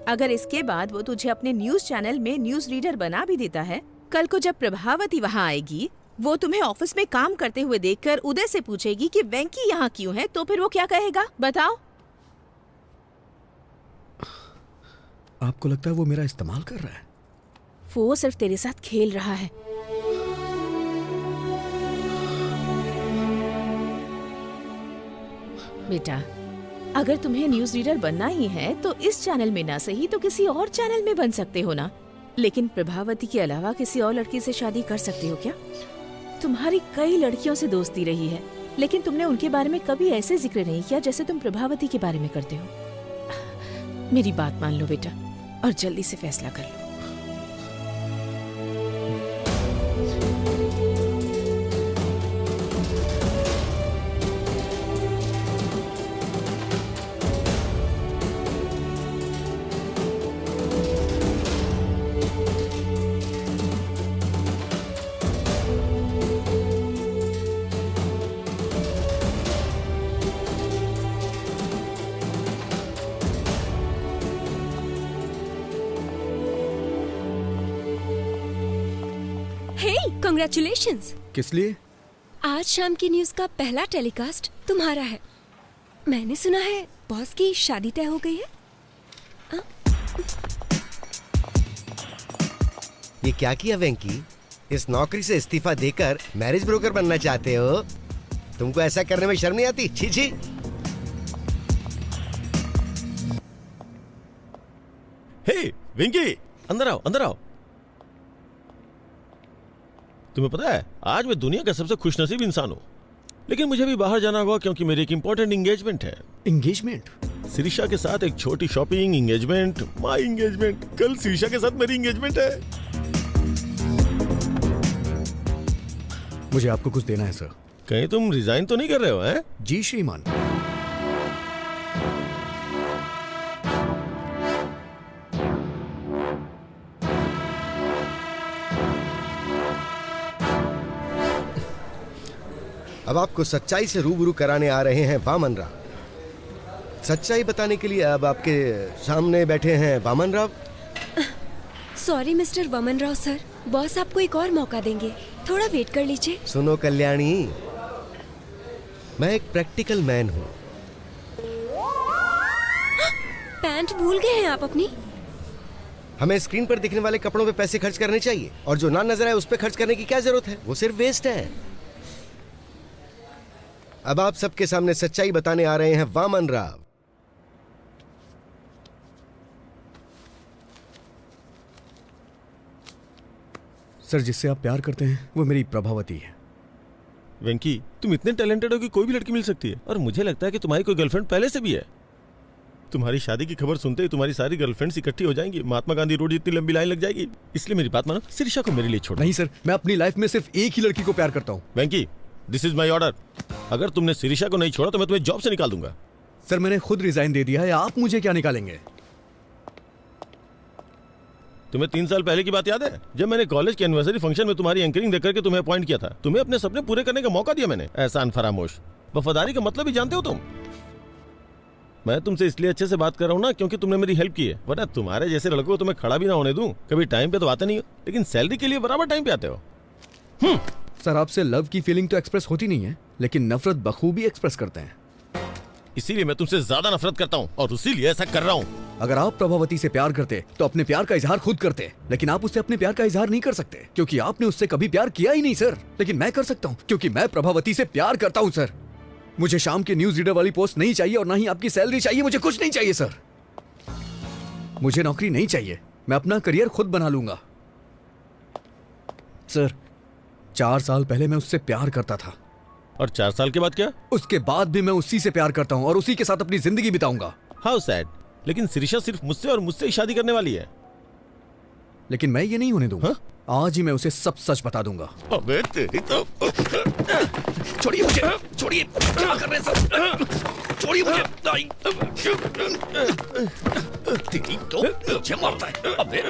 अगर इसके बाद वो तुझे अपने न्यूज चैनल में न्यूज रीडर बना भी देता है, कल को जब प्रभावती वहाँ आएगी, वो तुम्हें ऑफिस में काम करते हुए देखकर उदय से पूछेगी कि वेंकी यहाँ क्यों है, तो फिर वो क्या कहेगा बताओ? आपको लगता है वो मेरा इस्तेमाल कर रहा है? वो सिर्फ तेरे साथ खेल रहा है। बेटा, अगर तुम्हें न्यूज रीडर बनना ही है तो इस चैनल में ना सही तो किसी और चैनल में बन सकते हो ना। लेकिन प्रभावती के अलावा किसी और लड़की से शादी कर सकते हो क्या? तुम्हारी कई लड़कियों से दोस्ती रही है, लेकिन तुमने उनके बारे में कभी ऐसे जिक्र नहीं किया जैसे तुम प्रभावती के बारे में करते हो। मेरी बात मान लो बेटा और जल्दी से फैसला कर लो। हे, कांग्रेचुलेशंस। किस लिए? आज शाम की न्यूज का पहला टेलीकास्ट तुम्हारा है। मैंने सुना है बॉस की शादी तय हो गई है। ये क्या किया वेंकी? इस नौकरी से इस्तीफा देकर मैरिज ब्रोकर बनना चाहते हो? तुमको ऐसा करने में शर्म नहीं आती? छी छी। हे वेंकी, अंदर आओ, अंदर आओ। तुम्हें पता है आज मैं दुनिया का सबसे खुशनसीब इंसान हूँ, लेकिन मुझे भी बाहर जाना होगा क्योंकि मेरी एक इंपॉर्टेंट एंगेजमेंट है। एंगेजमेंट? सिरिशा के साथ एक छोटी शॉपिंग, एंगेजमेंट, माय एंगेजमेंट। कल सिरिशा के साथ मेरी एंगेजमेंट है। मुझे आपको कुछ देना है सर। कहीं तुम रिजाइन तो नहीं कर रहे हो? हैं? जी श्रीमान। अब आपको सच्चाई से रूबरू कराने आ रहे हैं वामन राव। सच्चाई बताने के लिए अब आपके सामने बैठे हैं Vaman Rao. Sorry mister Vaman Rao sir, boss आपको एक और मौका देंगे, थोड़ा वेट कर लीजिए। सुनो कल्याणी, मैं एक प्रैक्टिकल मैन हूँ। पैंट भूल गए हैं आप अपनी? हमें स्क्रीन पर दिखने वाले कपड़ों पे पैसे खर्च करने चाहिए, और जो ना नजर आए उस पे खर्च करने की क्या जरूरत है? वो सिर्फ वेस्ट है। अब आप सबके सामने सच्चाई बताने आ रहे हैं वामन राव। सर, जिससे आप प्यार करते हैं वो मेरी प्रभावती है। वेंकी, तुम इतने टैलेंटेड हो कि कोई भी लड़की मिल सकती है, और मुझे लगता है कि तुम्हारी कोई गर्लफ्रेंड पहले से भी है। तुम्हारी शादी की खबर सुनते ही तुम्हारी सारी गर्लफ्रेंड्स इकट्ठी हो जाएंगी, महात्मा गांधी रोड जितनी लंबी लाइन लग जाएगी। इसलिए मेरी बात मानो, सिरिशा को मेरे लिए छोड़ो। नहीं सर, मैं अपनी लाइफ में सिर्फ एक ही लड़की को प्यार करता हूँ। वेंकी, दिस इज माई ऑर्डर। अगर तुमने सिरिशा को नहीं छोड़ा तो मैं तुम्हें जॉब से निकाल दूंगा। सर, मैंने खुद रिजाइन दे दिया है, आप मुझे क्या निकालेंगे? तुम्हें 3 साल पहले की बात याद है, जब मैंने कॉलेज के एनिवर्सरी फंक्शन में तुम्हारी एंकरिंग देख करके तुम्हें अपॉइंट किया था? तुम्हें अपने सपने पूरे करने का मौका दिया मैंने। एहसान फरामोश। वफादारी का मतलब ही जानते हो तुम। मैं तुमसे इसलिए अच्छे से बात कर रहा हूँ ना क्योंकि तुमने मेरी हेल्प की है, वरना तुम्हारे जैसे लड़कों को तुम्हें खड़ा भी ना होने दूं। कभी टाइम पे तो आते नहीं हो, लेकिन सैलरी के लिए बराबर टाइम पे आते हो। सर, आपसे लव की फीलिंग तो एक्सप्रेस होती नहीं है, लेकिन नफरत बखूबी एक्सप्रेस करते हैं। इसीलिए मैं तुमसे ज्यादा नफरत करता हूँ और इसीलिए ऐसा कर रहा हूँ। अगर आप प्रभावती से प्यार करते तो अपने प्यार का इजहार खुद करते, लेकिन आप उससे अपने प्यार का इजहार नहीं कर सकते क्योंकि आपने उससे कभी प्यार किया ही नहीं सर। लेकिन मैं कर सकता हूँ क्योंकि मैं प्रभावती से प्यार करता हूँ सर। मुझे शाम की न्यूज रीडर वाली पोस्ट नहीं चाहिए और ना ही आपकी सैलरी चाहिए। मुझे कुछ नहीं चाहिए सर। मुझे नौकरी नहीं चाहिए, मैं अपना करियर खुद बना लूंगा। सर, 4 साल पहले मैं उससे प्यार करता था। और 4 साल के बाद क्या? उसके बाद भी मैं उसी से प्यार करता हूँ और उसी के साथ अपनी जिंदगी बिताऊंगा। How sad. लेकिन सिरिशा सिर्फ मुझसे और मुझसे ही शादी करने वाली है। लेकिन मैं ये नहीं होने दूंगा। आज ही मैं उसे सब सच बता दूंगा। अबे तेरी तो। छोड़िए मुझे, छोड़िए। क्या कर रहे हैं सर? छोड़िए मुझे। तेरी तो मुझे मारता है। अबे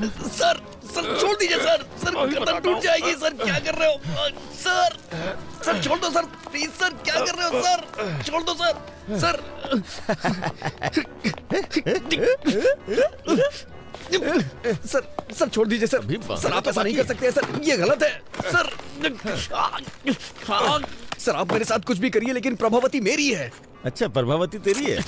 सर, सर छोड़ दीजिए सर। सर, गर्दन टूट जाएगी सर। क्या कर रहे हो सर? सर छोड़ दो सर, प्लीज सर। क्या कर रहे हो सर? छोड़ दो सर। सर सर, सर छोड़ दीजिए सर। सर, आप ऐसा नहीं कर सकते सर, ये गलत है सर। सर, आप मेरे साथ कुछ भी करिए लेकिन प्रभावती मेरी है। अच्छा, प्रभावती तेरी है?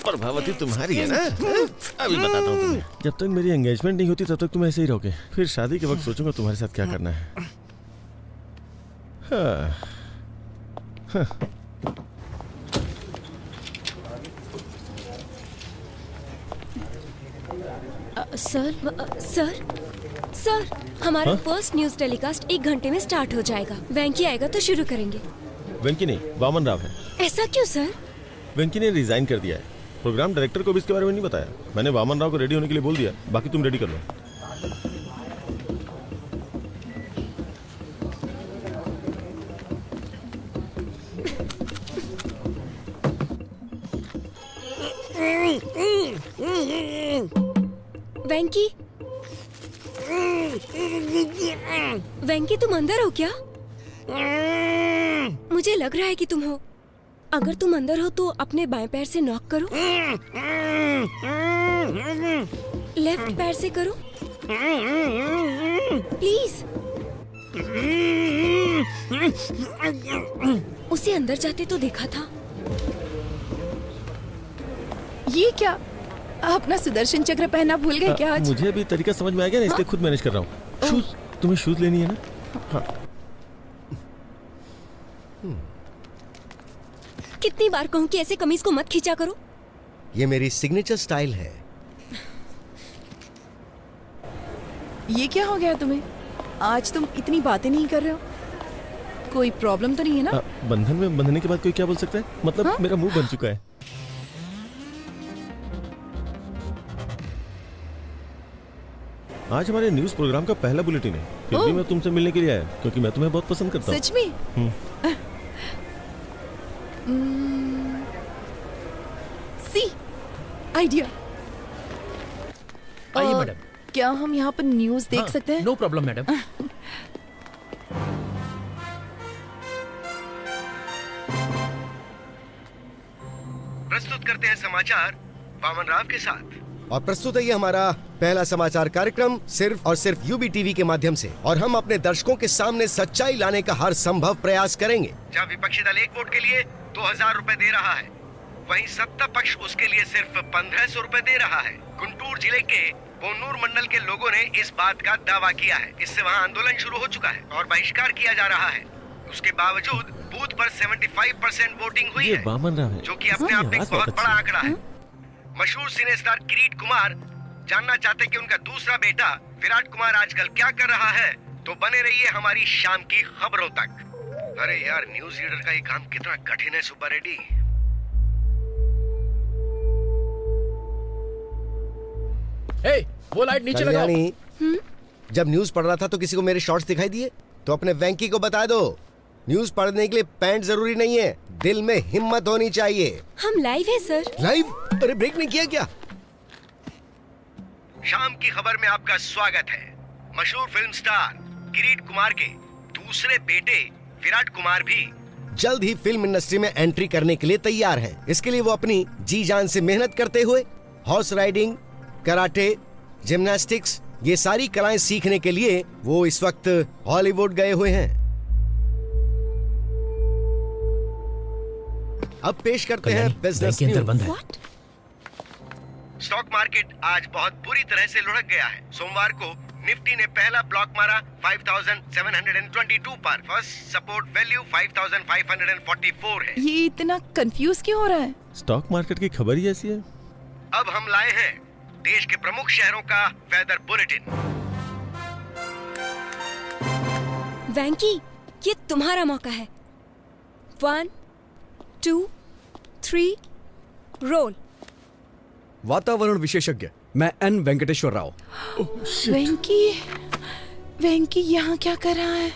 प्रभावती तुम्हारी है ना? अभी बताता हूँ तुम्हें। जब तक मेरी एंगेजमेंट नहीं होती तब तक तुम ऐसे ही रहोगे, फिर शादी के वक्त सोचूंगा तुम्हारे साथ क्या करना है। सर, सर, हमारा फर्स्ट न्यूज टेलीकास्ट 1 घंटे में स्टार्ट हो जाएगा। वेंकी आएगा तो शुरू करेंगे। वेंकी नहीं, वामन राव है। ऐसा क्यों सर? वेंकी ने रिजाइन कर दिया है। प्रोग्राम डायरेक्टर को भी इसके बारे में नहीं बताया। मैंने वामन राव को रेडी होने के लिए बोल दिया, बाकी तुम रेडी कर लो। वेंकी, वेंकी तुम अंदर हो क्या? मुझे लग रहा है कि तुम हो। अगर तुम अंदर हो तो अपने बाएं पैर से नॉक करो। लेफ्ट पैर से करो प्लीज। उसे अंदर जाते तो देखा था। ये क्या, अपना सुदर्शन चक्र पहनना भूल गए क्या आज? मुझे अभी तरीका समझ में आ गया ना, इसलिए खुद मैनेज कर रहा हूँ। शूज, तुम्हें शूज लेनी है ना? हाँ। कितनी बार कहूँ कि ऐसे कमीज को मत खींचा करो। ये मेरी सिग्नेचर स्टाइल है। ये क्या हो गया तुम्हें? आज तुम इतनी बातें नहीं कर रहे हो। कोई प्रॉब्लम तो नहीं है ना? बंधन में बंधने के बाद कोई क्या बोल सकता है? मतलब हाँ? मेरा मुंह बन चुका है। आज हमारे न्यूज प्रोग्राम का पहला बुलेटिन है, फिर भी मैं तुमसे मिलने के लिए आया क्योंकि मैं तुम्हें बहुत पसंद करता हूँ। सच में? See idea. आइए मैडम। क्या हम यहाँ पर न्यूज देख सकते हैं? No problem madam. प्रस्तुत करते हैं समाचार वामन राव के साथ। और प्रस्तुत है ये हमारा पहला समाचार कार्यक्रम सिर्फ और सिर्फ यूबी टीवी के माध्यम से, और हम अपने दर्शकों के सामने सच्चाई लाने का हर संभव प्रयास करेंगे। जहाँ विपक्षी दल एक वोट के लिए 2000 रुपए दे रहा है, वहीं सत्ता पक्ष उसके लिए सिर्फ 1500 रुपए दे रहा है। गुंटूर जिले के बोनूर मंडल के लोगों ने इस बात का दावा किया है। इससे वहाँ आंदोलन शुरू हो चुका है और बहिष्कार किया जा रहा है। उसके बावजूद बूथ पर 75% वोटिंग हुई है, जो कि अपने आप में एक बहुत बड़ा आंकड़ा है। मशहूर सिने स्टार किरीट कुमार जानना चाहते कि उनका दूसरा बेटा विराट कुमार आजकल क्या कर रहा है, तो बने रहिए हमारी शाम की खबरों तक। अरे यार, न्यूज रीडर का ये काम कितना कठिन है सुपर रेड्डी। वो लाइट नीचे लगाओ। जब न्यूज पढ़ रहा था तो किसी को मेरे शॉर्ट्स दिखाई दिए, तो अपने वेंकी को बता दो, न्यूज पढ़ने के लिए पैंट जरूरी नहीं है, दिल में हिम्मत होनी चाहिए। हम लाइव है सर। लाइव? अरे ब्रेक नहीं किया क्या? शाम की खबर में आपका स्वागत है। मशहूर फिल्म स्टार किरीट कुमार के दूसरे बेटे विराट कुमार भी जल्द ही फिल्म इंडस्ट्री में एंट्री करने के लिए तैयार हैं। इसके लिए वो अपनी जी जान से मेहनत करते हुए हॉर्स राइडिंग, कराटे, जिम्नास्टिक्स, ये सारी कलाएं सीखने के लिए वो इस वक्त हॉलीवुड गए हुए हैं। अब पेश करते हैं बिजनेस न्यूज। स्टॉक मार्केट आज बहुत बुरी तरह से लुढ़क गया है। सोमवार को निफ्टी ने पहला ब्लॉक मारा 5722 पर। फर्स्ट सपोर्ट वैल्यू 5544 है। ये इतना कंफ्यूज क्यों हो रहा है? स्टॉक मार्केट की खबर ही ऐसी है। अब हम लाए हैं देश के प्रमुख शहरों का वेदर बुलेटिन। वैंकी, ये तुम्हारा मौका है। 1 2 3 रोल। वातावरण विशेषज्ञ मैं एन वेंकटेश्वर राव। वेंकी यहाँ क्या कर रहा है?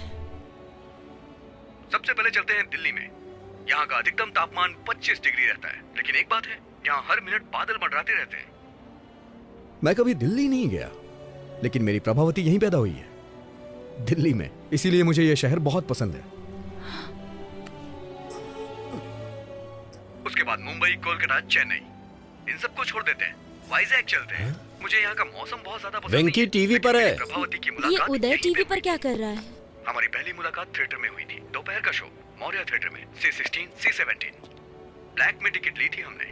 सबसे पहले चलते हैं दिल्ली में। यहाँ का अधिकतम तापमान 25 डिग्री रहता है, लेकिन एक बात है, यहाँ हर मिनट बादल मंडराते रहते हैं। मैं कभी दिल्ली नहीं गया, लेकिन मेरी प्रभावती यहीं पैदा हुई है, दिल्ली में, इसीलिए मुझे यह शहर बहुत पसंद है। उसके बाद मुंबई, कोलकाता, चेन्नई, इन सबको छोड़ देते हैं, वाइजैक चलते हैं। मुझे यहाँ का मौसम बहुत ज्यादा पसंद वेंकी टीवी पर है। प्रभावती की ये मुलाकात उदय टीवी पर क्या कर रहा है? हमारी पहली मुलाकात थिएटर में हुई थी, दोपहर का शो मौर्य थिएटर में, C16, C17। ब्लैक में टिकट ली थी हमने।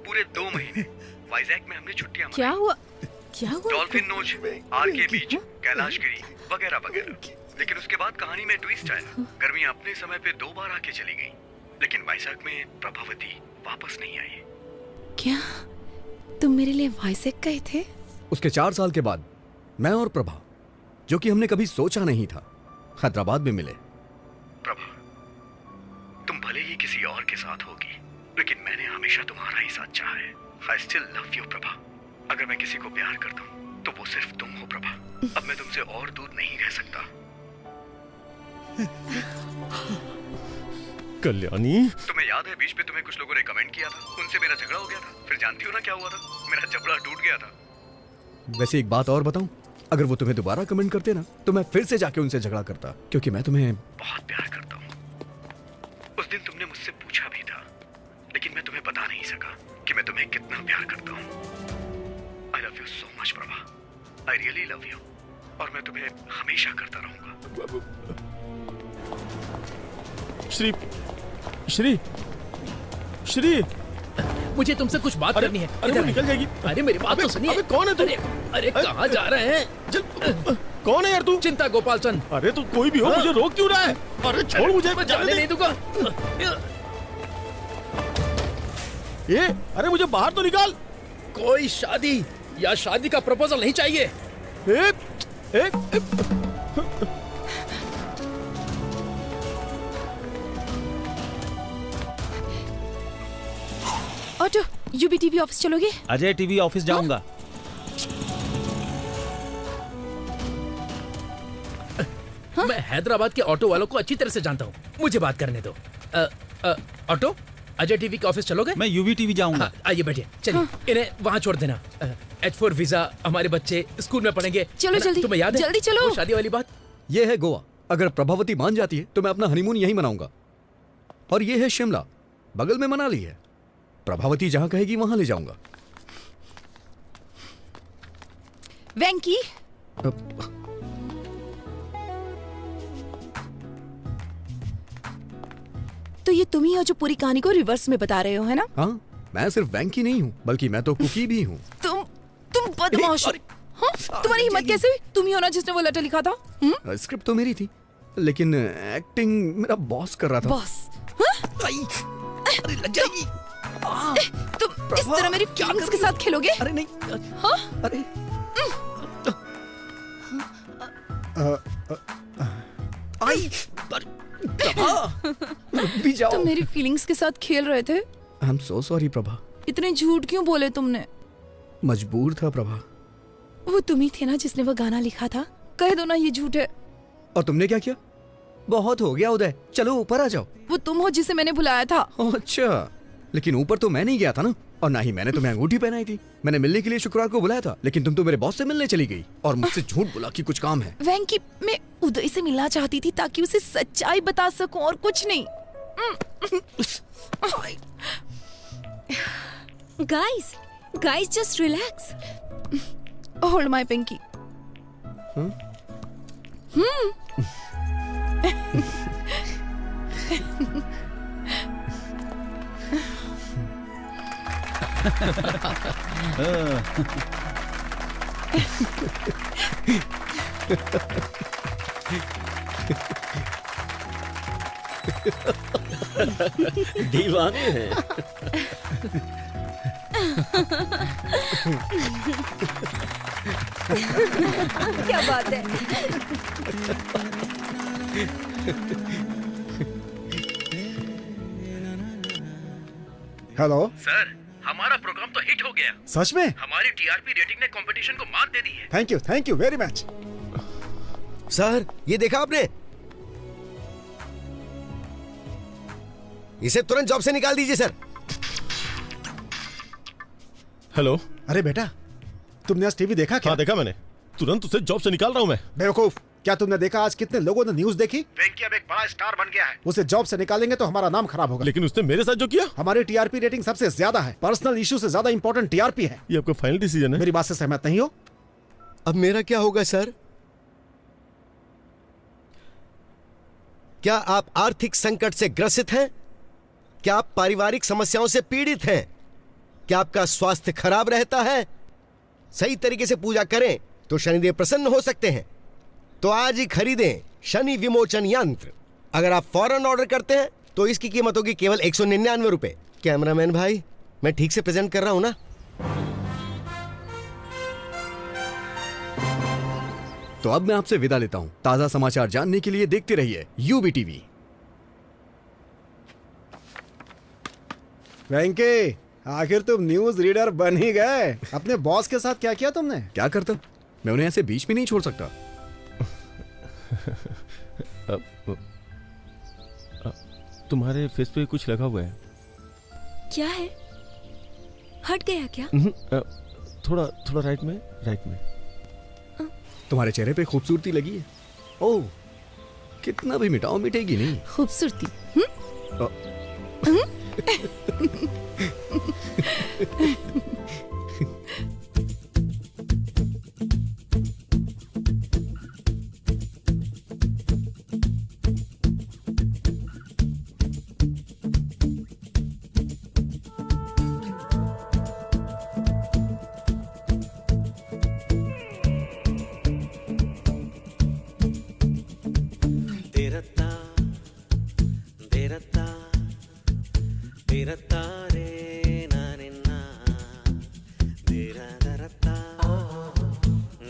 पूरे 2 महीने वाइजैक में हमने छुट्टियां क्या हुआ? डॉल्फिन नोच, आरके बीच, कैलाशगिरी वगैरह वगैरह। लेकिन उसके बाद कहानी में ट्विस्ट आया। गर्मियां अपने समय पे 2 बार आके चली गईं, लेकिन वाइजैक में प्रभावती वापस नहीं आई। क्या तुम मेरे लिए वाइजैक गए थे? उसके 4 साल के बाद मैं और प्रभा, जो कि हमने कभी सोचा नहीं था, हैदराबाद में मिले। प्रभा, तुम भले ही किसी और के साथ होगी, लेकिन मैंने हमेशा तुम्हारा ही साथ चाहा है। I still love you, Prabha. अगर मैं किसी को प्यार करता हूँ तो वो सिर्फ तुम हो प्रभा। अब मैं तुमसे और दूर नहीं रह सकता। कल्याणी, तुम्हें याद है बीच में तुम्हें कुछ लोगों ने कमेंट किया था, उनसे मेरा झगड़ा हो गया था। फिर जानती हो ना क्या हुआ था? मेरा जबड़ा टूट गया था। वैसे एक बात और बताऊं, अगर वो तुम्हें दोबारा कमेंट करते ना, तो मैं फिर से जाके उनसे झगड़ा करता, क्योंकि मैं तुम्हें बहुत प्यार करता हूँ। उस भी था, लेकिन मैं तुम्हें बता नहीं सका कि मैं तुम्हें कितना प्यार करता हूँ। आई love you so much Prabha, I really love you, और मैं तुम्हें हमेशा करता रहूंगा। श्री श्री श्री, मुझे तुमसे कुछ बात करनी है। अरे वो निकल जाएगी। अरे मेरी बात तो सुनिए। अबे कौन है तू? अरे कहाँ जा रहे हैं? कौन है यार तू? चिंता गोपाल चंद। अरे तू कोई भी हो, मुझे रोक क्यों रहा है? अरे छोड़ मुझे, मैं जाने नहीं दूंगा। ये अरे मुझे बाहर तो निकाल। कोई शादी या शादी का प्रपोजल नहीं चाहिए। ऑटो, यूबी टीवी ऑफिस चलोगे? अजय टीवी ऑफिस जाऊंगा। मैं हैदराबाद के ऑटो वालों को अच्छी तरह से जानता हूँ, मुझे बात करने दो। ऑटो, अजय टीवी के ऑफिस चलोगे? मैं यूवी टीवी जाऊंगा। आइए बैठिए, चलिए इन्हें वहाँ छोड़ देना। H4 वीजा, हमारे बच्चे स्कूल में पढ़ेंगे। चलो जल्दी, तुम्हें याद है जल्दी चलो। वो शादी वाली बात? ये है गोवा। अगर प्रभावती मान जाती है तो मैं अपना हनीमून यहीं मनाऊंगा। और ये है शिमला, बगल में मनाली है। प्रभावती जहां कहेगी वहां ले जाऊंगा। वेंकी, तो ये तुम ही हो जो पूरी कहानी को रिवर्स में बता रहे हो, है ना? हाँ, मैं सिर्फ वैंकी नहीं हूँ, बल्कि मैं तो कुकी भी हूँ। तुम बदमाश हो। हाँ? तुम्हारी हिम्मत कैसे हुई? तुम ही हो ना जिसने वो लेटर लिखा था? स्क्रिप्ट तो मेरी थी, लेकिन एक्टिंग मेरा बॉस कर रहा था। बॉस? अरे लग जाएगी। तुम इस तरह मेरी फीलिंग्स के साथ खेलोगे? अरे नहीं। हाँ? अरे भी जाओ। तुम मेरी फीलिंग्स के साथ खेल रहे थे? I am so sorry Prabha. इतने झूठ क्यों बोले तुमने? मजबूर था प्रभा। वो तुम ही थे ना जिसने वो गाना लिखा था? कह दो ना ये झूठ है। और तुमने क्या किया? बहुत हो गया उदय, चलो ऊपर आ जाओ। वो तुम हो जिसे मैंने बुलाया था। अच्छा, लेकिन ऊपर तो मैं नहीं गया था ना, और ना ही मैंने तुम्हें अंगूठी पहनाई थी। मैंने मिलने के लिए शुक्रवार को बुलाया था, लेकिन तुम तो मेरे बॉस से मिलने चली गई और मुझसे झूठ बोला कि कुछ काम है। वेंकी, मैं उदय से मिलना चाहती थी ताकि उसे सच्चाई बता सकूं और कुछ नहीं। Guys, just relax. Hold my pinky. दीवाने हैं। क्या बात है? हेलो सर, हमारा प्रोग्राम तो हिट हो गया। सच में? हमारी टीआरपी रेटिंग ने कंपटीशन को मात दे दी है। Thank you very much. Sir, ये देखा आपने? इसे तुरंत जॉब से निकाल दीजिए सर। हेलो। अरे बेटा, तुमने आज टीवी देखा क्या? हाँ देखा मैंने, तुरंत उसे जॉब से निकाल रहा हूँ मैं। बेवकूफ, क्या तुमने देखा आज कितने लोगों ने न्यूज देखी? वेंकी अब एक बड़ा स्टार बन गया है। उसे जॉब से निकालेंगे तो हमारा नाम खराब होगा। लेकिन उसने मेरे साथ जो किया। हमारी टीआरपी रेटिंग सबसे ज्यादा है, पर्सनल इशू से ज्यादा इंपॉर्टेंट टीआरपी है। ये आपका फाइनल डिसीजन है? मेरी बात से सहमत नहीं हो? अब मेरा क्या होगा सर? क्या आप आर्थिक संकट से ग्रसित हैं? क्या आप पारिवारिक समस्याओं से पीड़ित हैं? क्या आपका स्वास्थ्य खराब रहता है? सही तरीके से पूजा करें तो शनिदेव प्रसन्न हो सकते हैं। तो आज ही खरीदें शनि विमोचन यंत्र। अगर आप फौरन ऑर्डर करते हैं तो इसकी कीमत होगी केवल 199 रुपए। कैमरामैन भाई, मैं ठीक से प्रेजेंट कर रहा हूं ना? तो अब मैं आपसे विदा लेता हूं। ताजा समाचार जानने के लिए देखते रहिए यूबी टीवी। वेंकी, आखिर तुम न्यूज रीडर बन ही गए। अपने बॉस के साथ क्या किया तुमने? क्या करता, मैं उन्हें ऐसे बीच में नहीं छोड़ सकता। तुम्हारे फेस पे कुछ लगा हुआ है। क्या है? हट गया क्या? थोड़ा थोड़ा राइट में। तुम्हारे चेहरे पे खूबसूरती लगी है। ओह, कितना भी मिटाओ मिटेगी नहीं। खूबसूरती?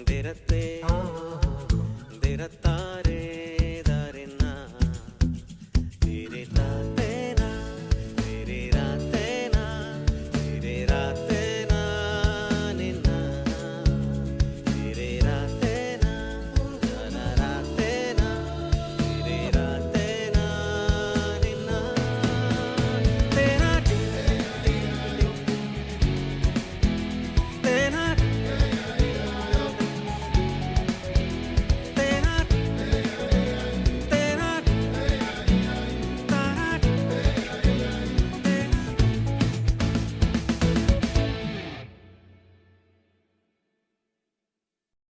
Derate